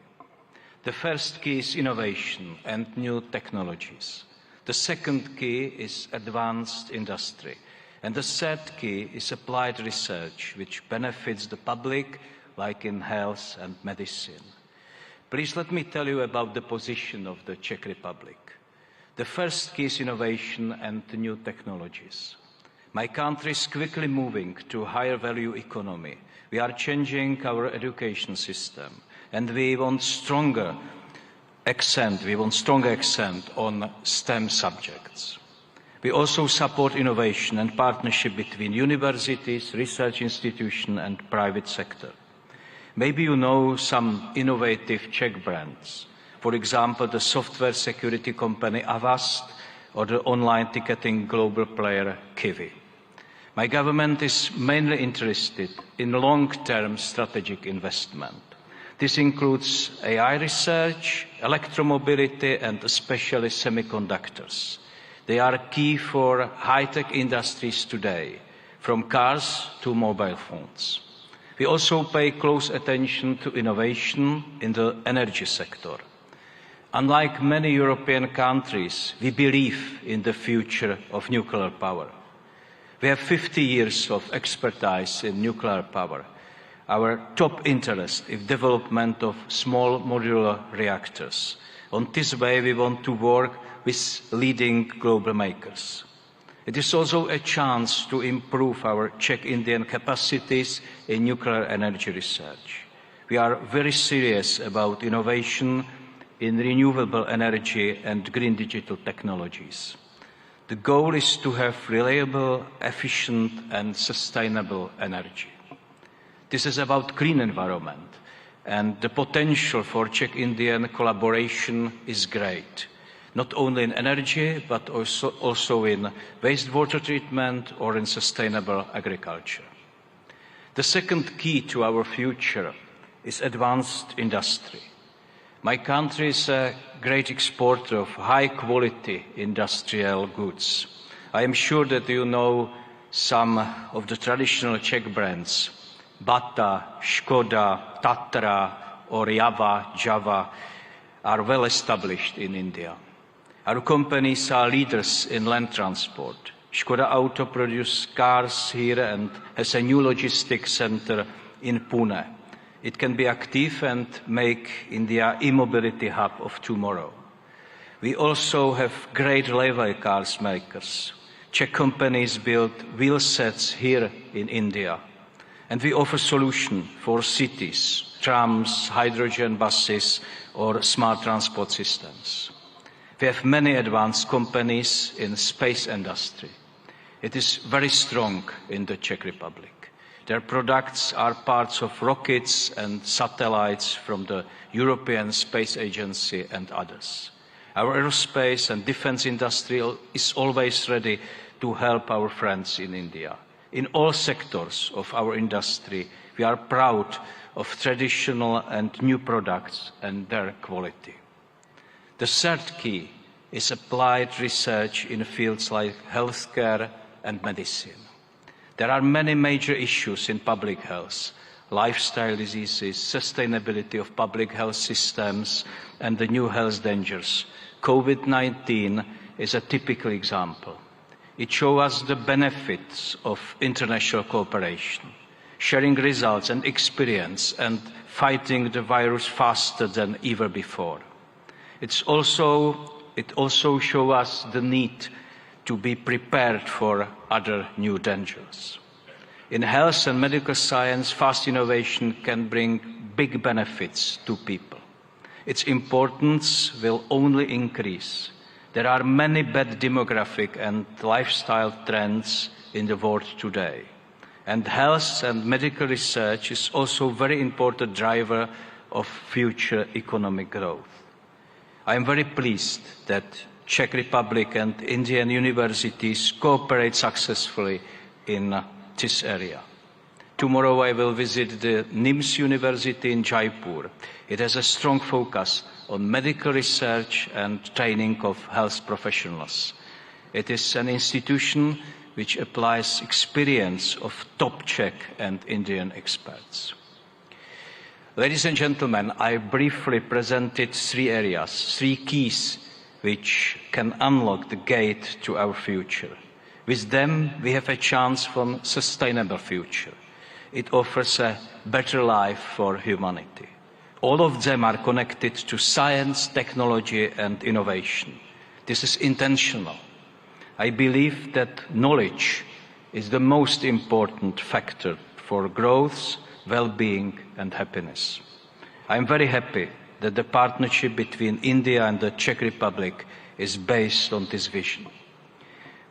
Speaker 22: The first key is innovation and new technologies. The second key is advanced industry. And the third key is applied research, which benefits the public, like in health and medicine. Please let me tell you about the position of the Czech Republic. The first key is innovation and new technologies. My country is quickly moving to a higher value economy. We are changing our education system, and we want stronger accent on STEM subjects. We also support innovation and partnership between universities, research institutions and private sector. Maybe you know some innovative Czech brands. For example, the software security company Avast or the online ticketing global player Kiwi. My government is mainly interested in long-term strategic investment. This includes AI research, electromobility and especially semiconductors. They are key for high-tech industries today, from cars to mobile phones. We also pay close attention to innovation in the energy sector. Unlike many European countries, we believe in the future of nuclear power. We have 50 years of expertise in nuclear power. Our top interest is development of small modular reactors. On this way, we want to work with leading global makers. It is also a chance to improve our Czech-Indian capacities in nuclear energy research. We are very serious about innovation in renewable energy and green digital technologies. The goal is to have reliable, efficient and sustainable energy. This is about clean environment, and the potential for Czech-Indian collaboration is great, not only in energy, but also in wastewater treatment or in sustainable agriculture. The second key to our future is advanced industry. My country is a great exporter of high-quality industrial goods. I am sure that you know some of the traditional Czech brands. Bata, Škoda, Tatra or Java are well established in India. Our companies are leaders in land transport. Škoda Auto produces cars here and has a new logistics center in Pune. It can be active and make India e-mobility hub of tomorrow. We also have great railway cars makers. Czech companies build wheel sets here in India. And we offer solutions for cities, trams, hydrogen buses or smart transport systems. We have many advanced companies in the space industry. It is very strong in the Czech Republic. Their products are parts of rockets and satellites from the European Space Agency and others. Our aerospace and defense industry is always ready to help our friends in India. In all sectors of our industry, we are proud of traditional and new products and their quality. The third key is applied research in fields like healthcare and medicine. There are many major issues in public health: lifestyle diseases, sustainability of public health systems, and the new health dangers. COVID-19 is a typical example. It shows us the benefits of international cooperation, sharing results and experience, and fighting the virus faster than ever before. It also shows us the need to be prepared for other new dangers. In health and medical science, fast innovation can bring big benefits to people. Its importance will only increase. There are many bad demographic and lifestyle trends in the world today. And health and medical research is also a very important driver of future economic growth. I am very pleased that Czech Republic and Indian universities cooperate successfully in this area. Tomorrow I will visit the NIMS University in Jaipur. It has a strong focus on medical research and training of health professionals. It is an institution which applies experience of top Czech and Indian experts. Ladies and gentlemen, I briefly presented three areas, three keys which can unlock the gate to our future. With them, we have a chance for a sustainable future. It offers a better life for humanity. All of them are connected to science, technology, and innovation. This is intentional. I believe that knowledge is the most important factor for growth, well-being, and happiness. I am very happy that the partnership between India and the Czech Republic is based on this vision.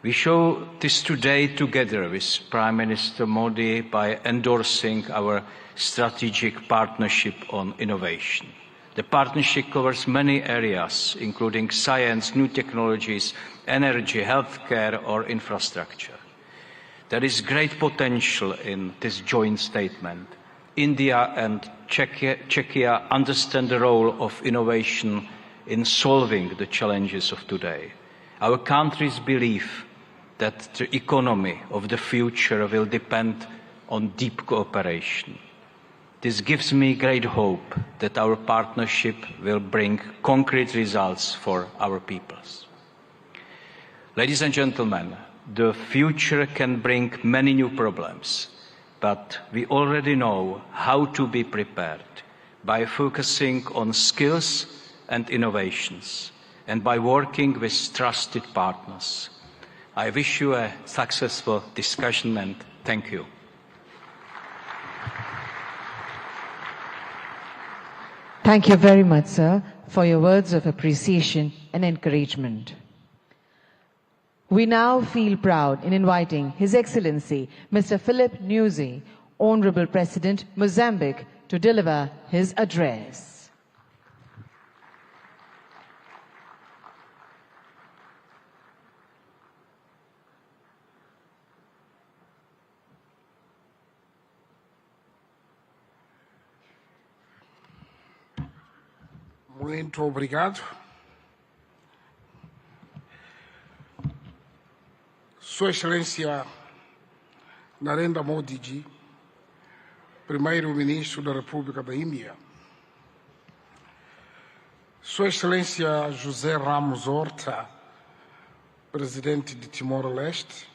Speaker 22: We show this today together with Prime Minister Modi by endorsing our strategic partnership on innovation. The partnership covers many areas, including science, new technologies, energy, healthcare, or infrastructure. There is great potential in this joint statement. India and Czechia understand the role of innovation in solving the challenges of today. Our countries believe that the economy of the future will depend on deep cooperation. This gives me great hope that our partnership will bring concrete results for our peoples. Ladies and gentlemen, the future can bring many new problems, but we already know how to be prepared by focusing on skills and innovations and by working with trusted partners. I wish you a successful discussion and thank you.
Speaker 3: Thank you very much, sir, for your words of appreciation and encouragement. We now feel proud in inviting His Excellency Mr. Philip Nyusi, Honorable President, Mozambique, to deliver his address.
Speaker 10: Muito obrigado. Sua Excelência Narendra Modi ji, Primeiro-Ministro da República da Índia. Sua Excelência José Ramos Horta, Presidente de Timor-Leste.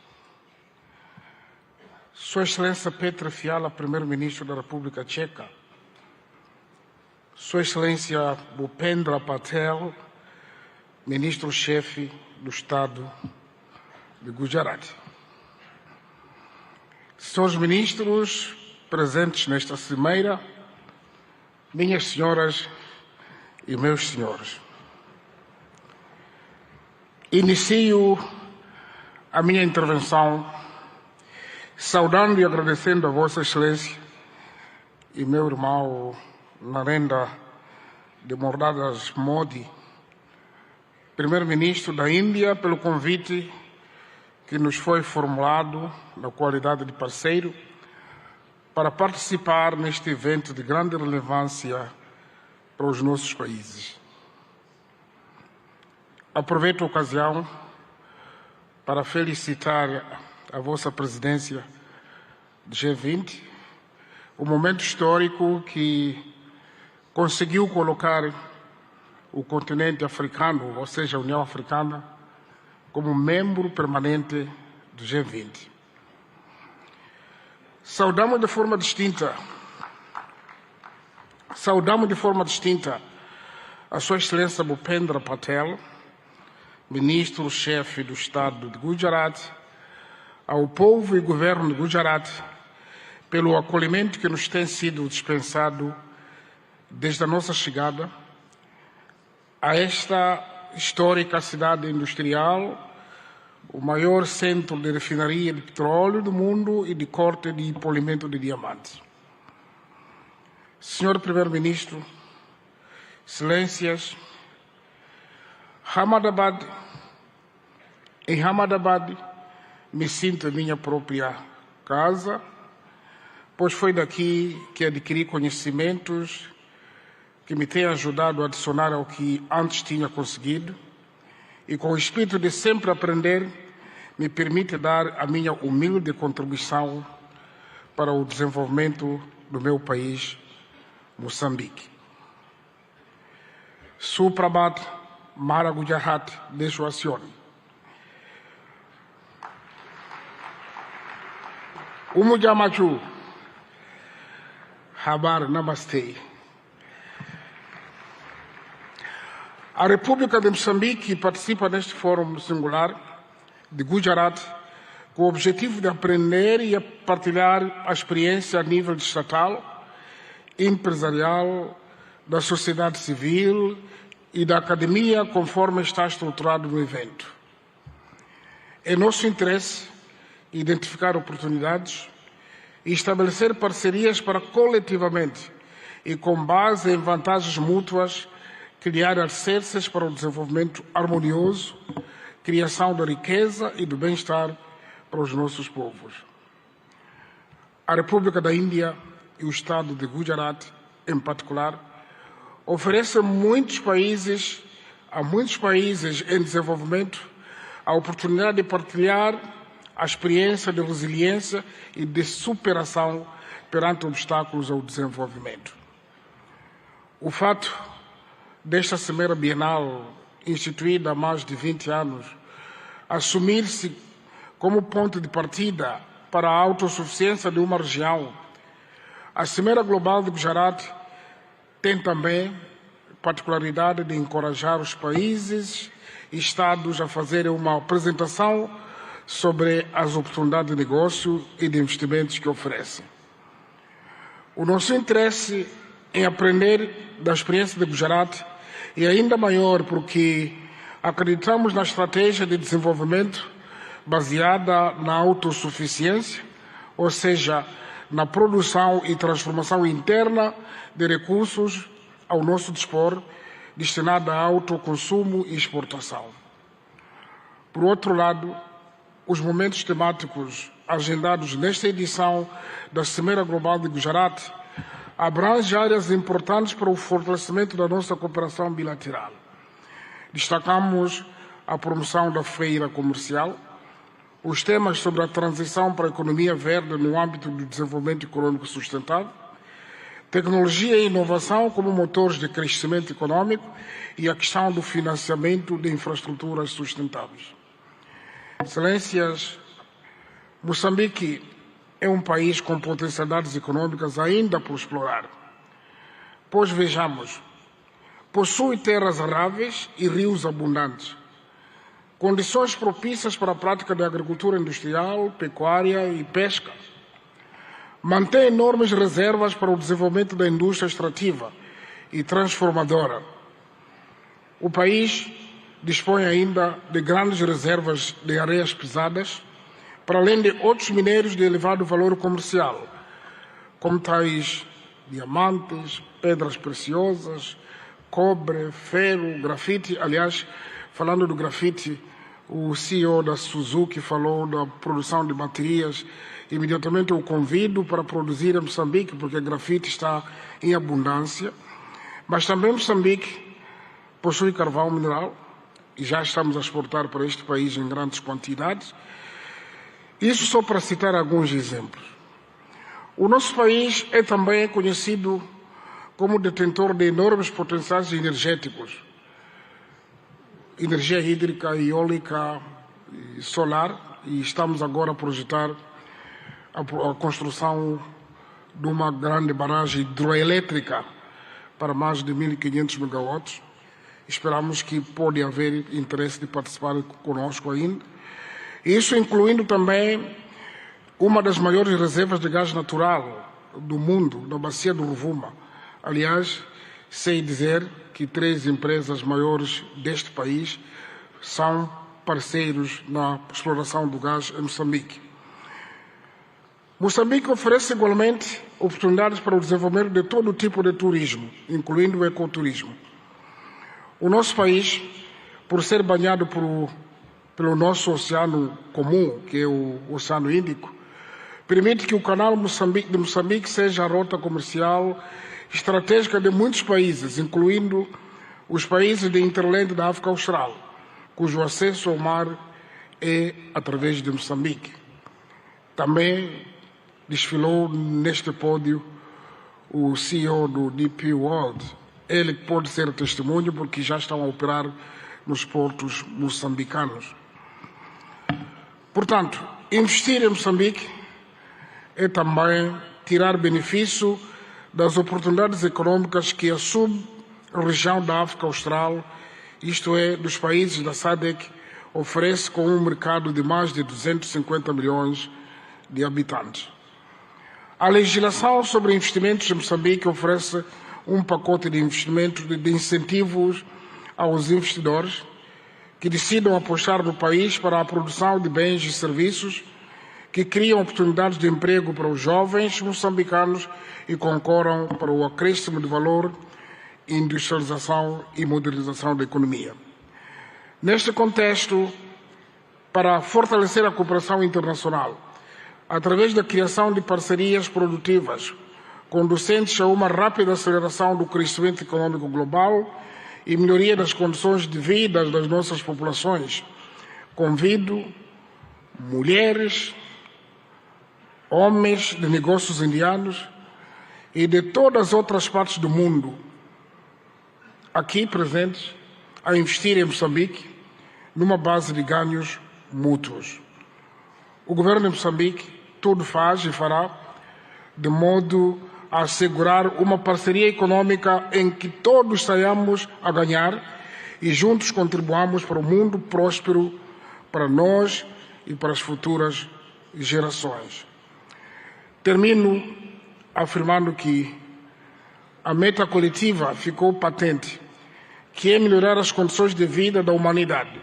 Speaker 10: Sua Excelência Petra Fiala, Primeiro-Ministro da República Tcheca. Sua Excelência Bhupendra Patel, Ministro-Chefe do Estado de Gujarat. Senhores Ministros presentes nesta cimeira, minhas senhoras e meus senhores. Inicio a minha intervenção saudando e agradecendo a Vossa Excelência e meu irmão Narendra de Mordadas Modi, Primeiro-Ministro da Índia, pelo convite que nos foi formulado na qualidade de parceiro para participar neste evento de grande relevância para os nossos países. Aproveito a ocasião para felicitar a vossa presidência do G20, o momento histórico que conseguiu colocar o continente africano, ou seja, a União Africana, como membro permanente do G20. Saudamos de forma distinta a Sua Excelência Bhupendra Patel, Ministro-Chefe do Estado de Gujarat, ao povo e governo de Gujarat, pelo acolhimento que nos tem sido dispensado desde a nossa chegada a esta histórica cidade industrial, o maior centro de refinaria de petróleo do mundo e de corte de polimento de diamantes. Senhor Primeiro-Ministro, Excelências, em Ahmedabad me sinto em minha própria casa, pois foi daqui que adquiri conhecimentos que me têm ajudado a adicionar ao que antes tinha conseguido, e com o espírito de sempre aprender, me permite dar a minha humilde contribuição para o desenvolvimento do meu país, Moçambique. Suprabat Mara Gujarat Deshuacion. Umujamachu Habar Namaste. A República de Moçambique participa neste fórum singular de Gujarat com o objetivo de aprender e partilhar a experiência a nível estatal, empresarial, da sociedade civil e da academia, conforme está estruturado no evento. É nosso interesse identificar oportunidades e estabelecer parcerias para coletivamente e com base em vantagens mútuas criar alicerces para o desenvolvimento harmonioso, criação da riqueza e do bem-estar para os nossos povos. A República da Índia e o Estado de Gujarat, em particular, oferecem a muitos países em desenvolvimento a oportunidade de partilhar a experiência de resiliência e de superação perante obstáculos ao desenvolvimento. O fato desta Cimeira Bienal, instituída há mais de 20 anos, assumir-se como ponto de partida para a autossuficiência de uma região, a Cimeira Global de Gujarat tem também a particularidade de encorajar os países e Estados a fazerem uma apresentação sobre as oportunidades de negócio e de investimentos que oferecem. O nosso interesse em aprender da experiência de Gujarat é ainda maior porque acreditamos na estratégia de desenvolvimento baseada na autossuficiência, ou seja, na produção e transformação interna de recursos ao nosso dispor, destinada a autoconsumo e exportação. Por outro lado, os momentos temáticos agendados nesta edição da Cimeira Global de Gujarat abrangem áreas importantes para o fortalecimento da nossa cooperação bilateral. Destacamos a promoção da feira comercial, os temas sobre a transição para a economia verde no âmbito do desenvolvimento econômico sustentável, tecnologia e inovação como motores de crescimento econômico e a questão do financiamento de infraestruturas sustentáveis. Excelências, Moçambique é um país com potencialidades econômicas ainda por explorar. Pois vejamos, possui terras aráveis e rios abundantes, condições propícias para a prática da agricultura industrial, pecuária e pesca. Mantém enormes reservas para o desenvolvimento da indústria extrativa e transformadora. O país dispõe ainda de grandes reservas de areias pesadas, para além de outros minérios de elevado valor comercial, como tais diamantes, pedras preciosas, cobre, ferro, grafite. Aliás, falando do grafite, o CEO da Suzuki falou da produção de baterias. Imediatamente eu convido para produzir em Moçambique, porque grafite está em abundância. Mas também Moçambique possui carvão mineral, e já estamos a exportar para este país em grandes quantidades. Isso só para citar alguns exemplos. O nosso país é também conhecido como detentor de enormes potenciais energéticos, energia hídrica, eólica e solar, e estamos agora a projetar a construção de uma grande barragem hidroelétrica para mais de 1.500 megawatts. Esperamos que pode haver interesse de participar conosco ainda. Isso incluindo também uma das maiores reservas de gás natural do mundo, na bacia do Rovuma. Aliás, sei dizer que 3 empresas maiores deste país são parceiros na exploração do gás em Moçambique. Moçambique oferece igualmente oportunidades para o desenvolvimento de todo tipo de turismo, incluindo o ecoturismo. O nosso país, por ser banhado pelo nosso oceano comum, que é o Oceano Índico, permite que o canal de Moçambique seja a rota comercial estratégica de muitos países, incluindo os países de hinterland da África Austral, cujo acesso ao mar é através de Moçambique. Também desfilou neste pódio o CEO do DP World. Ele pode ser testemunho porque já estão a operar nos portos moçambicanos. Portanto, investir em Moçambique é também tirar benefício das oportunidades econômicas que a sub-região da África Austral, isto é, dos países da SADC, oferece com um mercado de mais de 250 milhões de habitantes. A legislação sobre investimentos em Moçambique oferece um pacote de investimentos de incentivos aos investidores que decidam apostar no país para a produção de bens e serviços que criam oportunidades de emprego para os jovens moçambicanos e concorram para o acréscimo de valor, industrialização e modernização da economia. Neste contexto, para fortalecer a cooperação internacional, através da criação de parcerias produtivas, conducentes a uma rápida aceleração do crescimento econômico global e melhoria das condições de vida das nossas populações, convido mulheres, homens de negócios indianos e de todas as outras partes do mundo aqui presentes a investir em Moçambique numa base de ganhos mútuos. O governo de Moçambique tudo faz e fará de modo a assegurar uma parceria econômica em que todos saiamos a ganhar e juntos contribuamos para um mundo próspero para nós e para as futuras gerações. Termino afirmando que a meta coletiva ficou patente, que é melhorar as condições de vida da humanidade,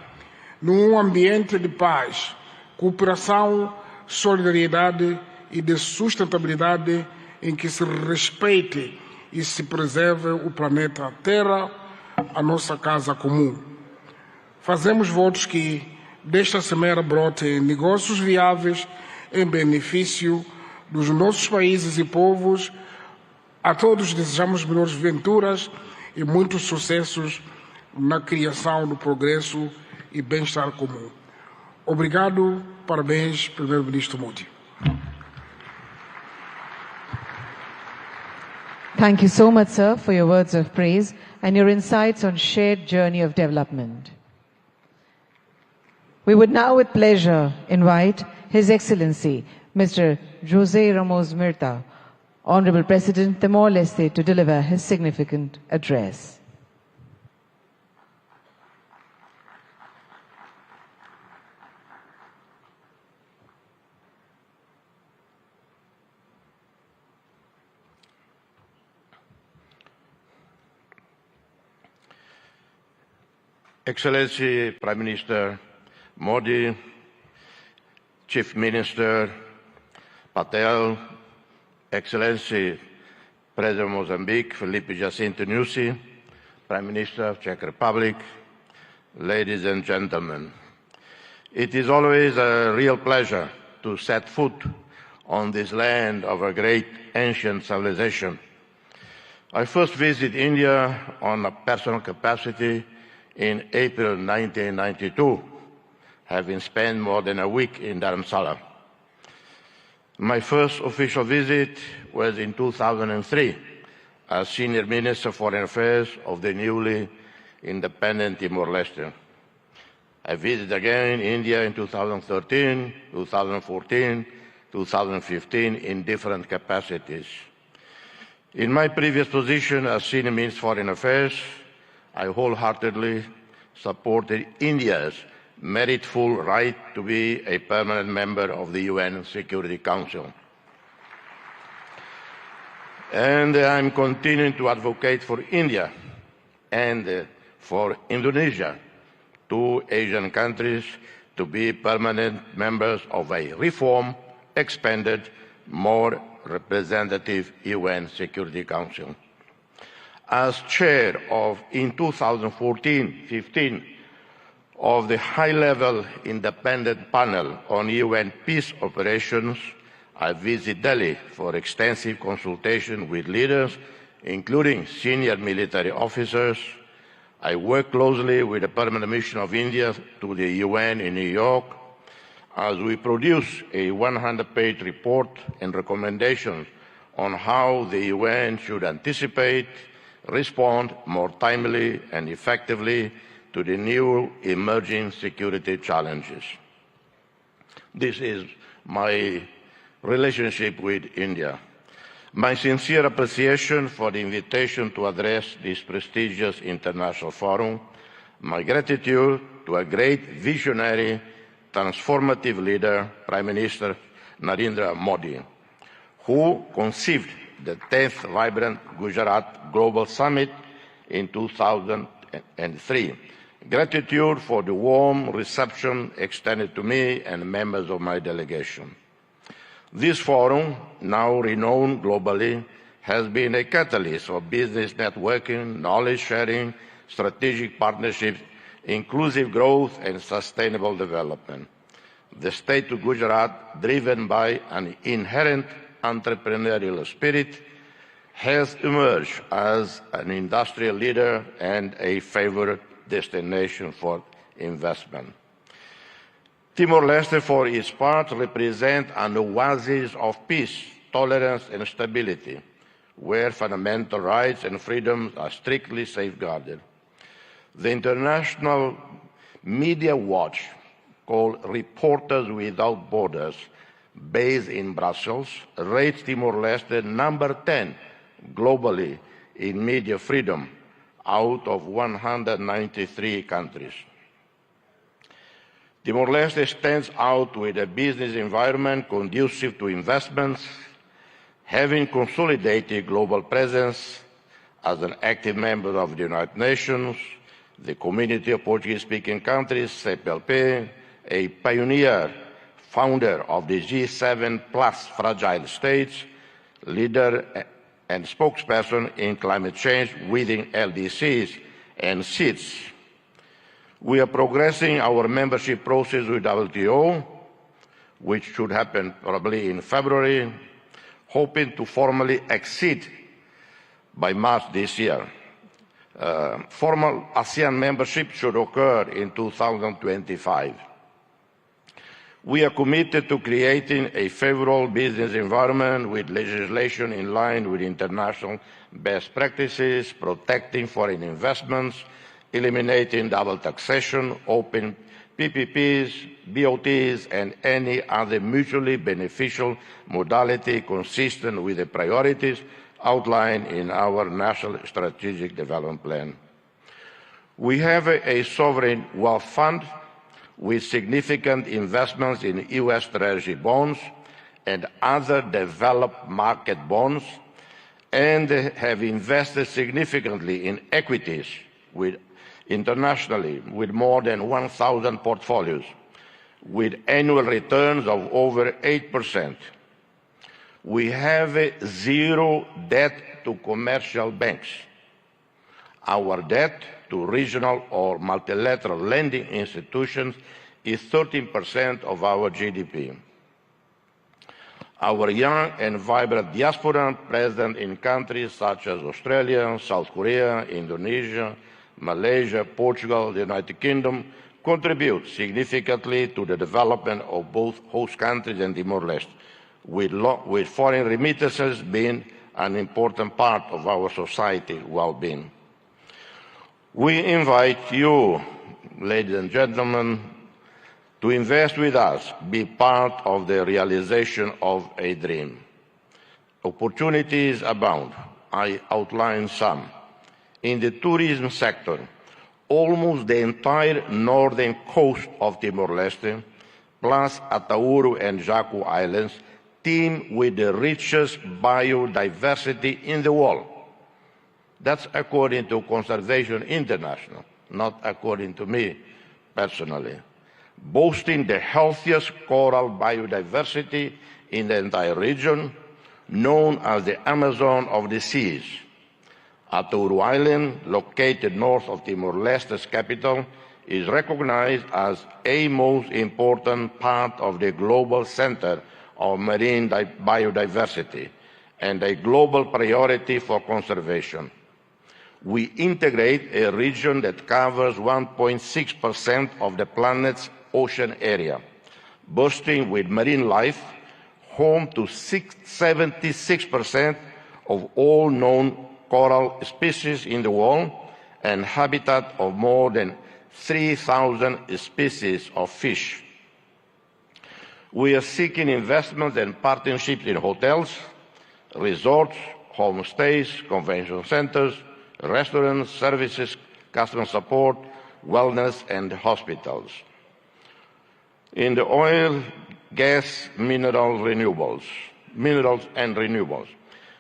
Speaker 10: num ambiente de paz, cooperação, solidariedade e de sustentabilidade em que se respeite e se preserve o planeta Terra, a nossa casa comum. Fazemos votos que desta semeira brotem negócios viáveis em benefício dos nossos países e povos. A todos desejamos melhores venturas e muitos sucessos na criação do progresso e bem-estar comum. Obrigado, parabéns, Primeiro-Ministro Modi.
Speaker 3: Thank you so much, sir, for your words of praise and your insights on shared journey of development. We would now with pleasure invite His Excellency, Mr. José Ramos Mirta, Honorable President Timor-Leste, to deliver his significant address.
Speaker 11: Excellency Prime Minister Modi, Chief Minister Patel, Excellency President of Mozambique, Felipe Jacinto Nyusi, Prime Minister of Czech Republic, ladies and gentlemen. It is always a real pleasure to set foot on this land of a great ancient civilization. I first visited India on a personal capacity in April 1992, having spent more than a week in Dharamsala. My first official visit was in 2003 as Senior Minister of Foreign Affairs of the newly independent Timor-Leste. I visited again India in 2013, 2014, 2015 in different capacities. In my previous position as Senior Minister of Foreign Affairs, I wholeheartedly supported India's meritful right to be a permanent member of the UN Security Council. And I'm continuing to advocate for India and for Indonesia, two Asian countries, to be permanent members of a reformed, expanded, more representative UN Security Council. As chair of, in 2014-15, of the high-level independent panel on UN peace operations,
Speaker 12: I visit Delhi for extensive consultation with leaders, including senior military officers. I work closely with the Permanent Mission of India to the UN in New York as we produce a 100-page report and recommendations on how the UN should anticipate, respond more timely and effectively to the new emerging security challenges. This is my relationship with India. My sincere appreciation for the invitation to address this prestigious international forum, my gratitude to a great visionary, transformative leader, Prime Minister Narendra Modi, who conceived the 10th Vibrant Gujarat Global Summit in 2003. Gratitude for the warm reception extended to me and members of my delegation. This forum, now renowned globally, has been a catalyst for business networking, knowledge sharing, strategic partnerships, inclusive growth, and sustainable development. The state of Gujarat, driven by an inherent entrepreneurial spirit, has emerged as an industrial leader and a favored destination for investment. Timor-Leste, for its part, represents an oasis of peace, tolerance, and stability, where fundamental rights and freedoms are strictly safeguarded. The International Media Watch, called Reporters Without Borders, based in Brussels, rates Timor-Leste number 10 globally in media freedom out of 193 countries. Timor-Leste stands out with a business environment conducive to investments, having consolidated global presence as an active member of the United Nations, the Community of Portuguese-speaking countries, CPLP, a pioneer, founder of the G7 plus fragile states, leader and spokesperson in climate change within LDCs and SEEDs. We are progressing our membership process with WTO, which should happen probably in February, hoping to formally exceed by March this year. Formal ASEAN membership should occur in 2025. We are committed to creating a favorable business environment with legislation in line with international best practices, protecting foreign investments, eliminating double taxation, open PPPs, BOTs, and any other mutually beneficial modality consistent with the priorities outlined in our National Strategic Development Plan. We have a sovereign wealth fund with significant investments in U.S. Treasury bonds and other developed market bonds, and have invested significantly in equities internationally with more than 1,000 portfolios, with annual returns of over 8%. We have zero debt to commercial banks. Our debt to regional or multilateral lending institutions is 13% of our GDP. Our young and vibrant diaspora present in countries such as Australia, South Korea, Indonesia, Malaysia, Portugal, the United Kingdom contribute significantly to the development of both host countries and Timor-Leste, with foreign remittances being an important part of our society well-being. We invite you, ladies and gentlemen, to invest with us, be part of the realization of a dream. Opportunities abound. I outline some. In the tourism sector, almost the entire northern coast of Timor-Leste, plus Atauro and Jaco Islands, teem with the richest biodiversity in the world. That's according to Conservation International, not according to me personally. Boasting the healthiest coral biodiversity in the entire region, known as the Amazon of the seas. Atauro Island, located north of Timor-Leste's capital, is recognized as a most important part of the global center of marine biodiversity and a global priority for conservation. We integrate a region that covers 1.6% of the planet's ocean area, bursting with marine life, home to 76% of all known coral species in the world, and habitat of more than 3,000 species of fish. We are seeking investments and partnerships in hotels, resorts, homestays, convention centers, restaurants, services, customer support, wellness, and hospitals. In the oil, gas, minerals and renewables,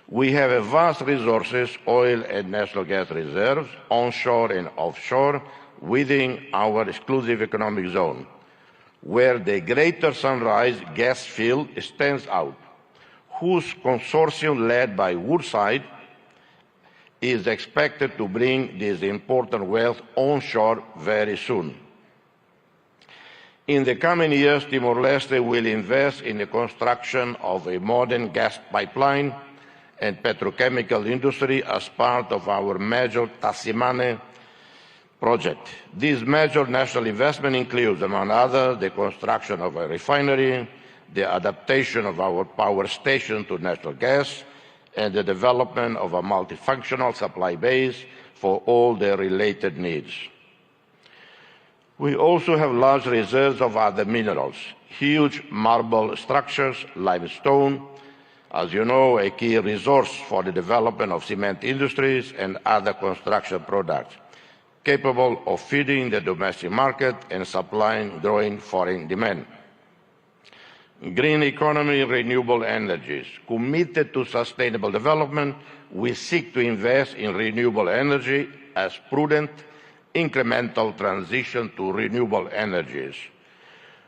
Speaker 12: we have a vast resources, oil and natural gas reserves, onshore and offshore, within our exclusive economic zone, where the Greater Sunrise gas field stands out, whose consortium led by Woodside is expected to bring this important wealth onshore very soon. In the coming years, Timor-Leste will invest in the construction of a modern gas pipeline and petrochemical industry as part of our major Tasimane project. This major national investment includes, among others, the construction of a refinery, the adaptation of our power station to natural gas, and the development of a multifunctional supply base for all their related needs. We also have large reserves of other minerals, huge marble structures, limestone, as you know, a key resource for the development of cement industries and other construction products, capable of feeding the domestic market and supplying growing foreign demand. Green economy, renewable energies. Committed to sustainable development, we seek to invest in renewable energy as prudent, incremental transition to renewable energies.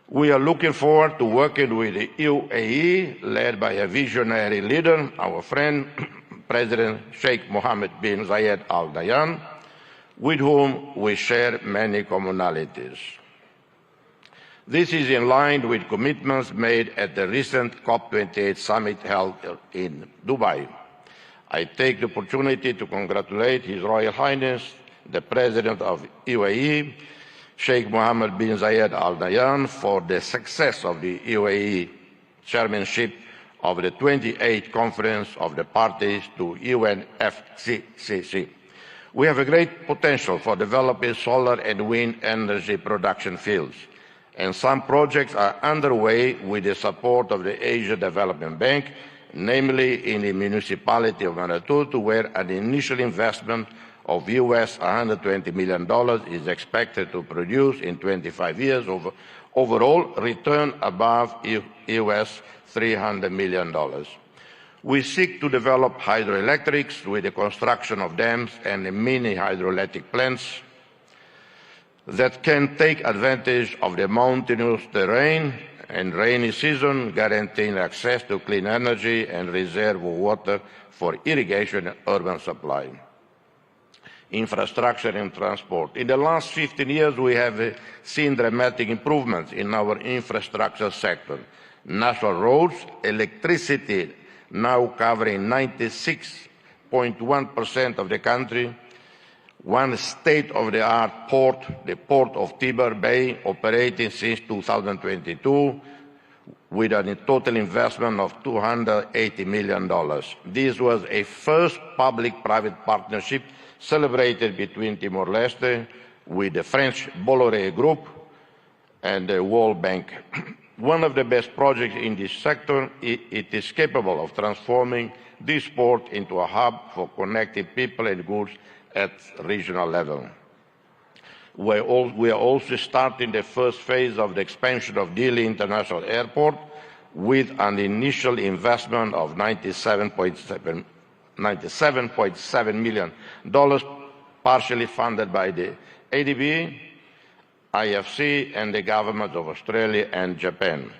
Speaker 12: We are looking forward to working with the UAE, led by a visionary leader, our friend, President Sheikh Mohammed bin Zayed Al Nahyan, with whom we share many commonalities. This is in line with commitments made at the recent COP28 summit held in Dubai. I take the opportunity to congratulate His Royal Highness, the President of UAE, Sheikh Mohammed bin Zayed Al Nahyan, for the success of the UAE chairmanship of the 28th Conference of the Parties to UNFCCC. We have a great potential for developing solar and wind energy production fields, and some projects are underway with the support of the Asia Development Bank, namely in the municipality of Manatutu, where an initial investment of US $120 million is expected to produce in 25 years overall return above US $300 million. We seek to develop hydroelectrics with the construction of dams and mini hydroelectric plants that can take advantage of the mountainous terrain and rainy season, guaranteeing access to clean energy and reserve water for irrigation and urban supply. Infrastructure and transport. In the last 15 years, we have seen dramatic improvements in our infrastructure sector. National roads, electricity now covering 96.1% of the country, one state-of-the-art port, the Port of Tiber Bay, operating since 2022, with a total investment of $280 million. This was a first public-private partnership celebrated between Timor-Leste with the French Bolloré Group and the World Bank. One of the best projects in this sector, it is capable of transforming this port into a hub for connecting people and goods at regional level. We are also starting the first phase of the expansion of Dili International Airport with an initial investment of $97.7 million, partially funded by the ADB, IFC, and the governments of Australia and Japan.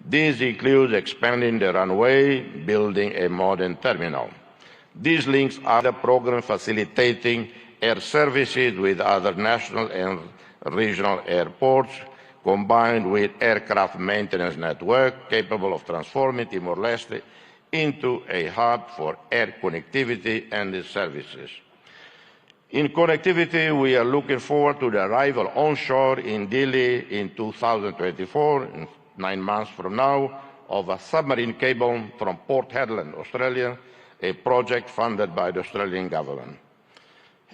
Speaker 12: This includes expanding the runway, building a modern terminal. These links are the program facilitating air services with other national and regional airports, combined with aircraft maintenance network capable of transforming Timor-Leste into a hub for air connectivity and its services. In connectivity, we are looking forward to the arrival onshore in Dili in 2024, 9 months from now, of a submarine cable from Port Hedland, Australia, a project funded by the Australian government.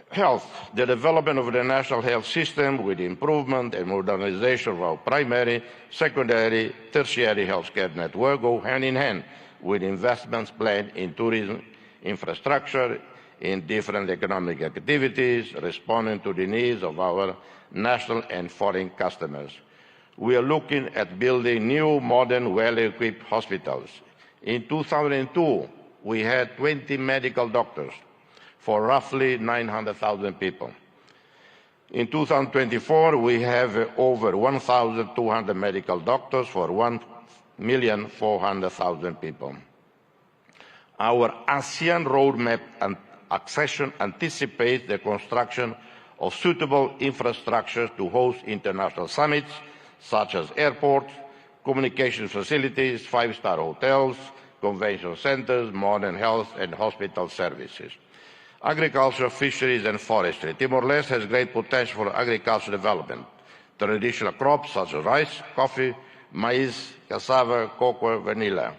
Speaker 12: Health, the development of the national health system with improvement and modernization of our primary, secondary, tertiary healthcare network go hand in hand with investments planned in tourism infrastructure, in different economic activities, responding to the needs of our national and foreign customers. We are looking at building new, modern, well-equipped hospitals. In 2002, we had 20 medical doctors for roughly 900,000 people. In 2024, we have over 1,200 medical doctors for 1,400,000 people. Our ASEAN roadmap and accession anticipates the construction of suitable infrastructure to host international summits, such as airports, communication facilities, five-star hotels, convention centers, modern health and hospital services. Agriculture, fisheries and forestry. Timor-Leste has great potential for agricultural development. Traditional crops such as rice, coffee, maize, cassava, cocoa, vanilla.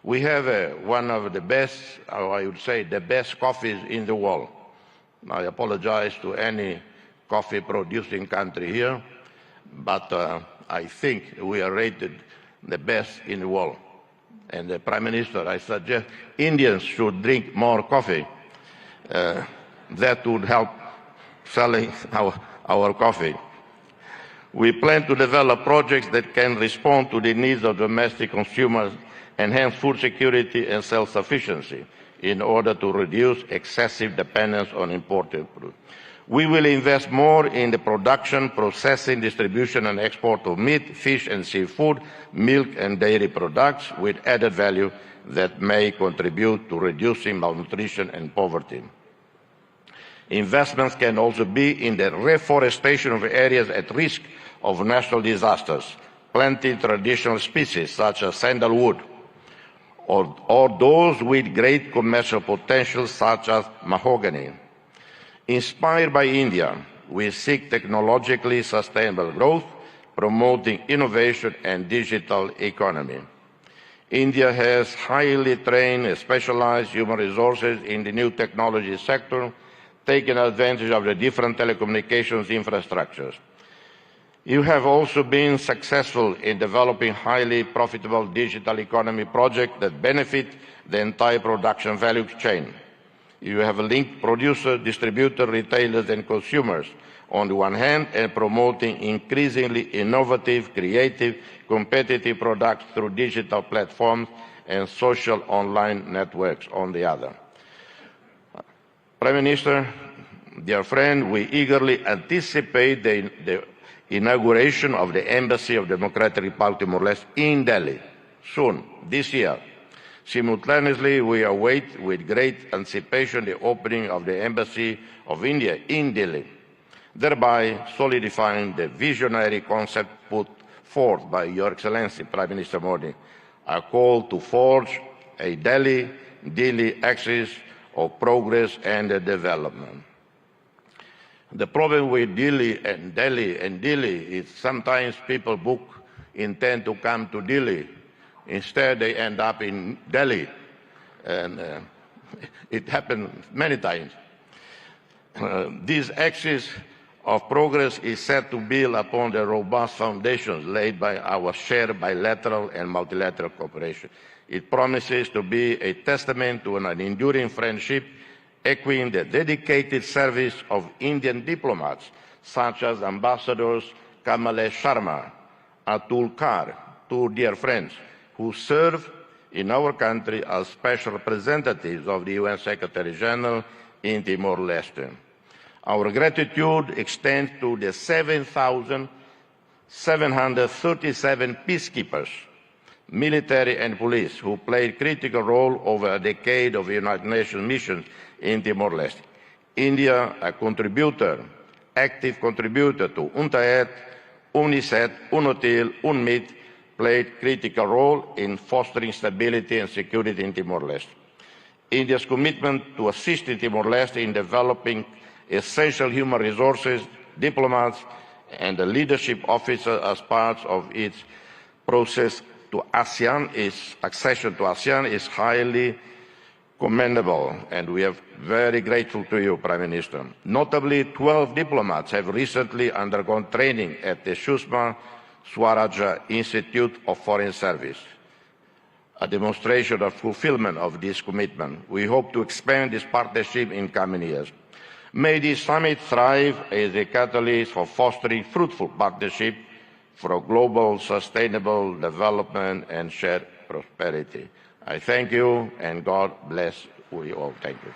Speaker 12: We have one of the best, or I would say the best coffees in the world. I apologize to any coffee producing country here, but I think we are rated the best in the world. And the Prime Minister, I suggest Indians should drink more coffee. That would help selling our coffee. We plan to develop projects that can respond to the needs of domestic consumers, enhance food security and self-sufficiency in order to reduce excessive dependence on imported food. We will invest more in the production, processing, distribution and export of meat, fish and seafood, milk and dairy products with added value that may contribute to reducing malnutrition and poverty. Investments can also be in the reforestation of areas at risk of natural disasters, planting traditional species such as sandalwood, or those with great commercial potential such as mahogany. Inspired by India, we seek technologically sustainable growth, promoting innovation and digital economy. India has highly trained and specialized human resources in the new technology sector, taking advantage of the different telecommunications infrastructures. You have also been successful in developing highly profitable digital economy projects that benefit the entire production value chain. You have linked producers, distributors, retailers and consumers on the one hand, and promoting increasingly innovative, creative, competitive products through digital platforms and social online networks on the other. Prime Minister, dear friend, we eagerly anticipate the inauguration of the Embassy of Democratic Republic of Timor-Leste in Delhi soon, this year. Simultaneously, we await with great anticipation the opening of the Embassy of India in Delhi, thereby solidifying the visionary concept put forth by Your Excellency Prime Minister Modi, a call to forge a Delhi axis of progress and development. The problem with Delhi is sometimes people intend to come to Delhi. Instead, they end up in Delhi. And it happened many times. This axis of progress is set to build upon the robust foundations laid by our shared bilateral and multilateral cooperation. It promises to be a testament to an enduring friendship, echoing the dedicated service of Indian diplomats, such as Ambassadors Kamalesh Sharma, Atul Kar, two dear friends, who serve in our country as special representatives of the UN Secretary General in Timor-Leste. Our gratitude extends to the 7,737 peacekeepers, military and police, who played a critical role over a decade of United Nations missions in Timor-Leste. India, a active contributor to UNTAED, UNICEF, UNOTIL, UNMIT played critical role in fostering stability and security in Timor-Leste. India's commitment to assisting Timor-Leste in developing essential human resources, diplomats, and the leadership officers as part of its process to accession to ASEAN is highly commendable, and we are very grateful to you, Prime Minister. Notably, 12 diplomats have recently undergone training at the Sushma Swaraj Institute of Foreign Service, a demonstration of fulfillment of this commitment. We hope to expand this partnership in coming years. May this summit thrive as a catalyst for fostering fruitful partnership for global sustainable development and shared prosperity. I thank you, and God bless you all. Thank you.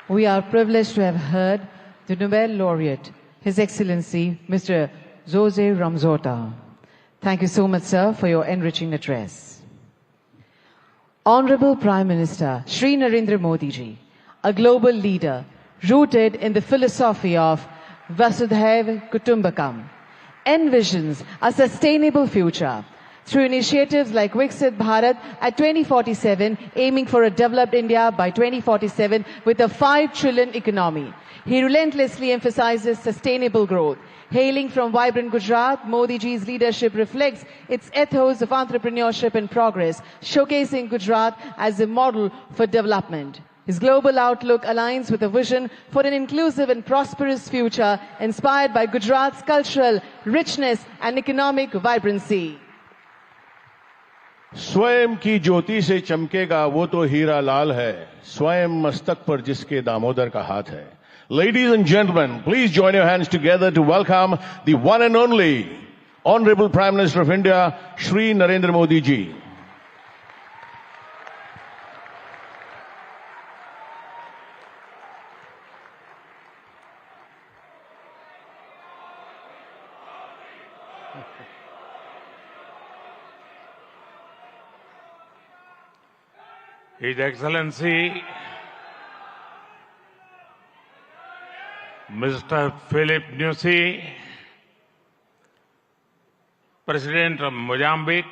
Speaker 3: We are privileged to have heard the Nobel laureate, His Excellency Mr. Jose Ramzota. Thank you so much, sir, for your enriching address. Honorable Prime Minister Shri Narendra Modi ji, a global leader rooted in the philosophy of Vasudhaiva Kutumbakam, envisions a sustainable future through initiatives like Viksit Bharat at 2047, aiming for a developed India by 2047 with a 5 trillion economy. He relentlessly emphasizes sustainable growth. Hailing from vibrant Gujarat, Modi ji's leadership reflects its ethos of entrepreneurship and progress, showcasing Gujarat as a model for development. His global outlook aligns with a vision for an inclusive and prosperous future inspired by Gujarat's cultural richness and economic vibrancy.
Speaker 13: स्वयं की ज्योति से चमकेगा वो तो हीरा लाल है, स्वयं मस्तक पर जिसके दामोदर का हाथ है. Ladies and gentlemen, please join your hands together to welcome the one and only Honorable Prime Minister of India, Shri Narendra Modi ji.
Speaker 1: His Excellency Mr. Philip Nyusi, President of Mozambique,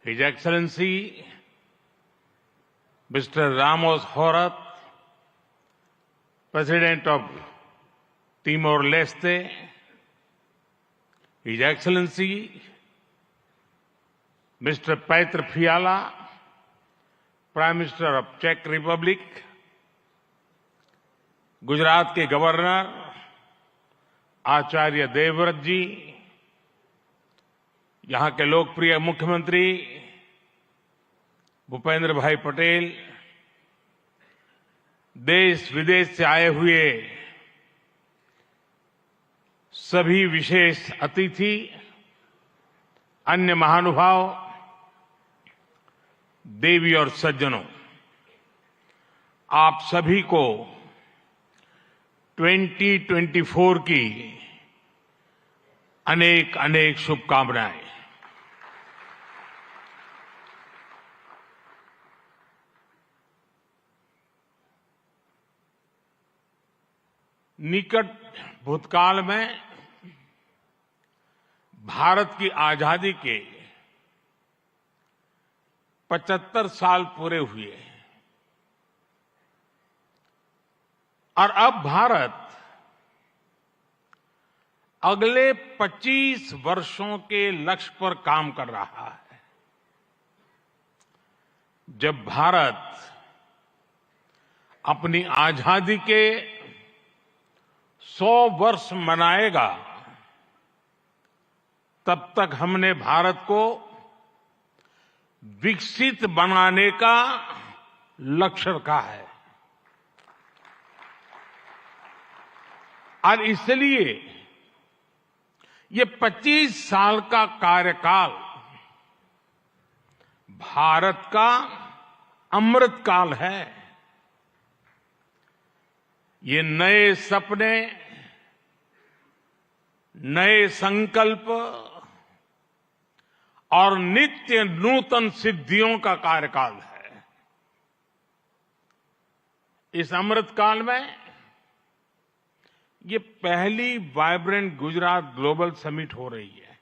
Speaker 1: His Excellency Mr. Ramos Horat, President of Timor-Leste, His Excellency Mr. Petr Fiala, Prime Minister of Czech Republic, Gujarat के governor Acharya Devvrat जी, यहां के लोकप्रिय मुख्यमंत्री भूपेंद्र भाई पटेल, देश विदेश से आए हुए सभी विशेष अतिथि, अन्य महानुभाव, देवी और सज्जनों, आप सभी को 2024 की अनेक अनेक शुभकामनाएं। निकट भूतकाल में भारत की आजादी के 75 साल पूरे हुए और अब भारत अगले 25 वर्षों के लक्ष्य पर काम कर रहा है। जब भारत अपनी आजादी के 100 वर्ष मनाएगा, तब तक हमने भारत को विकसित बनाने का लक्ष्य रखा है और इसलिए ये 25 साल का कार्यकाल भारत का अमृतकाल है। ये नए सपने, नए संकल्प और नित्य नूतन सिद्धियों का कार्यकाल है। इस अमृतकाल में
Speaker 14: ये पहली वाइब्रेंट गुजरात ग्लोबल समिट हो रही है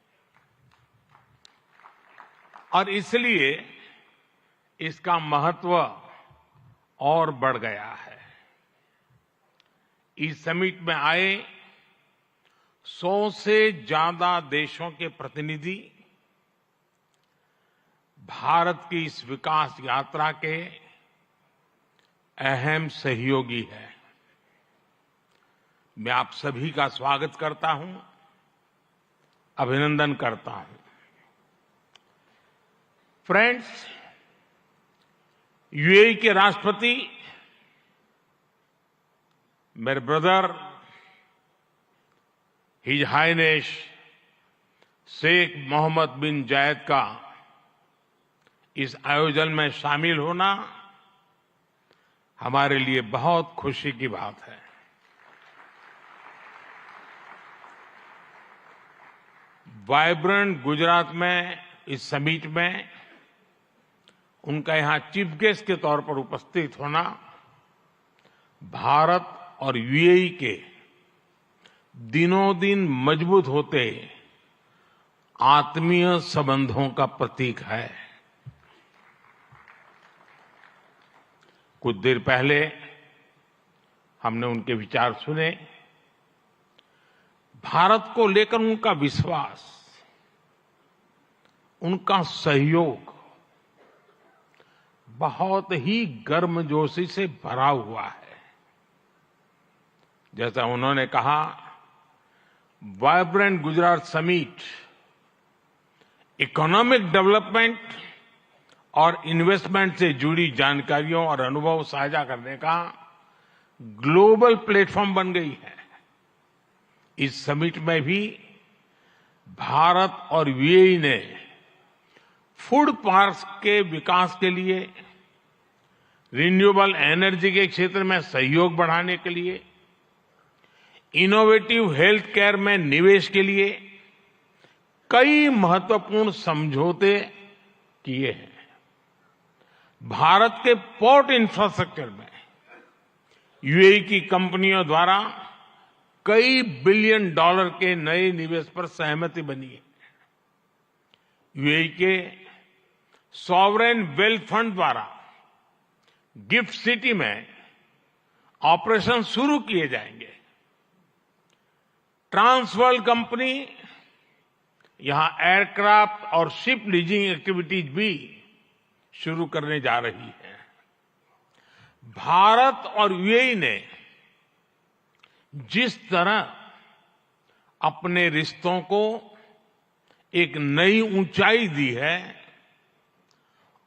Speaker 14: और इसलिए इसका महत्व और बढ़ गया है। इस समिट में आए 100 से ज्यादा देशों के प्रतिनिधि भारत की इस विकास यात्रा के अहम सहयोगी हैं। मैं आप सभी का स्वागत करता हूं, अभिनंदन करता हूं। फ्रेंड्स, यूएई के राष्ट्रपति मेरे brother his highness Sheikh Mohammed bin Zayed का इस आयोजन में शामिल होना हमारे लिए बहुत खुशी की बात है। वाइब्रेंट गुजरात में इस समिट में उनका यहां चीफ गेस्ट के तौर पर उपस्थित होना भारत और यूएई के दिनों दिन मजबूत होते आत्मीय संबंधों का प्रतीक है। कुछ देर पहले हमने उनके विचार सुने। भारत को लेकर उनका विश्वास, उनका सहयोग बहुत ही गर्मजोशी से भरा हुआ है। जैसा उन्होंने कहा, vibrant Gujarat summit economic development और इन्वेस्टमेंट से जुड़ी जानकारियों और अनुभव साझा करने का ग्लोबल प्लेटफॉर्म बन गई है। इस समिट में भी भारत और यूएई ने फूड पार्क्स के विकास के लिए, रिन्यूएबल एनर्जी के क्षेत्र में सहयोग बढ़ाने के लिए, इनोवेटिव हेल्थ केयर में निवेश के लिए कई महत्वपूर्ण समझौते किए हैं। भारत के पोर्ट इंफ्रास्ट्रक्चर में यूएई की कंपनियों द्वारा कई बिलियन डॉलर के नए निवेश पर सहमति बनी है। यूएई के सॉवरेन वेल्थ फंड द्वारा गिफ्ट सिटी में ऑपरेशन शुरू किए जाएंगे। ट्रांसवर्ल्ड कंपनी यहां एयरक्राफ्ट और शिप लीजिंग एक्टिविटीज भी शुरू करने जा रही है। भारत और यूएई ने जिस तरह अपने रिश्तों को एक नई ऊंचाई दी है,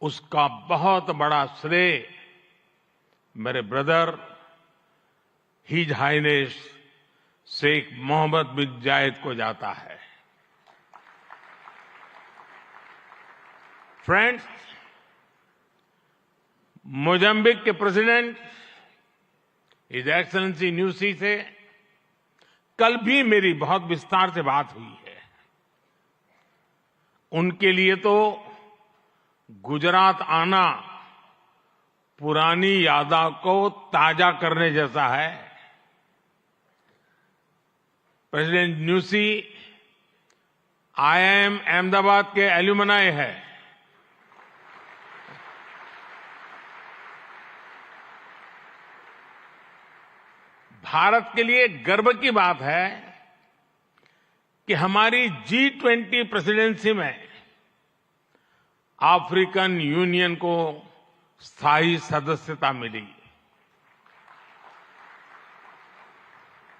Speaker 14: उसका बहुत बड़ा श्रेय मेरे brother his highness Sheikh Mohammed bin Zayed को जाता है। फ्रेंड्स, मोजाम्बिक के प्रेसिडेंट हिज एक्सेलेंसी न्यूसी से कल भी मेरी बहुत विस्तार से बात हुई है। उनके लिए तो गुजरात आना पुरानी यादों को ताजा करने जैसा है। प्रेसिडेंट न्यूसी आईआईएम अहमदाबाद के एल्यूमनाई है। भारत के लिए गर्व की बात है कि हमारी G20 प्रेसिडेंसी में अफ्रीकन यूनियन को स्थायी सदस्यता मिली।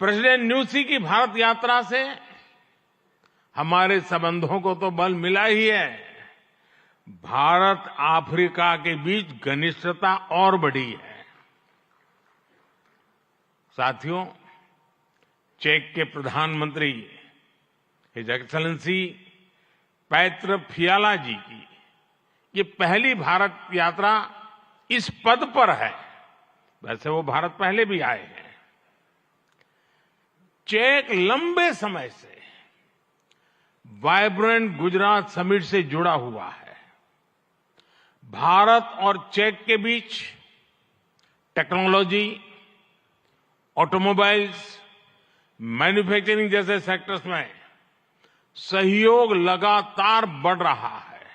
Speaker 14: प्रेसिडेंट न्यूसी की भारत यात्रा से हमारे संबंधों को तो बल मिला ही है, भारत अफ्रीका के बीच घनिष्ठता और बढ़ी है। साथियों, चेक के प्रधानमंत्री हिज एक्सेलेंसी पैत्र फियाला जी की ये पहली भारत यात्रा इस पद पर है। वैसे वो भारत पहले भी आए हैं। चेक लंबे समय से वाइब्रेंट गुजरात समिट से जुड़ा हुआ है। भारत और चेक के बीच टेक्नोलॉजी, ऑटोमोबाइल्स, मैन्युफैक्चरिंग जैसे सेक्टर्स में सहयोग लगातार बढ़ रहा है।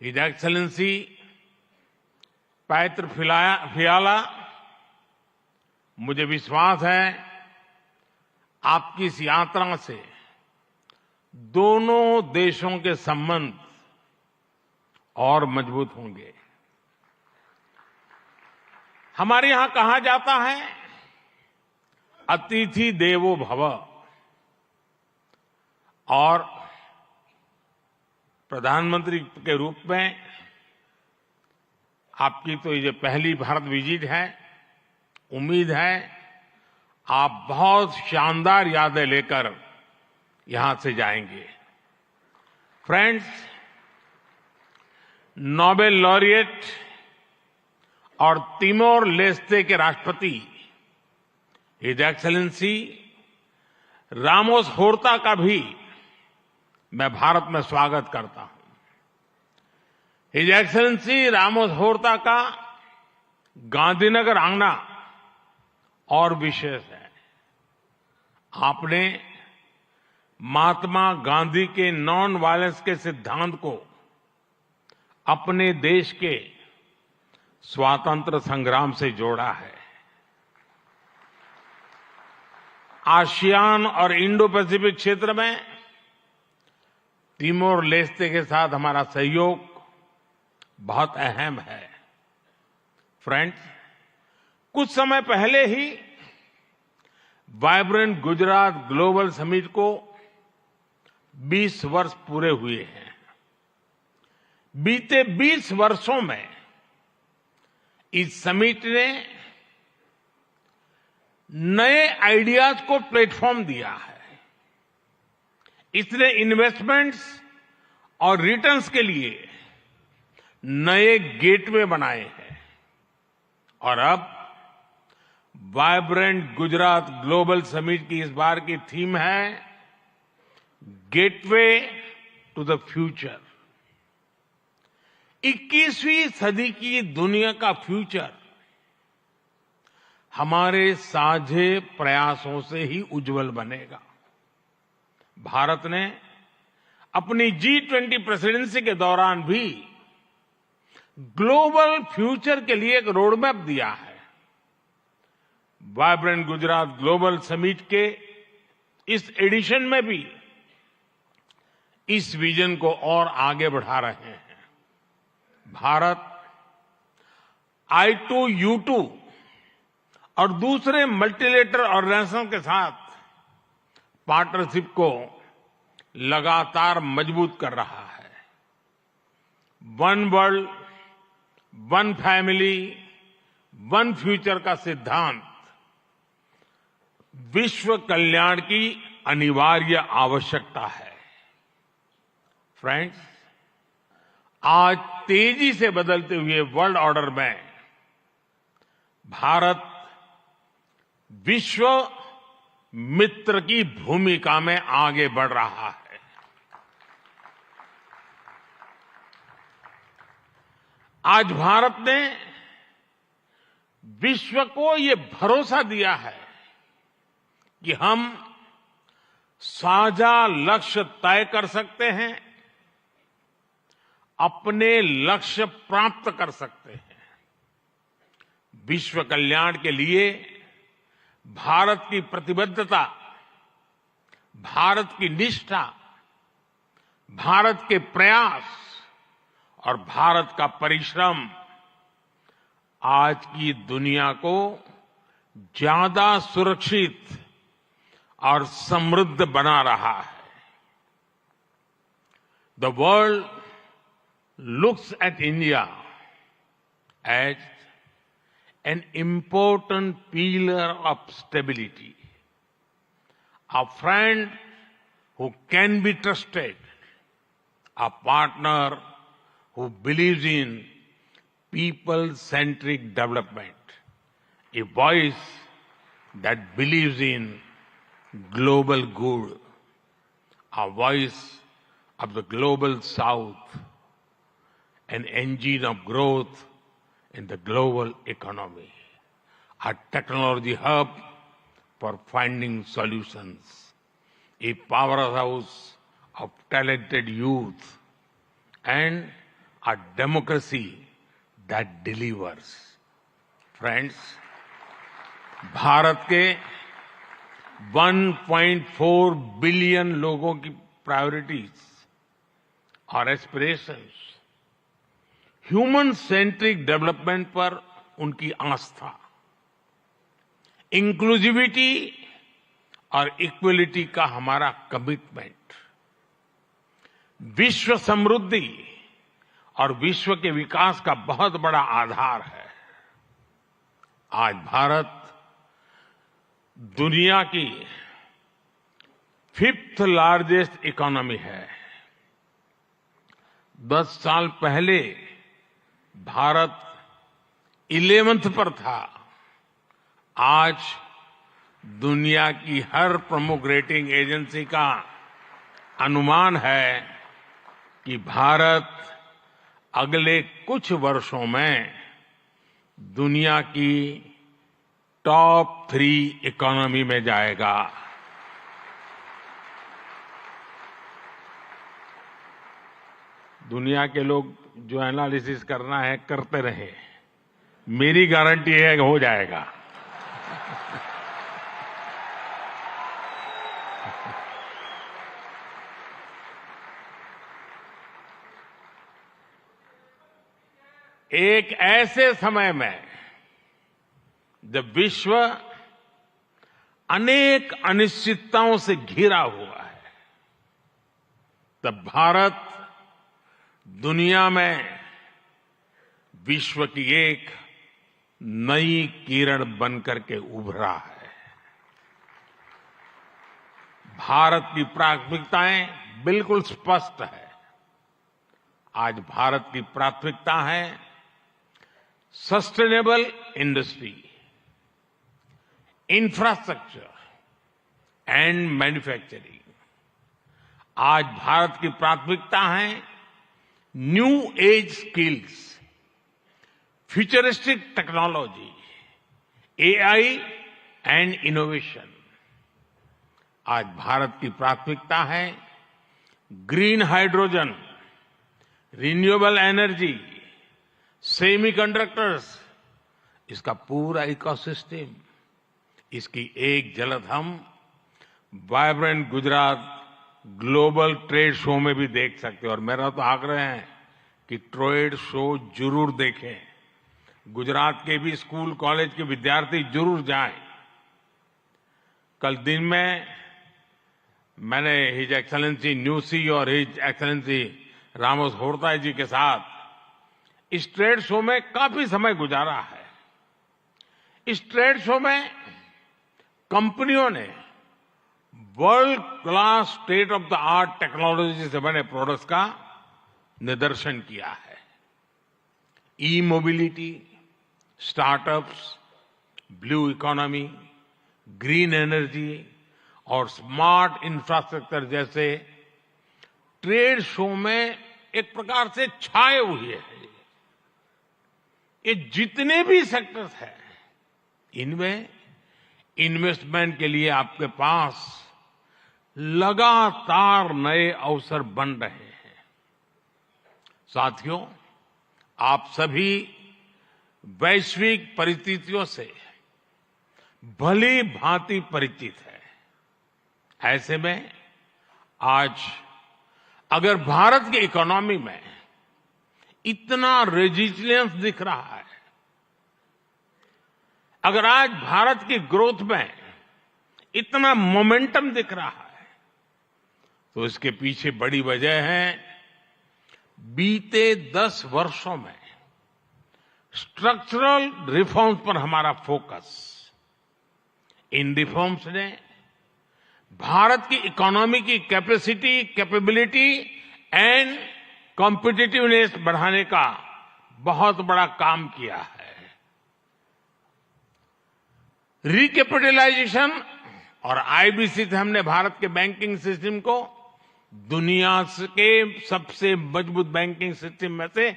Speaker 14: हिज एक्सेलेंसी पैत्र फियाला, मुझे विश्वास है आपकी इस यात्रा से दोनों देशों के संबंध और मजबूत होंगे। हमारे यहां कहा जाता है अतिथि देवो भव, और प्रधानमंत्री के रूप में आपकी तो ये पहली भारत विजिट है। उम्मीद है आप बहुत शानदार यादें लेकर यहां से जाएंगे। फ्रेंड्स, नोबेल लॉरिएट और तिमोर लेस्ते के राष्ट्रपति हिज एक्सेलेंसी रामोस होर्ता का भी मैं भारत में स्वागत करता हूं। हिज एक्सेलेंसी रामोस होर्ता का गांधीनगर आना और विशेष है। आपने महात्मा गांधी के नॉन वायलेंस के सिद्धांत को अपने देश के स्वातंत्र संग्राम से जोड़ा है। आसियान और इंडो पैसिफिक क्षेत्र में तिमोर लेस्ते के साथ हमारा सहयोग बहुत अहम है। फ्रेंड्स, कुछ समय पहले ही वाइब्रेंट गुजरात ग्लोबल समिट को 20 वर्ष पूरे हुए हैं। बीते 20 वर्षों में इस समिट ने नए आइडियाज को प्लेटफॉर्म दिया है। इसने इन्वेस्टमेंट्स और रिटर्न्स के लिए नए गेटवे बनाए हैं। और अब वाइब्रेंट गुजरात ग्लोबल समिट की इस बार की थीम है गेटवे टू द फ्यूचर। 21वीं सदी की दुनिया का फ्यूचर हमारे साझे प्रयासों से ही उज्जवल बनेगा। भारत ने अपनी G20 प्रेसिडेंसी के दौरान भी ग्लोबल फ्यूचर के लिए एक रोडमैप दिया है। वाइब्रेंट गुजरात ग्लोबल समिट के इस एडिशन में भी इस विजन को और आगे बढ़ा रहे हैं। भारत I2U2 और दूसरे मल्टीलेटरल ऑर्गेनाइजेशन के साथ पार्टनरशिप को लगातार मजबूत कर रहा है। One world, one family, one future का सिद्धांत विश्व कल्याण की अनिवार्य आवश्यकता है। फ्रेंड्स, आज तेजी से बदलते हुए वर्ल्ड ऑर्डर में भारत विश्व मित्र की भूमिका में आगे बढ़ रहा है। आज भारत ने विश्व को ये भरोसा दिया है कि हम साझा लक्ष्य तय कर सकते हैं, अपने लक्ष्य प्राप्त कर सकते हैं। विश्व कल्याण के लिए भारत की प्रतिबद्धता, भारत की निष्ठा, भारत के प्रयास और भारत का परिश्रम आज की दुनिया को ज्यादा सुरक्षित और समृद्ध बना रहा है। The world looks at India as an important pillar of stability, a friend who can be trusted, a partner who believes in people-centric development, a voice that believes in global good, a voice of the global south, an engine of growth in the global economy, a technology hub for finding solutions, a powerhouse of talented youth, and a democracy that delivers. Friends, Bharat के 1.4 billion लोगों की priorities और aspirations, human centric development पर उनकी आस्था, inclusivity और equality का हमारा commitment, विश्व समृद्धि और विश्व के विकास का बहुत बड़ा आधार है। आज भारत दुनिया की 5th लार्जेस्ट इकोनॉमी है। 10 साल पहले भारत 11th पर था। आज दुनिया की हर प्रमुख रेटिंग एजेंसी का अनुमान है कि भारत अगले कुछ वर्षों में दुनिया की टॉप 3 इकोनॉमी में जाएगा। दुनिया के लोग जो एनालिसिस करना है करते रहे, मेरी गारंटी है कि हो जाएगा। एक ऐसे समय में जब विश्व अनेक अनिश्चितताओं से घिरा हुआ है, तब भारत दुनिया में विश्व की एक नई किरण बनकर के उभरा है। भारत की प्राथमिकताएं बिल्कुल स्पष्ट है। आज भारत की प्राथमिकता है sustainable industry, infrastructure and manufacturing. आज भारत की प्राथमिकता है new age skills, futuristic technology, AI and innovation. आज भारत की प्राथमिकता है green hydrogen, renewable energy, semiconductors, इसका पूरा इकोसिस्टम। इसकी एक झलक हम vibrant Gujarat global trade show में भी देख सकते हैं। और मेरा तो आग्रह है कि ट्रेड शो जरूर देखें। गुजरात के भी स्कूल कॉलेज के विद्यार्थी जरूर जाएं। कल दिन में मैंने हिज एक्सेलेंसी न्यूसी और हिज एक्सेलेंसी रामोस होर्ताई जी के साथ इस ट्रेड शो में काफी समय गुजारा है। इस ट्रेड शो में कंपनियों ने world class state of the art technology से बने प्रोडक्ट्स का निदर्शन किया है। E mobility, startups, blue economy, green energy और स्मार्ट इंफ्रास्ट्रक्चर जैसे ट्रेड शो में एक प्रकार से छाए हुए हैं। ये जितने भी सेक्टर्स हैं, इनमें इन्वेस्टमेंट के लिए आपके पास लगातार नए अवसर बन रहे हैं। साथियों, आप सभी वैश्विक परिस्थितियों से भली भांति परिचित है। ऐसे में आज अगर भारत की इकोनॉमी में इतना रेजिलियंस दिख रहा है, अगर आज भारत की ग्रोथ में इतना मोमेंटम दिख रहा है, तो इसके पीछे बड़ी वजह है बीते 10 वर्षों में स्ट्रक्चरल रिफॉर्म्स पर हमारा फोकस। इन रिफॉर्म्स ने भारत की इकोनॉमी की कैपेसिटी, कैपेबिलिटी एंड कॉम्पिटिटिवनेस बढ़ाने का बहुत बड़ा काम किया है। रिकैपिटलाइजेशन और आईबीसी से हमने भारत के बैंकिंग सिस्टम को दुनिया के सबसे मजबूत बैंकिंग सिस्टम में से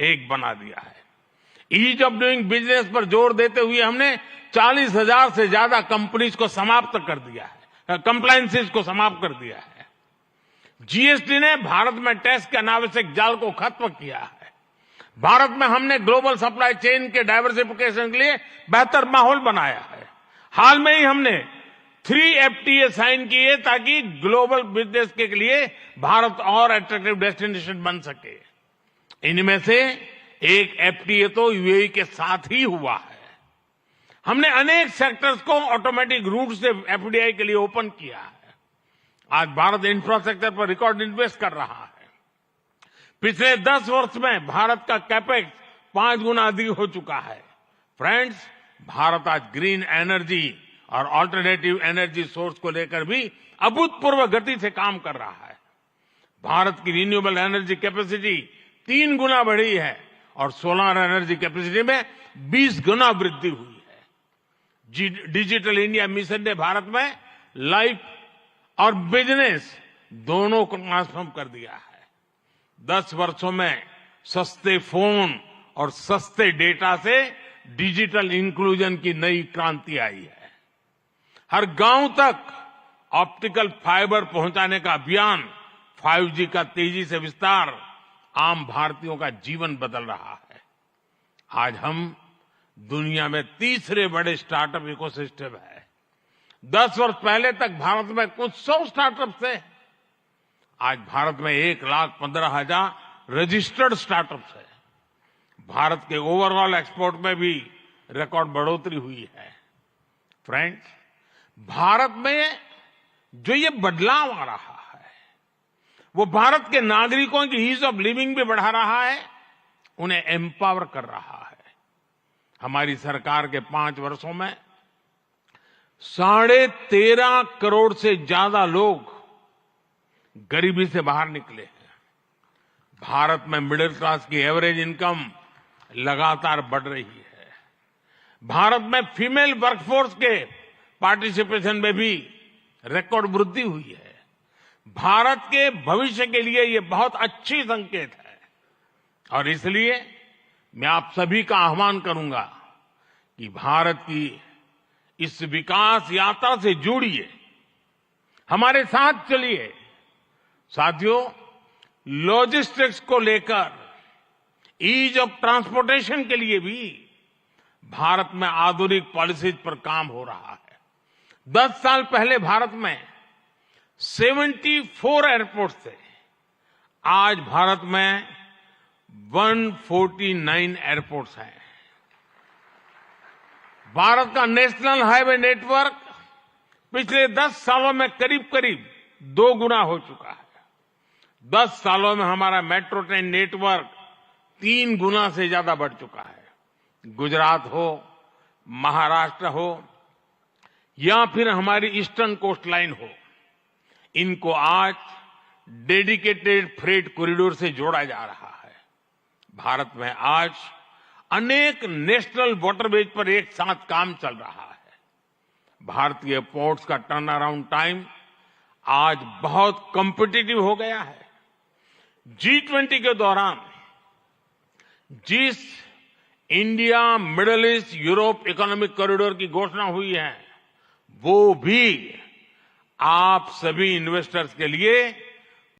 Speaker 14: एक बना दिया है। ईज ऑफ डूइंग बिजनेस पर जोर देते हुए हमने 40,000 से ज्यादा कंपनीज को समाप्त कर दिया है, कंप्लायंसेस को समाप्त कर दिया है। जीएसटी ने भारत में टैक्स के अनावश्यक जाल को खत्म किया है। भारत में हमने ग्लोबल सप्लाई चेन के डाइवर्सिफिकेशन के लिए बेहतर माहौल बनाया है। हाल में ही हमने 3 FTA साइन किए ताकि ग्लोबल बिजनेस के लिए भारत और अट्रैक्टिव डेस्टिनेशन बन सके। इनमें से एक FTA तो यूएई के साथ ही हुआ है। हमने अनेक सेक्टर्स को ऑटोमेटिक रूट से FDI के लिए ओपन किया है। आज भारत इंफ्रास्ट्रक्चर पर रिकॉर्ड इन्वेस्ट कर रहा है। पिछले 10 वर्ष में भारत का कैपेक्स 5 गुना अधिक हो चुका है। फ्रेंड्स, भारत आज ग्रीन एनर्जी और ऑल्टरनेटिव एनर्जी सोर्स को लेकर भी अभूतपूर्व गति से काम कर रहा है। भारत की रिन्यूएबल एनर्जी कैपेसिटी 3 गुना बढ़ी है और सोलर एनर्जी कैपेसिटी में 20 गुना वृद्धि हुई है। डिजिटल इंडिया मिशन ने भारत में लाइफ और बिजनेस दोनों को ट्रांसफॉर्म कर दिया है। 10 वर्षों में सस्ते फोन और सस्ते डेटा से डिजिटल इंक्लूजन की नई क्रांति आई है। हर गांव तक ऑप्टिकल फाइबर पहुंचाने का अभियान, 5G का तेजी से विस्तार आम भारतीयों का जीवन बदल रहा है। आज हम दुनिया में तीसरे बड़े स्टार्टअप इकोसिस्टम है। 10 वर्ष पहले तक भारत में कुछ 100 स्टार्टअप थे। आज भारत में 1,15,000 रजिस्टर्ड स्टार्टअप्स है। भारत के ओवरऑल एक्सपोर्ट में भी रिकॉर्ड बढ़ोतरी हुई है। फ्रेंड्स, भारत में जो ये बदलाव आ रहा है वो भारत के नागरिकों की ईज ऑफ लिविंग भी बढ़ा रहा है, उन्हें एम्पावर कर रहा है। हमारी सरकार के 5 वर्षों में 13.5 करोड़ से ज्यादा लोग गरीबी से बाहर निकले हैं। भारत में मिडिल क्लास की एवरेज इनकम लगातार बढ़ रही है। भारत में फीमेल वर्कफोर्स के पार्टिसिपेशन में भी रिकॉर्ड वृद्धि हुई है। भारत के भविष्य के लिए ये बहुत अच्छी संकेत है और इसलिए मैं आप सभी का आह्वान करूंगा कि भारत की इस विकास यात्रा से जुड़िए, हमारे साथ चलिए। साथियों, लॉजिस्टिक्स को लेकर ईज ऑफ ट्रांसपोर्टेशन के लिए भी भारत में आधुनिक पॉलिसीज पर काम हो रहा है। 10 साल पहले भारत में 74 एयरपोर्ट थे। आज भारत में 149 एयरपोर्ट्स हैं। भारत का नेशनल हाईवे नेटवर्क पिछले 10 सालों में करीब 2 गुना हो चुका है। 10 सालों में हमारा मेट्रो ट्रेन नेटवर्क 3 गुना से ज्यादा बढ़ चुका है। गुजरात हो, महाराष्ट्र हो या फिर हमारी ईस्टर्न कोस्ट लाइन हो, इनको आज डेडिकेटेड फ्रेट कॉरिडोर से जोड़ा जा रहा है। भारत में आज अनेक नेशनल वाटरवेज पर एक साथ काम चल रहा है। भारतीय पोर्ट्स का टर्न अराउंड टाइम आज बहुत कॉम्पिटिटिव हो गया है। G20 के दौरान जिस India middle east Europe economic corridor की घोषणा हुई है, वो भी आप सभी इन्वेस्टर्स के लिए